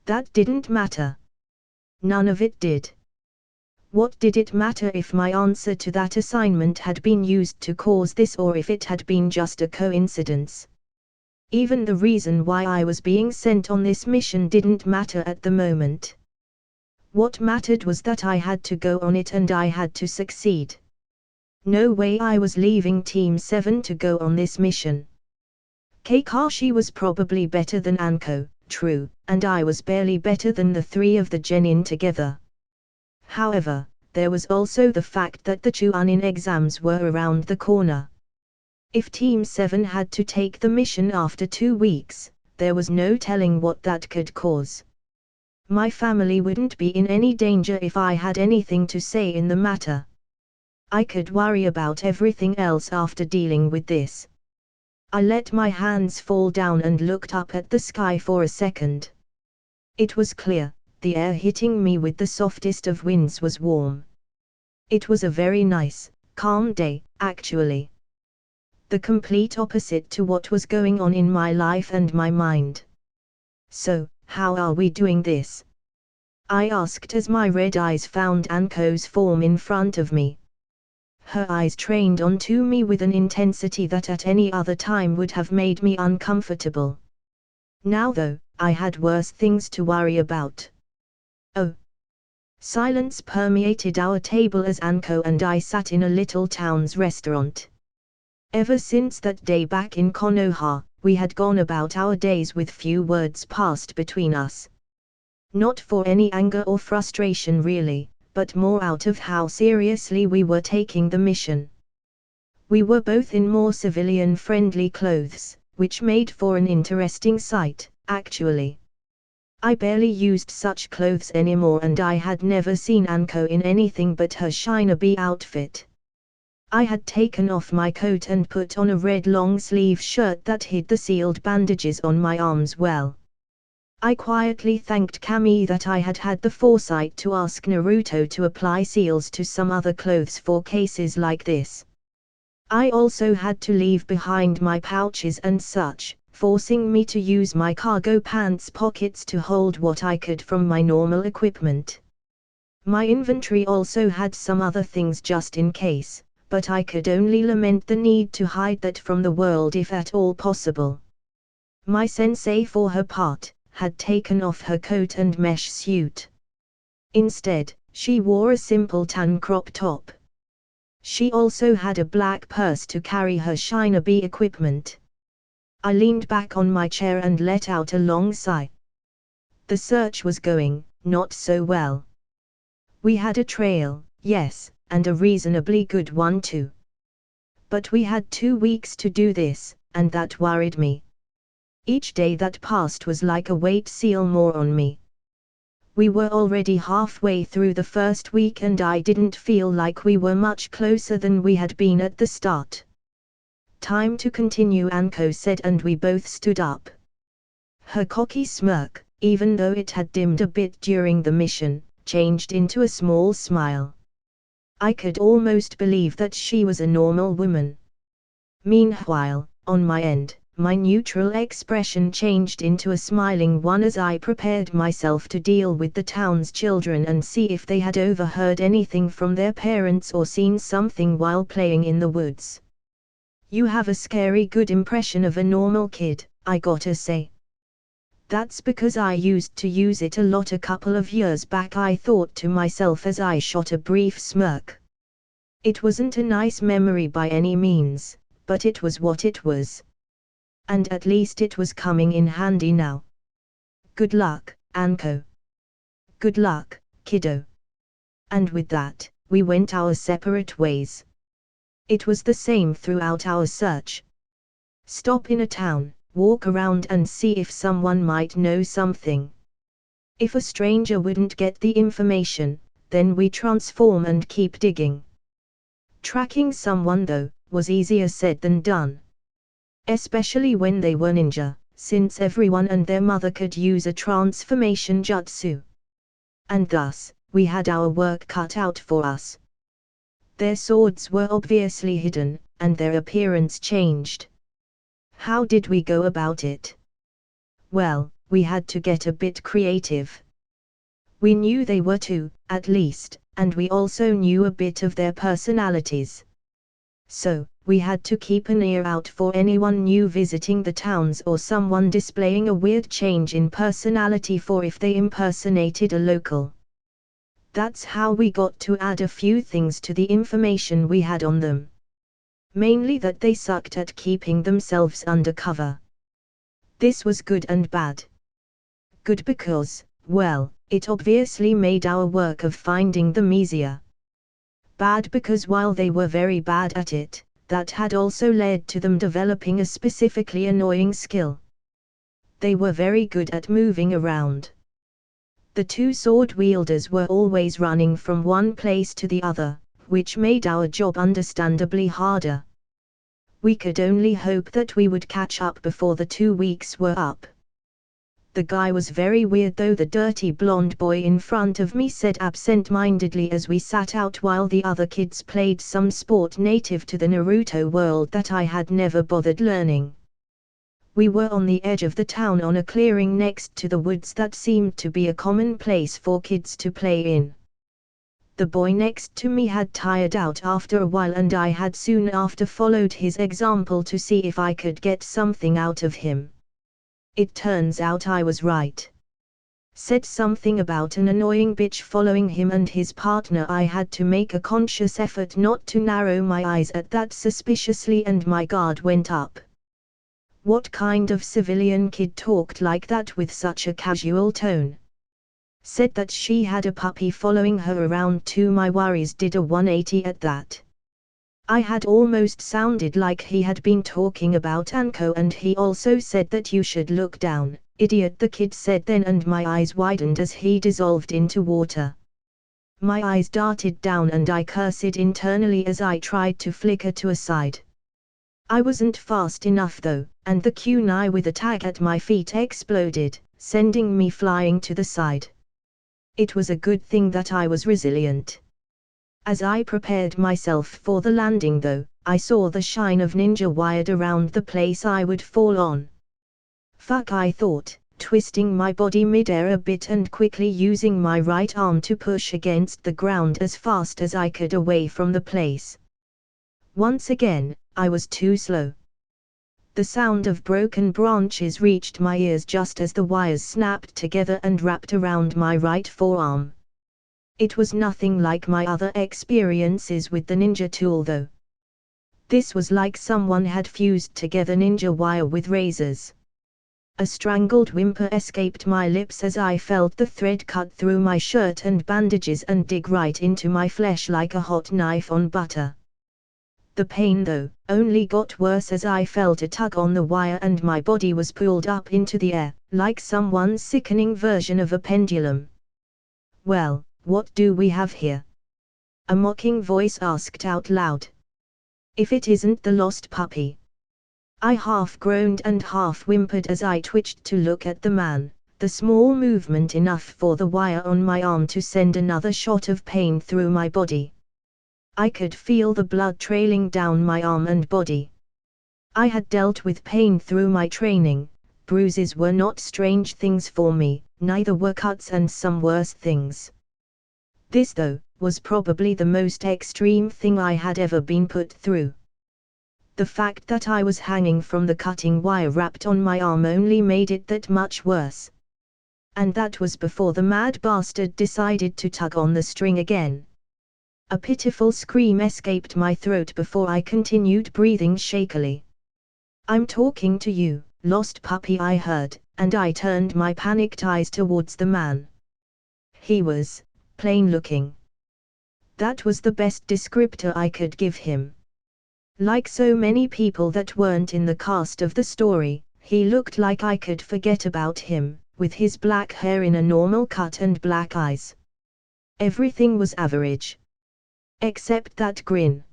that didn't matter. None of it did. What did it matter if my answer to that assignment had been used to cause this or if it had been just a coincidence? Even the reason why I was being sent on this mission didn't matter at the moment. What mattered was that I had to go on it and I had to succeed. No way I was leaving Team 7 to go on this mission. Kakashi was probably better than Anko, true, and I was barely better than the 3 of the Genin together. However, there was also the fact that the Chunin exams were around the corner. If Team 7 had to take the mission after 2 weeks, there was no telling what that could cause. My family wouldn't be in any danger if I had anything to say in the matter. I could worry about everything else after dealing with this. I let my hands fall down and looked up at the sky for a second. It was clear. The air hitting me with the softest of winds was warm. It was a very nice, calm day, actually. The complete opposite to what was going on in my life and my mind. So, how are we doing this? I asked as my red eyes found Anko's form in front of me. Her eyes trained onto me with an intensity that at any other time would have made me uncomfortable. Now though, I had worse things to worry about. Oh. Silence permeated our table as Anko and I sat in a little town's restaurant. Ever since that day back in Konoha, we had gone about our days with few words passed between us. Not for any anger or frustration really, but more out of how seriously we were taking the mission. We were both in more civilian-friendly clothes, which made for an interesting sight, actually. I barely used such clothes anymore, and I had never seen Anko in anything but her shinobi outfit. I had taken off my coat and put on a red long-sleeve shirt that hid the sealed bandages on my arms well. I quietly thanked Kami that I had had the foresight to ask Naruto to apply seals to some other clothes for cases like this. I also had to leave behind my pouches and such, forcing me to use my cargo pants pockets to hold what I could from my normal equipment. My inventory also had some other things just in case, but I could only lament the need to hide that from the world if at all possible. My sensei, for her part, had taken off her coat and mesh suit. Instead, she wore a simple tan crop top. She also had a black purse to carry her shinobi equipment. I leaned back on my chair and let out a long sigh. The search was going, not so well. We had a trail, yes, and a reasonably good one too. But we had 2 weeks to do this, and that worried me. Each day that passed was like a weight seal more on me. We were already halfway through the first week and I didn't feel like we were much closer than we had been at the start. Time to continue, Anko said, and we both stood up. Her cocky smirk, even though it had dimmed a bit during the mission, changed into a small smile. I could almost believe that she was a normal woman. Meanwhile, on my end, my neutral expression changed into a smiling one as I prepared myself to deal with the town's children and see if they had overheard anything from their parents or seen something while playing in the woods. You have a scary good impression of a normal kid, I gotta say. That's because I used to use it a lot a couple of years back, I thought to myself as I shot a brief smirk. It wasn't a nice memory by any means, but it was what it was. And at least it was coming in handy now. Good luck, Anko. Good luck, kiddo. And with that, we went our separate ways. It was the same throughout our search. Stop in a town, walk around and see if someone might know something. If a stranger wouldn't get the information, then we transform and keep digging. Tracking someone, though, was easier said than done. Especially when they were ninja, since everyone and their mother could use a transformation jutsu. And thus, we had our work cut out for us. Their swords were obviously hidden, and their appearance changed. How did we go about it? Well, we had to get a bit creative. We knew they were two, at least, and we also knew a bit of their personalities. So, we had to keep an ear out for anyone new visiting the towns or someone displaying a weird change in personality for if they impersonated a local. That's how we got to add a few things to the information we had on them. Mainly that they sucked at keeping themselves undercover. This was good and bad. Good because, well, it obviously made our work of finding them easier. Bad because while they were very bad at it, that had also led to them developing a specifically annoying skill. They were very good at moving around. The two sword wielders were always running from one place to the other, which made our job understandably harder. We could only hope that we would catch up before the 2 weeks were up. The guy was very weird though, the dirty blonde boy in front of me said absent-mindedly as we sat out while the other kids played some sport native to the Naruto world that I had never bothered learning. We were on the edge of the town on a clearing next to the woods that seemed to be a common place for kids to play in. The boy next to me had tired out after a while and I had soon after followed his example to see if I could get something out of him. It turns out I was right. Said something about an annoying bitch following him and his partner. I had to make a conscious effort not to narrow my eyes at that suspiciously and my guard went up. What kind of civilian kid talked like that with such a casual tone? Said that she had a puppy following her around too. My worries did a 180 at that. I had almost sounded like he had been talking about Anko, and he also said that you should look down, Idiot, the kid said then, and my eyes widened as he dissolved into water. My eyes darted down and I cursed internally as I tried to flicker to a side. I wasn't fast enough though, and the kunai with a tag at my feet exploded, sending me flying to the side. It was a good thing that I was resilient. As I prepared myself for the landing though, I saw the shine of ninja wired around the place I would fall on. Fuck, I thought, twisting my body mid-air a bit and quickly using my right arm to push against the ground as fast as I could away from the place. Once again, I was too slow. The sound of broken branches reached my ears just as the wires snapped together and wrapped around my right forearm. It was nothing like my other experiences with the ninja tool though. This was like someone had fused together ninja wire with razors. A strangled whimper escaped my lips as I felt the thread cut through my shirt and bandages and dig right into my flesh like a hot knife on butter. The pain though, only got worse as I felt a tug on the wire and my body was pulled up into the air, like someone's sickening version of a pendulum. Well, what do we have here? A mocking voice asked out loud. If it isn't the lost puppy. I half groaned and half whimpered as I twitched to look at the man, the small movement enough for the wire on my arm to send another shot of pain through my body. I could feel the blood trailing down my arm and body. I had dealt with pain through my training, bruises were not strange things for me, neither were cuts and some worse things. This though, was probably the most extreme thing I had ever been put through. The fact that I was hanging from the cutting wire wrapped on my arm only made it that much worse. And that was before the mad bastard decided to tug on the string again. A pitiful scream escaped my throat before I continued breathing shakily. I'm talking to you, lost puppy, I heard, and I turned my panicked eyes towards the man. He was plain looking. That was the best descriptor I could give him. Like so many people that weren't in the cast of the story, he looked like I could forget about him, with his black hair in a normal cut and black eyes. Everything was average. Except that grin.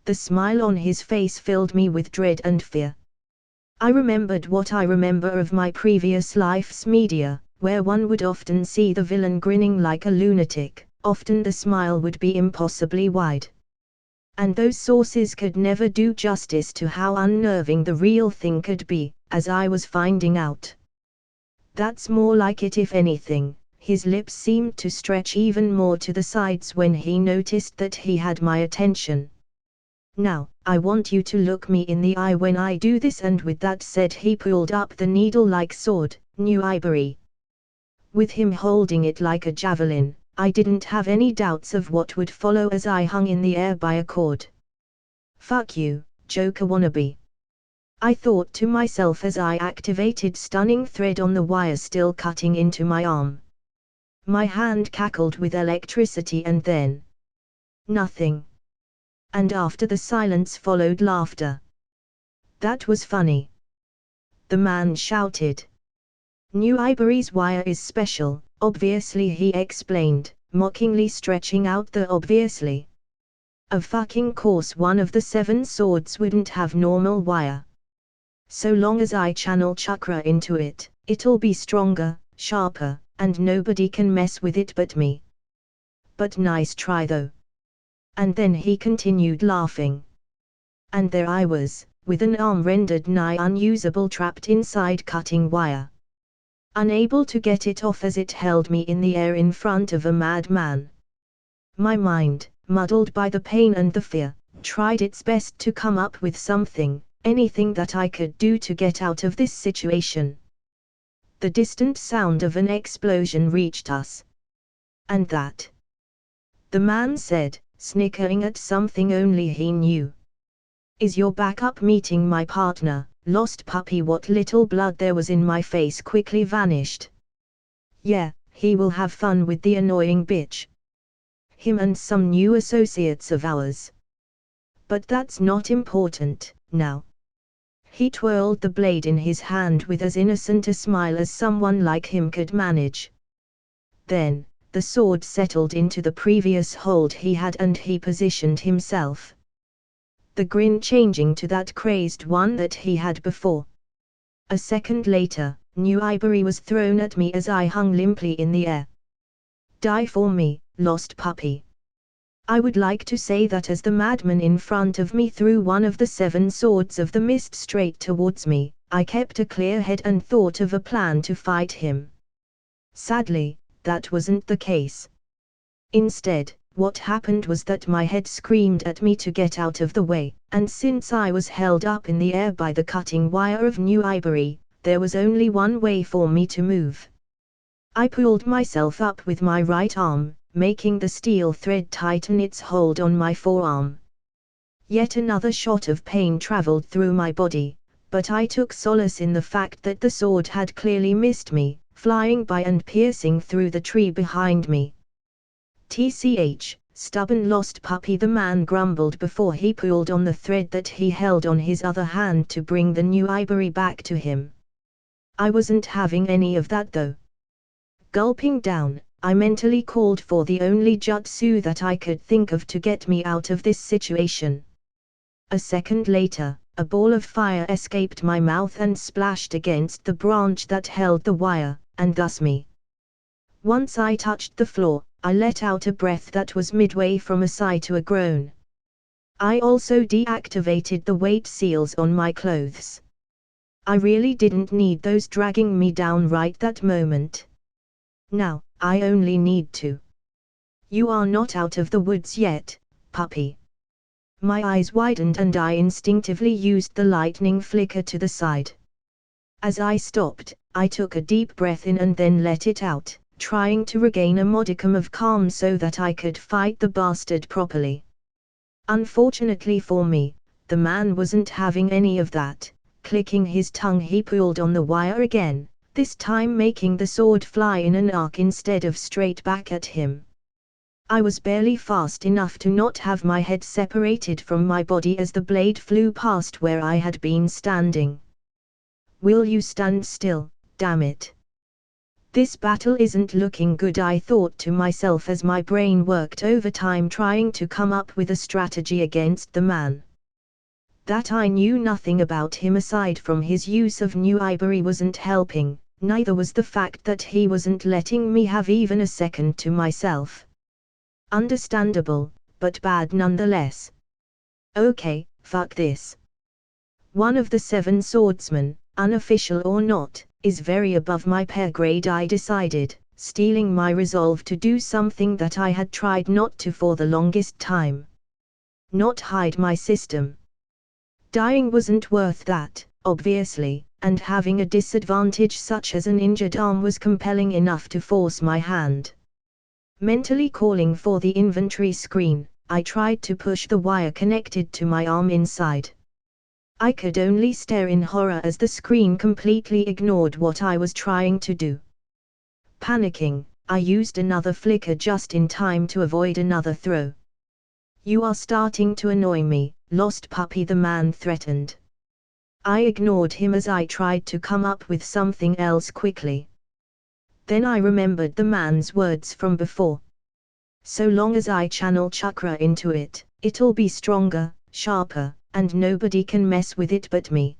The smile on his face filled me with dread and fear. I remembered what I remember of my previous life's media, where one would often see the villain grinning like a lunatic, often the smile would be impossibly wide. And those sources could never do justice to how unnerving the real thing could be, as I was finding out. That's more like it if anything. His lips seemed to stretch even more to the sides when he noticed that he had my attention. Now, I want you to look me in the eye when I do this, and with that said he pulled up the needle-like sword, New Ivory. With him holding it like a javelin, I didn't have any doubts of what would follow as I hung in the air by a cord. Fuck you, Joker wannabe. I thought to myself as I activated stunning thread on the wire still cutting into my arm. My hand cackled with electricity and then nothing. And after the silence followed laughter. That was funny. The man shouted. New Ivory's wire is special, obviously, he explained, mockingly stretching out the obviously. Of fucking course one of the 7 swords wouldn't have normal wire. So long as I channel chakra into it, it'll be stronger, sharper, and nobody can mess with it but me. But nice try though. And then he continued laughing. And there I was, with an arm rendered nigh unusable trapped inside cutting wire. Unable to get it off as it held me in the air in front of a madman. My mind, muddled by the pain and the fear, tried its best to come up with something, anything that I could do to get out of this situation. The distant sound of an explosion reached us. And that, the man said, snickering at something only he knew, is your backup meeting my partner, lost puppy. What little blood there was in my face quickly vanished. Yeah, he will have fun with the annoying bitch. Him and some new associates of ours. But that's not important, now. He twirled the blade in his hand with as innocent a smile as someone like him could manage. Then, the sword settled into the previous hold he had and he positioned himself. The grin changing to that crazed one that he had before. A second later, new ivory was thrown at me as I hung limply in the air. Die for me, lost puppy. I would like to say that as the madman in front of me threw one of the 7 swords of the mist straight towards me, I kept a clear head and thought of a plan to fight him. Sadly, that wasn't the case. Instead, what happened was that my head screamed at me to get out of the way, and since I was held up in the air by the cutting wire of new ivory, there was only one way for me to move. I pulled myself up with my right arm, making the steel thread tighten its hold on my forearm. Yet another shot of pain traveled through my body, but I took solace in the fact that the sword had clearly missed me, flying by and piercing through the tree behind me. "TCH, stubborn lost puppy," the man grumbled before he pulled on the thread that he held on his other hand to bring the new ivory back to him. I wasn't having any of that though. Gulping down, I mentally called for the only jutsu that I could think of to get me out of this situation. A second later, a ball of fire escaped my mouth and splashed against the branch that held the wire, and thus me. Once I touched the floor, I let out a breath that was midway from a sigh to a groan. I also deactivated the weight seals on my clothes. I really didn't need those dragging me down right that moment. Now, I only need to. You are not out of the woods yet, puppy. My eyes widened and I instinctively used the lightning flicker to the side. As I stopped, I took a deep breath in and then let it out, trying to regain a modicum of calm so that I could fight the bastard properly. Unfortunately for me, the man wasn't having any of that. Clicking his tongue, he pulled on the wire again, this time making the sword fly in an arc instead of straight back at him. I was barely fast enough to not have my head separated from my body as the blade flew past where I had been standing. Will you stand still, damn it? This battle isn't looking good, I thought to myself as my brain worked overtime trying to come up with a strategy against the man. That I knew nothing about him aside from his use of new ivory wasn't helping, neither was the fact that he wasn't letting me have even a second to myself. Understandable, but bad nonetheless. Okay, fuck this. One of the 7 swordsmen, unofficial or not, is very above my pay grade, I decided, stealing my resolve to do something that I had tried not to for the longest time. Not hide my system. Dying wasn't worth that, obviously, and having a disadvantage such as an injured arm was compelling enough to force my hand. Mentally calling for the inventory screen, I tried to push the wire connected to my arm inside. I could only stare in horror as the screen completely ignored what I was trying to do. Panicking, I used another flicker just in time to avoid another throw. You are starting to annoy me, lost puppy, the man threatened. I ignored him as I tried to come up with something else quickly. Then I remembered the man's words from before. So long as I channel chakra into it, it'll be stronger, sharper, and nobody can mess with it but me.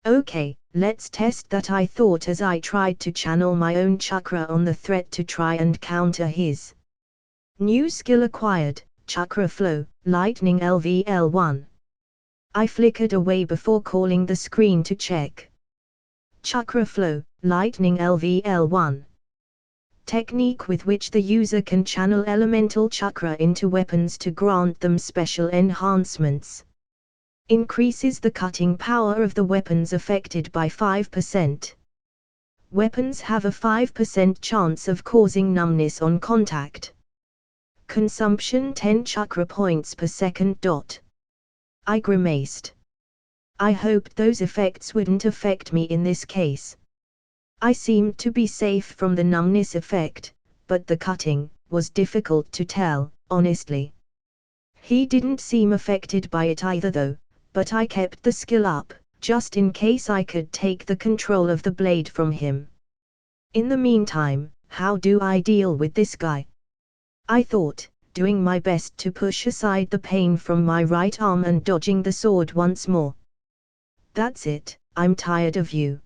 Okay, let's test that, I thought as I tried to channel my own chakra on the threat to try and counter his. New skill acquired, chakra flow, lightning LVL1. I flickered away before calling the screen to check. Chakra flow, lightning LVL1. Technique with which the user can channel elemental chakra into weapons to grant them special enhancements. Increases the cutting power of the weapons affected by 5%. Weapons have a 5% chance of causing numbness on contact. Consumption 10 chakra points per second. I grimaced. I hoped those effects wouldn't affect me in this case. I seemed to be safe from the numbness effect, but the cutting was difficult to tell, honestly. He didn't seem affected by it either though, but I kept the skill up, just in case I could take the control of the blade from him. In the meantime, how do I deal with this guy? I thought, doing my best to push aside the pain from my right arm and dodging the sword once more. That's it, I'm tired of you.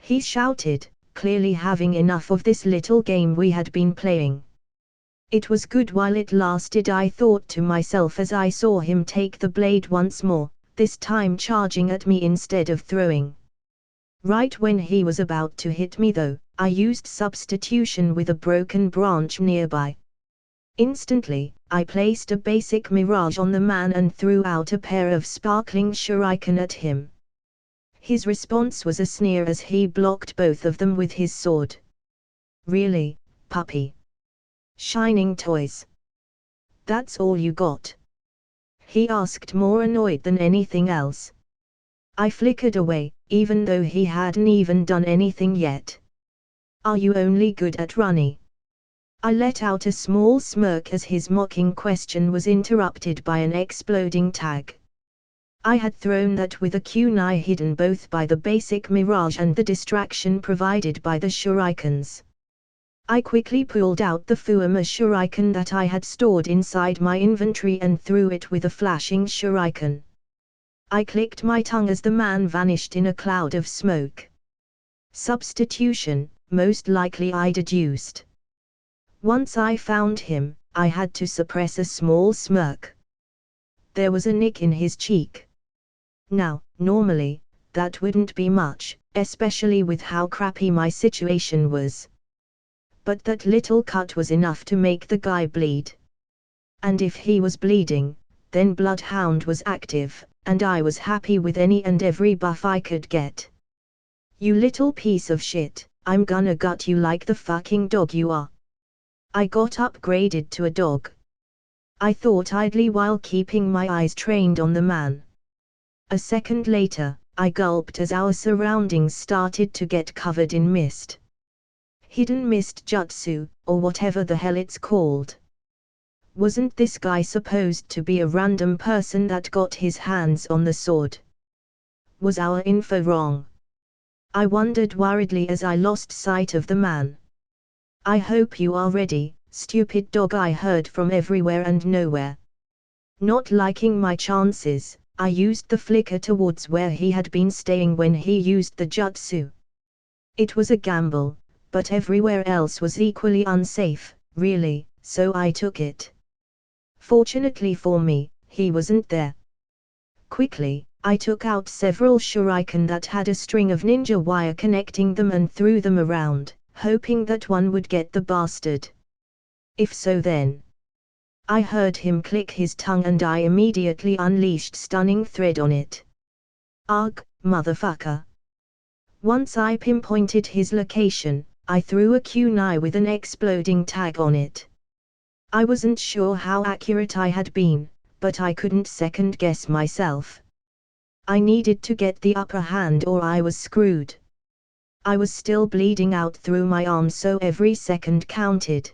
He shouted, clearly having enough of this little game we had been playing. It was good while it lasted, I thought to myself as I saw him take the blade once more, this time charging at me instead of throwing. Right when he was about to hit me though, I used substitution with a broken branch nearby. Instantly, I placed a basic mirage on the man and threw out a pair of sparkling shuriken at him. His response was a sneer as he blocked both of them with his sword. Really, puppy? Shining toys? That's all you got? He asked, more annoyed than anything else. I flickered away, even though he hadn't even done anything yet. Are you only good at running? I let out a small smirk as his mocking question was interrupted by an exploding tag. I had thrown that with a kunai hidden both by the basic mirage and the distraction provided by the shurikens. I quickly pulled out the Fuuma shuriken that I had stored inside my inventory and threw it with a flashing shuriken. I clicked my tongue as the man vanished in a cloud of smoke. Substitution, most likely, I deduced. Once I found him, I had to suppress a small smirk. There was a nick in his cheek. Now, normally, that wouldn't be much, especially with how crappy my situation was. But that little cut was enough to make the guy bleed. And if he was bleeding, then Bloodhound was active, and I was happy with any and every buff I could get. You little piece of shit, I'm gonna gut you like the fucking dog you are. I got upgraded to a dog. I thought idly while keeping my eyes trained on the man. A second later, I gulped as our surroundings started to get covered in mist. Hidden mist jutsu, or whatever the hell it's called. Wasn't this guy supposed to be a random person that got his hands on the sword? Was our info wrong? I wondered worriedly as I lost sight of the man. I hope you are ready, stupid dog, I heard from everywhere and nowhere. Not liking my chances, I used the flicker towards where he had been staying when he used the jutsu. It was a gamble, but everywhere else was equally unsafe, really, so I took it. Fortunately for me, he wasn't there. Quickly, I took out several shuriken that had a string of ninja wire connecting them and threw them around, hoping that one would get the bastard. If so, then. I heard him click his tongue and I immediately unleashed stunning thread on it. Ugh, motherfucker. Once I pinpointed his location, I threw a kunai with an exploding tag on it. I wasn't sure how accurate I had been, but I couldn't second guess myself. I needed to get the upper hand or I was screwed. I was still bleeding out through my arm, so every second counted.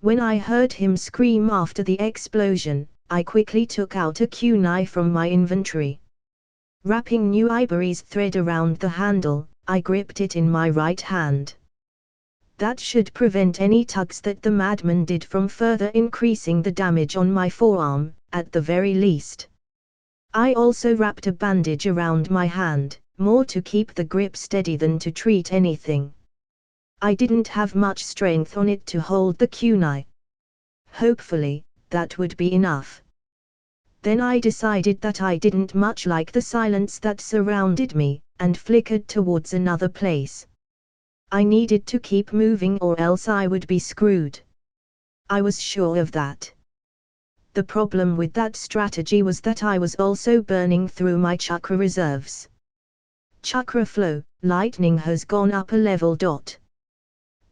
When I heard him scream after the explosion, I quickly took out a kunai from my inventory. Wrapping new ivory's thread around the handle, I gripped it in my right hand. That should prevent any tugs that the madman did from further increasing the damage on my forearm, at the very least. I also wrapped a bandage around my hand, more to keep the grip steady than to treat anything. I didn't have much strength on it to hold the kunai. Hopefully, that would be enough. Then I decided that I didn't much like the silence that surrounded me, and flickered towards another place. I needed to keep moving or else I would be screwed. I was sure of that. The problem with that strategy was that I was also burning through my chakra reserves. Chakra flow, lightning has gone up a level.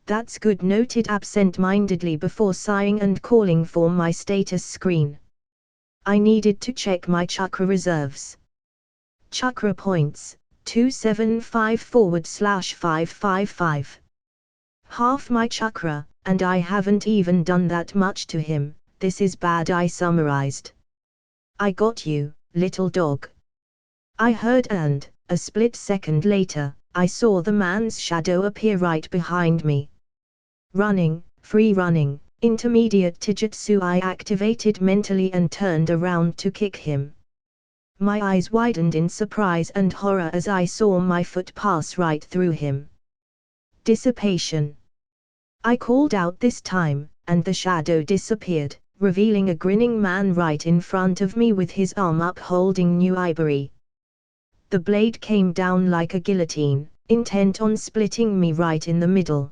That's good, noted absent-mindedly before sighing and calling for my status screen. I needed to check my chakra reserves. Chakra points, 275/555. Half my chakra, and I haven't even done that much to him. This is bad, I summarized. I got you, little dog. I heard, and, a split second later, I saw the man's shadow appear right behind me. Running, free running, intermediate taijutsu I activated mentally and turned around to kick him. My eyes widened in surprise and horror as I saw my foot pass right through him. Dissipation. I called out this time, and the shadow disappeared, revealing a grinning man right in front of me with his arm up holding new ivory. The blade came down like a guillotine, intent on splitting me right in the middle.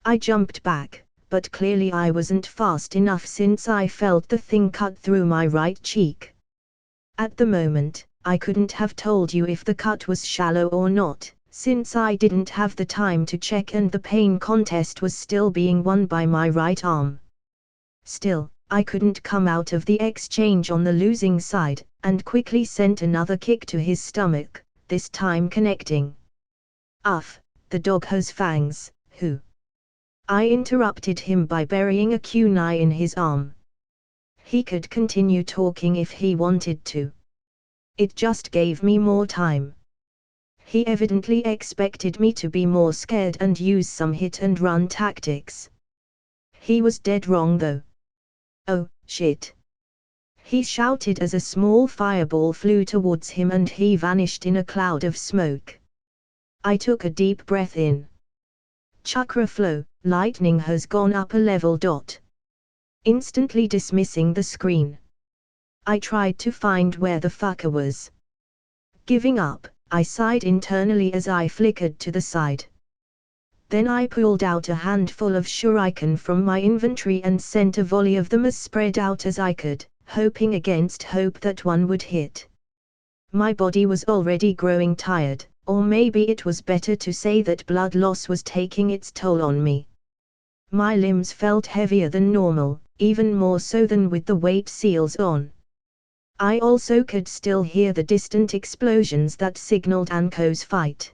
I jumped back, but clearly I wasn't fast enough since I felt the thing cut through my right cheek. At the moment, I couldn't have told you if the cut was shallow or not, since I didn't have the time to check and the pain contest was still being won by my right arm. Still, I couldn't come out of the exchange on the losing side, and quickly sent another kick to his stomach, this time connecting. Uff, the dog has fangs, who? I interrupted him by burying a kunai in his arm. He could continue talking if he wanted to. It just gave me more time. He evidently expected me to be more scared and use some hit-and-run tactics. He was dead wrong though. Oh, shit. He shouted as a small fireball flew towards him and he vanished in a cloud of smoke. I took a deep breath in. Chakra flow, lightning has gone up a level. Instantly dismissing the screen. I tried to find where the fucker was. Giving up, I sighed internally as I flickered to the side. Then I pulled out a handful of shuriken from my inventory and sent a volley of them as spread out as I could, hoping against hope that one would hit. My body was already growing tired, or maybe it was better to say that blood loss was taking its toll on me. My limbs felt heavier than normal, even more so than with the weight seals on. I also could still hear the distant explosions that signaled Anko's fight.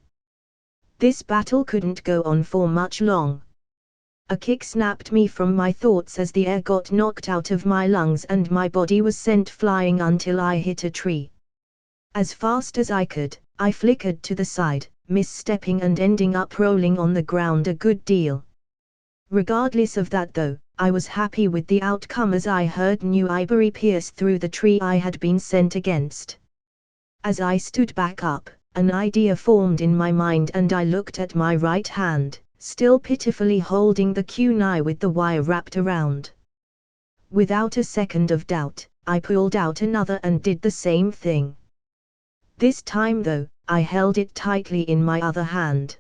This battle couldn't go on for much long. A kick snapped me from my thoughts as the air got knocked out of my lungs and my body was sent flying until I hit a tree. As fast as I could, I flickered to the side, misstepping and ending up rolling on the ground a good deal. Regardless of that though, I was happy with the outcome as I heard new ivory pierce through the tree I had been sent against. As I stood back up, an idea formed in my mind and I looked at my right hand, still pitifully holding the kunai with the wire wrapped around. Without a second of doubt, I pulled out another and did the same thing. This time though, I held it tightly in my other hand.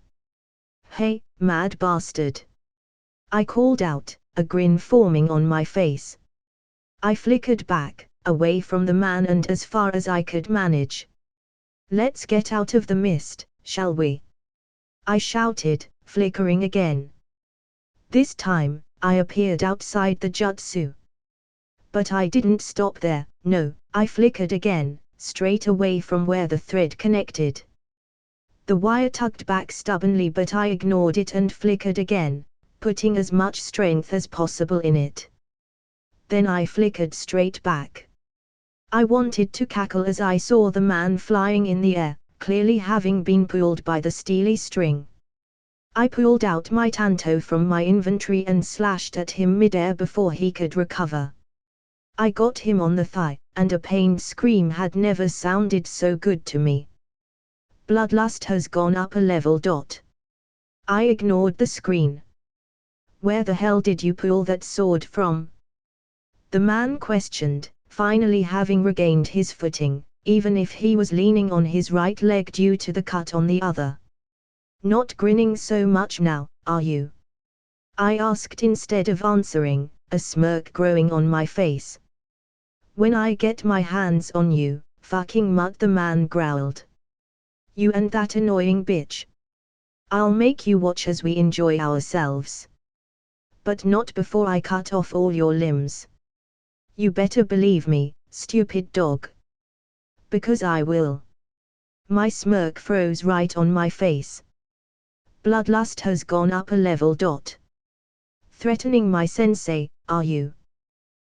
"Hey, mad bastard!" I called out, a grin forming on my face. I flickered back, away from the man and as far as I could manage. "Let's get out of the mist, shall we?" I shouted, flickering again. This time, I appeared outside the jutsu. But I didn't stop there, no, I flickered again, straight away from where the thread connected. The wire tugged back stubbornly but I ignored it and flickered again, putting as much strength as possible in it. Then I flickered straight back. I wanted to cackle as I saw the man flying in the air, clearly having been pulled by the steely string. I pulled out my tanto from my inventory and slashed at him mid-air before he could recover. I got him on the thigh, and a pained scream had never sounded so good to me. Bloodlust has gone up a level. I ignored the screen. "Where the hell did you pull that sword from?" the man questioned, finally having regained his footing, even if he was leaning on his right leg due to the cut on the other. "Not grinning so much now, are you?" I asked instead of answering, a smirk growing on my face. "When I get my hands on you, fucking mutt," the man growled. "You and that annoying bitch. I'll make you watch as we enjoy ourselves. But not before I cut off all your limbs. You better believe me, stupid dog. Because I will." My smirk froze right on my face. Bloodlust has gone up a level. "Threatening my sensei, are you?"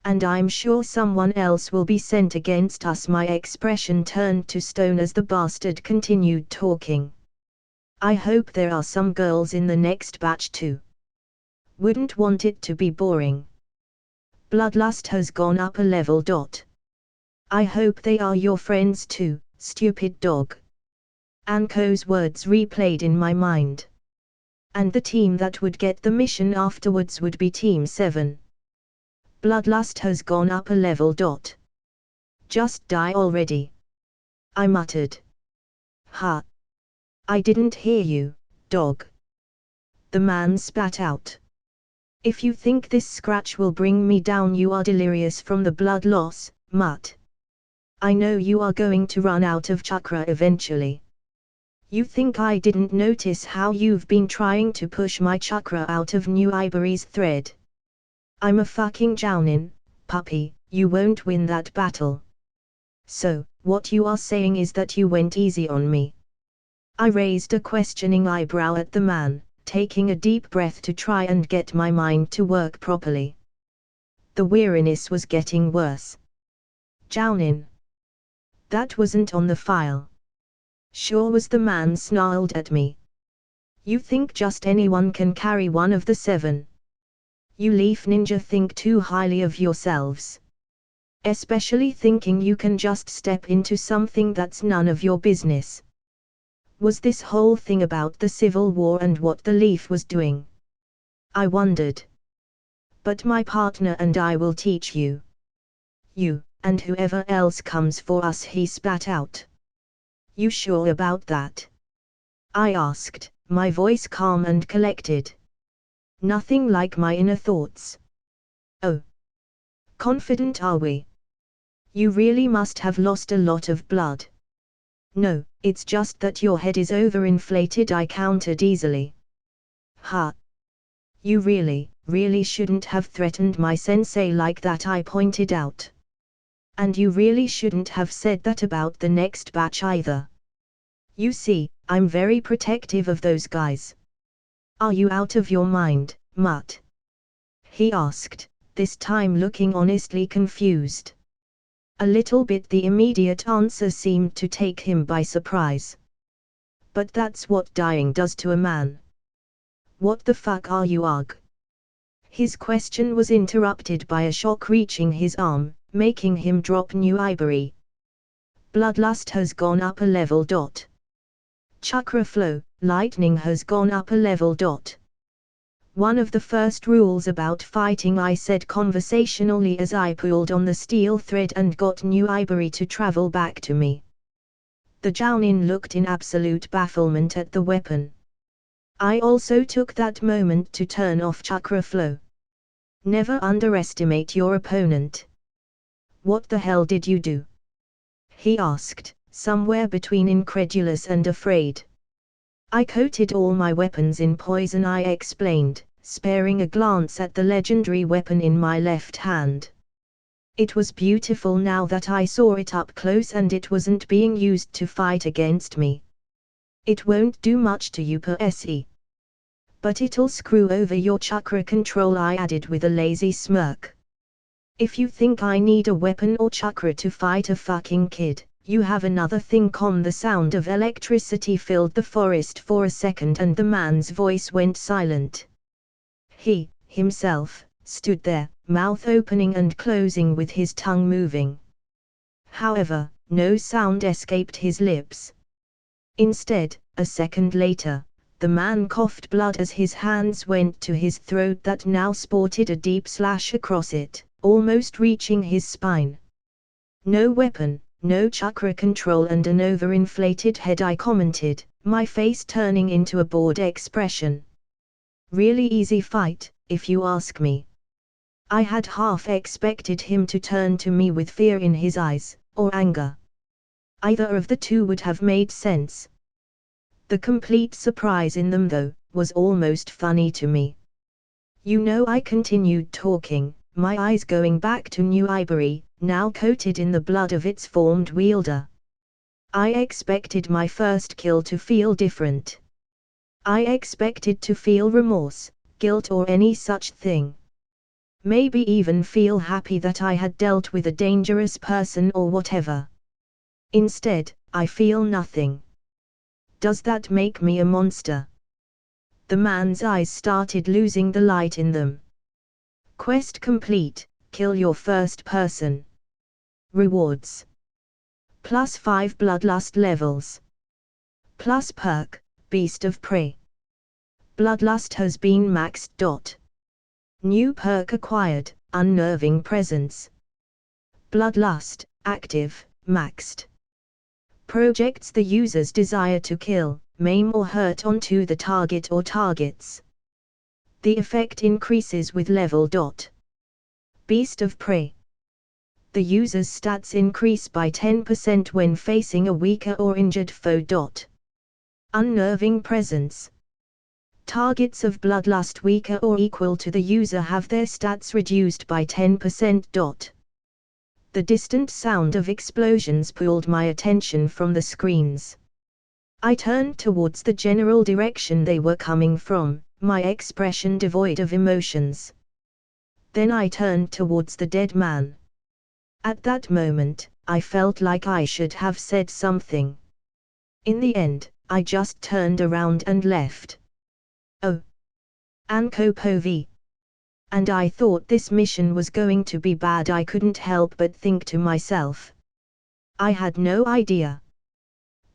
And I'm sure someone else will be sent against us. My expression turned to stone as the bastard continued talking. I hope there are some girls in the next batch too. Wouldn't want it to be boring. Bloodlust has gone up a level. I hope they are your friends too, stupid dog. Anko's words replayed in my mind. And the team that would get the mission afterwards would be Team 7. Bloodlust has gone up a level. Just die already. I muttered. Ha. I didn't hear you, dog. The man spat out. If you think this scratch will bring me down, you are delirious from the blood loss, mutt. I know you are going to run out of chakra eventually. You think I didn't notice how you've been trying to push my chakra out of New Ivory's thread? I'm a fucking Jounin, puppy, you won't win that battle. So, what you are saying is that you went easy on me? I raised a questioning eyebrow at the man, taking a deep breath to try and get my mind to work properly. The weariness was getting worse. Jounin. That wasn't on the file. Sure was. The man snarled at me. You think just anyone can carry one of the 7? You leaf ninja think too highly of yourselves. Especially thinking you can just step into something that's none of your business. Was this whole thing about the civil war and what the leaf was doing? I wondered. But my partner and I will teach you. You, and whoever else comes for us, he spat out. You sure about that? I asked, my voice calm and collected. Nothing like my inner thoughts. Oh. Confident are we? You really must have lost a lot of blood. No, it's just that your head is overinflated, I countered easily. Ha. You really shouldn't have threatened my sensei like that, I pointed out. And you really shouldn't have said that about the next batch either. You see, I'm very protective of those guys. Are you out of your mind, mutt? He asked, this time looking honestly confused. A little bit. The immediate answer seemed to take him by surprise. But that's what dying does to a man. What the fuck are you, ugh? His question was interrupted by a shock reaching his arm, making him drop New Ivory. Bloodlust has gone up a level. Chakra flow, lightning has gone up a level. One of the first rules about fighting, I said conversationally as I pulled on the steel thread and got New Ivory to travel back to me. The Jounin looked in absolute bafflement at the weapon. I also took that moment to turn off chakra flow. Never underestimate your opponent. What the hell did you do? He asked, somewhere between incredulous and afraid. I coated all my weapons in poison, I explained, sparing a glance at the legendary weapon in my left hand. It was beautiful now that I saw it up close, and it wasn't being used to fight against me. It won't do much to you per se. But it'll screw over your chakra control, I added with a lazy smirk. If you think I need a weapon or chakra to fight a fucking kid, you have another thing. The sound of electricity filled the forest for a second and the man's voice went silent. He, himself, stood there, mouth opening and closing with his tongue moving. However, no sound escaped his lips. Instead, a second later, the man coughed blood as his hands went to his throat that now sported a deep slash across it, almost reaching his spine. No weapon, no chakra control and an overinflated head, I commented, my face turning into a bored expression. Really easy fight, if you ask me. I had half expected him to turn to me with fear in his eyes, or anger. Either of the two would have made sense. The complete surprise in them, though, was almost funny to me. You know, I continued talking, my eyes going back to New Ivory, now coated in the blood of its formed wielder. I expected my first kill to feel different. I expected to feel remorse, guilt or any such thing. Maybe even feel happy that I had dealt with a dangerous person or whatever. Instead, I feel nothing. Does that make me a monster? The man's eyes started losing the light in them. Quest complete, kill your first person. Rewards. +5 bloodlust levels. Plus perk, Beast of Prey. Bloodlust has been maxed. New perk acquired, Unnerving Presence. Bloodlust, active, maxed. Projects the user's desire to kill, maim or hurt onto the target or targets. The effect increases with level. Beast of Prey. The user's stats increase by 10% when facing a weaker or injured foe. Unnerving Presence. Targets of bloodlust weaker or equal to the user have their stats reduced by 10%. The distant sound of explosions pulled my attention from the screens. I turned towards the general direction they were coming from, my expression devoid of emotions. Then I turned towards the dead man. At that moment, I felt like I should have said something. In the end, I just turned around and left. Oh. Anko Sensei. And I thought this mission was going to be bad. I couldn't help but think to myself. I had no idea.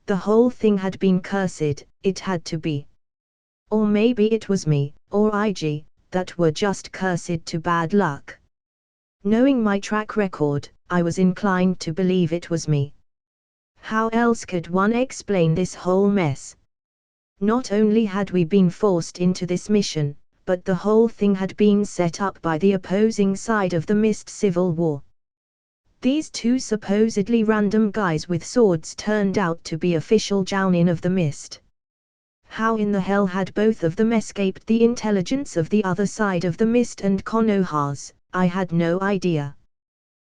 The whole thing had been cursed, it had to be. Or maybe it was me, or IG, that were just cursed to bad luck. Knowing my track record, I was inclined to believe it was me. How else could one explain this whole mess? Not only had we been forced into this mission, but the whole thing had been set up by the opposing side of the Mist Civil War. These two supposedly random guys with swords turned out to be official Jounin of the Mist. How in the hell had both of them escaped the intelligence of the other side of the Mist and Konoha's? I had no idea.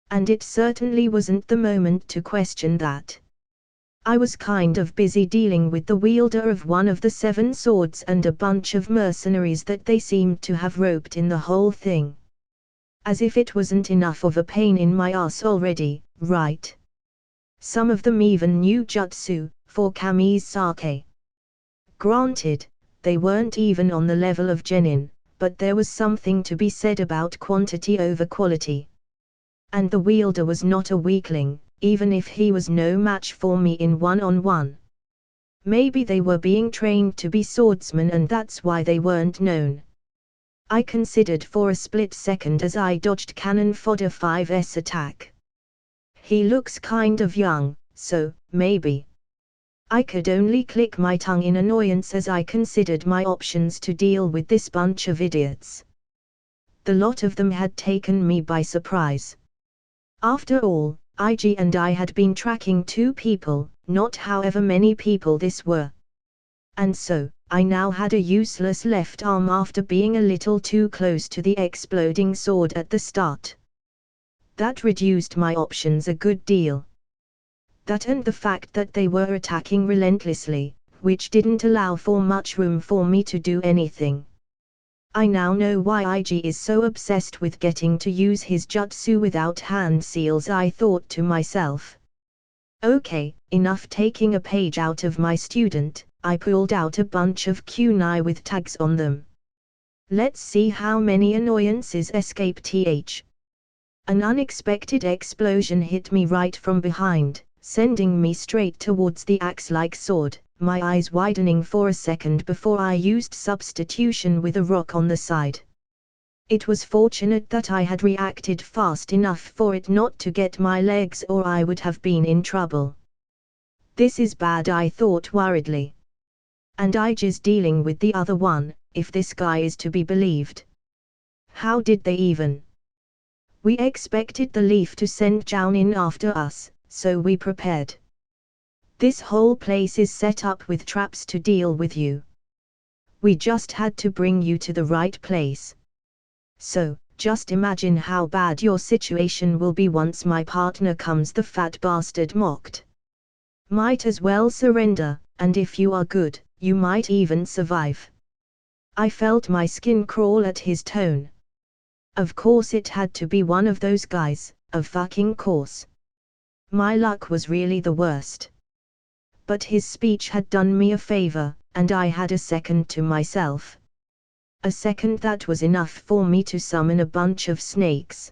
And it certainly wasn't the moment to question that. I was kind of busy dealing with the wielder of one of the 7 swords and a bunch of mercenaries that they seemed to have roped in the whole thing. As if it wasn't enough of a pain in my ass already, right? Some of them even knew jutsu, for Kami's sake. Granted, they weren't even on the level of genin, but there was something to be said about quantity over quality. And the wielder was not a weakling, even if he was no match for me in one-on-one. Maybe they were being trained to be swordsmen and that's why they weren't known. I considered for a split second as I dodged Cannon Fodder 5's attack. He looks kind of young, so, maybe. I could only click my tongue in annoyance as I considered my options to deal with this bunch of idiots. The lot of them had taken me by surprise. After all, IG and I had been tracking 2 people, not however many people this were. And so, I now had a useless left arm after being a little too close to the exploding sword at the start. That reduced my options a good deal. That and the fact that they were attacking relentlessly, which didn't allow for much room for me to do anything. I now know why IG is so obsessed with getting to use his jutsu without hand seals, I thought to myself. Okay, enough taking a page out of my student. I pulled out a bunch of kunai with tags on them. Let's see how many annoyances escape. An unexpected explosion hit me right from behind, sending me straight towards the axe-like sword, my eyes widening for a second before I used substitution with a rock on the side. It was fortunate that I had reacted fast enough for it not to get my legs, or I would have been in trouble. This is bad, I thought worriedly. And IG's dealing with the other one, if this guy is to be believed. How did they even? We expected the Leaf to send Jounin after us, so we prepared. This whole place is set up with traps to deal with you. We just had to bring you to the right place. So, just imagine how bad your situation will be once my partner comes, the fat bastard mocked. Might as well surrender, and if you are good, you might even survive. I felt my skin crawl at his tone. Of course it had to be one of those guys, of fucking course. My luck was really the worst. But his speech had done me a favor, and I had a second to myself. A second that was enough for me to summon a bunch of snakes.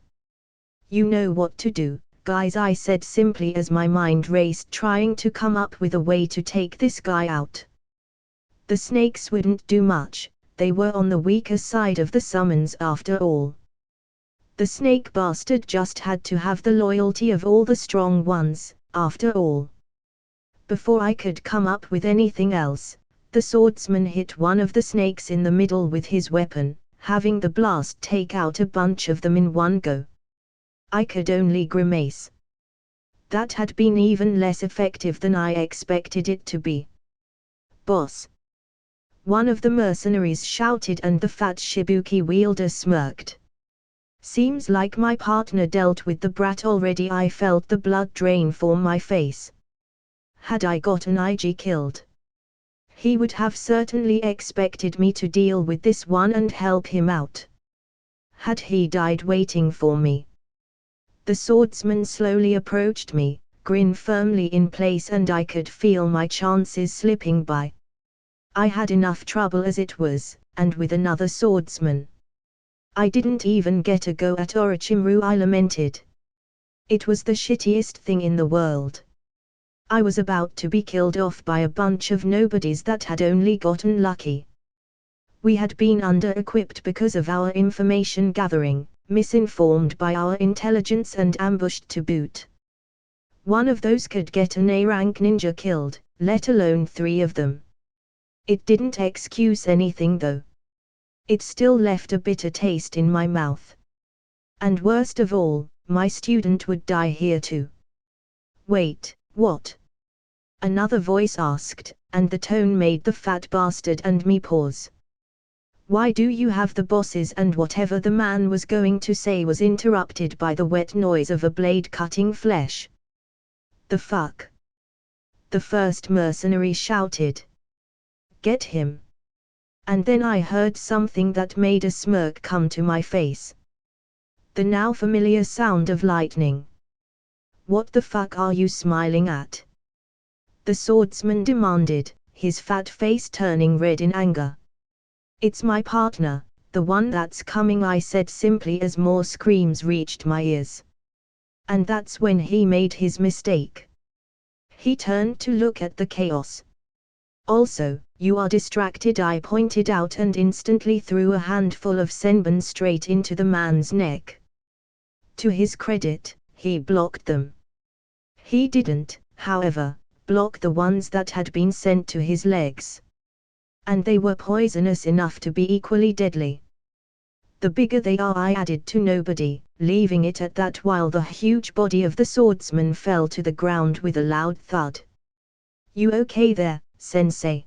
You know what to do, guys, I said simply as my mind raced trying to come up with a way to take this guy out. The snakes wouldn't do much, they were on the weaker side of the summons after all. The snake bastard just had to have the loyalty of all the strong ones, after all. Before I could come up with anything else, the swordsman hit one of the snakes in the middle with his weapon, having the blast take out a bunch of them in one go. I could only grimace. That had been even less effective than I expected it to be. "Boss!" one of the mercenaries shouted, and the fat Shibuki wielder smirked. "Seems like my partner dealt with the brat already." I felt the blood drain from my face. Had I gotten IG killed? He would have certainly expected me to deal with this one and help him out. Had he died waiting for me? The swordsman slowly approached me, grin firmly in place, and I could feel my chances slipping by. I had enough trouble as it was, and with another swordsman. I didn't even get a go at Orochimaru, I lamented. It was the shittiest thing in the world. I was about to be killed off by a bunch of nobodies that had only gotten lucky. We had been under-equipped because of our information gathering, misinformed by our intelligence, and ambushed to boot. One of those could get an A-rank ninja killed, let alone 3 of them. It didn't excuse anything though. It still left a bitter taste in my mouth. And worst of all, my student would die here too. "Wait, what?" another voice asked, and the tone made the fat bastard and me pause. "Why do you have the bosses?" And whatever the man was going to say was interrupted by the wet noise of a blade cutting flesh. "The fuck?" the first mercenary shouted. "Get him." And then I heard something that made a smirk come to my face. The now familiar sound of lightning. "What the fuck are you smiling at?" the swordsman demanded, his fat face turning red in anger. "It's my partner, the one that's coming," I said simply as more screams reached my ears. And that's when he made his mistake. He turned to look at the chaos. "Also, you are distracted," I pointed out, and instantly threw a handful of senbon straight into the man's neck. To his credit, he blocked them. He didn't, however, block the ones that had been sent to his legs. And they were poisonous enough to be equally deadly. "The bigger they are," I added to nobody, leaving it at that while the huge body of the swordsman fell to the ground with a loud thud. "You okay there, Sensei?"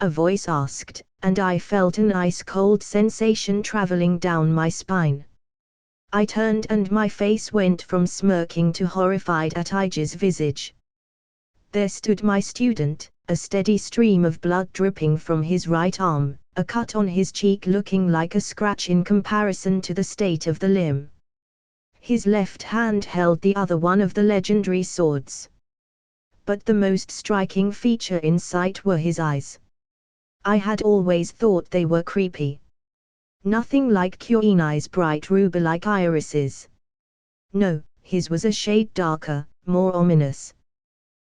a voice asked, and I felt an ice-cold sensation traveling down my spine. I turned and my face went from smirking to horrified at Ige's visage. There stood my student, a steady stream of blood dripping from his right arm, a cut on his cheek looking like a scratch in comparison to the state of the limb. His left hand held the other one of the legendary swords. But the most striking feature in sight were his eyes. I had always thought they were creepy. Nothing like Kyoinai's bright ruby-like irises. No, his was a shade darker, more ominous.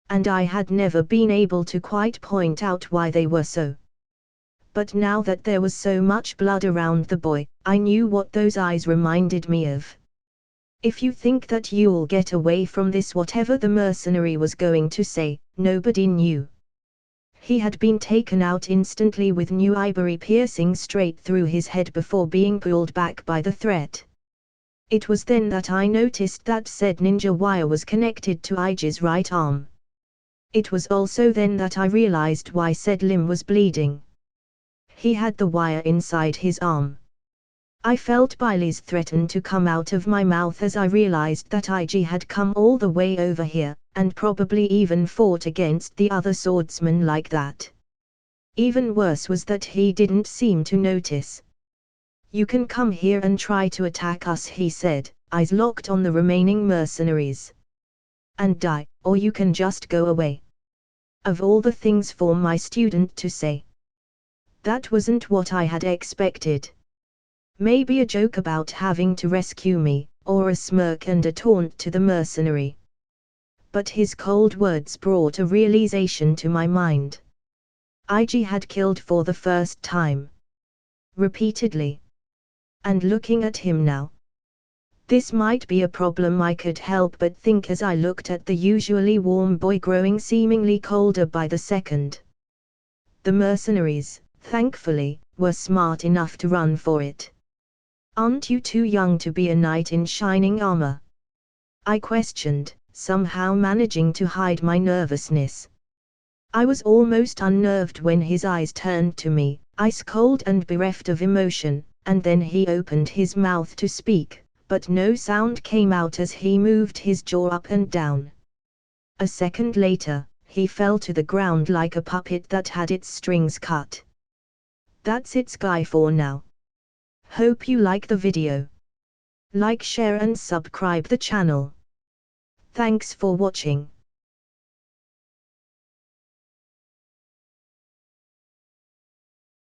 And I had never been able to quite point out why they were so. But now that there was so much blood around the boy, I knew what those eyes reminded me of. "If you think that you'll get away from this," whatever the mercenary was going to say, nobody knew. He had been taken out instantly with new ivory piercing straight through his head before being pulled back by the threat. It was then that I noticed that said ninja wire was connected to Ige's right arm. It was also then that I realized why said limb was bleeding. He had the wire inside his arm. I felt biles threaten to come out of my mouth as I realized that Ige had come all the way over here, and probably even fought against the other swordsman like that. Even worse was that he didn't seem to notice. You can come here and try to attack us, he said, eyes locked on the remaining mercenaries. And die, or you can just go away. Of all the things for my student to say. That wasn't what I had expected. Maybe a joke about having to rescue me, or a smirk and a taunt to the mercenary. But his cold words brought a realization to my mind. IG had killed for the first time. Repeatedly. And looking at him now. This might be a problem I could help but think as I looked at the usually warm boy growing seemingly colder by the second. The mercenaries, thankfully, were smart enough to run for it. Aren't you too young to be a knight in shining armor? I questioned, somehow managing to hide my nervousness. I was almost unnerved when his eyes turned to me, ice cold and bereft of emotion, and then he opened his mouth to speak, but no sound came out as he moved his jaw up and down. A second later, he fell to the ground like a puppet that had its strings cut. That's it, guy, for now. Hope you like the video. Like, share and subscribe the channel. Thanks for watching.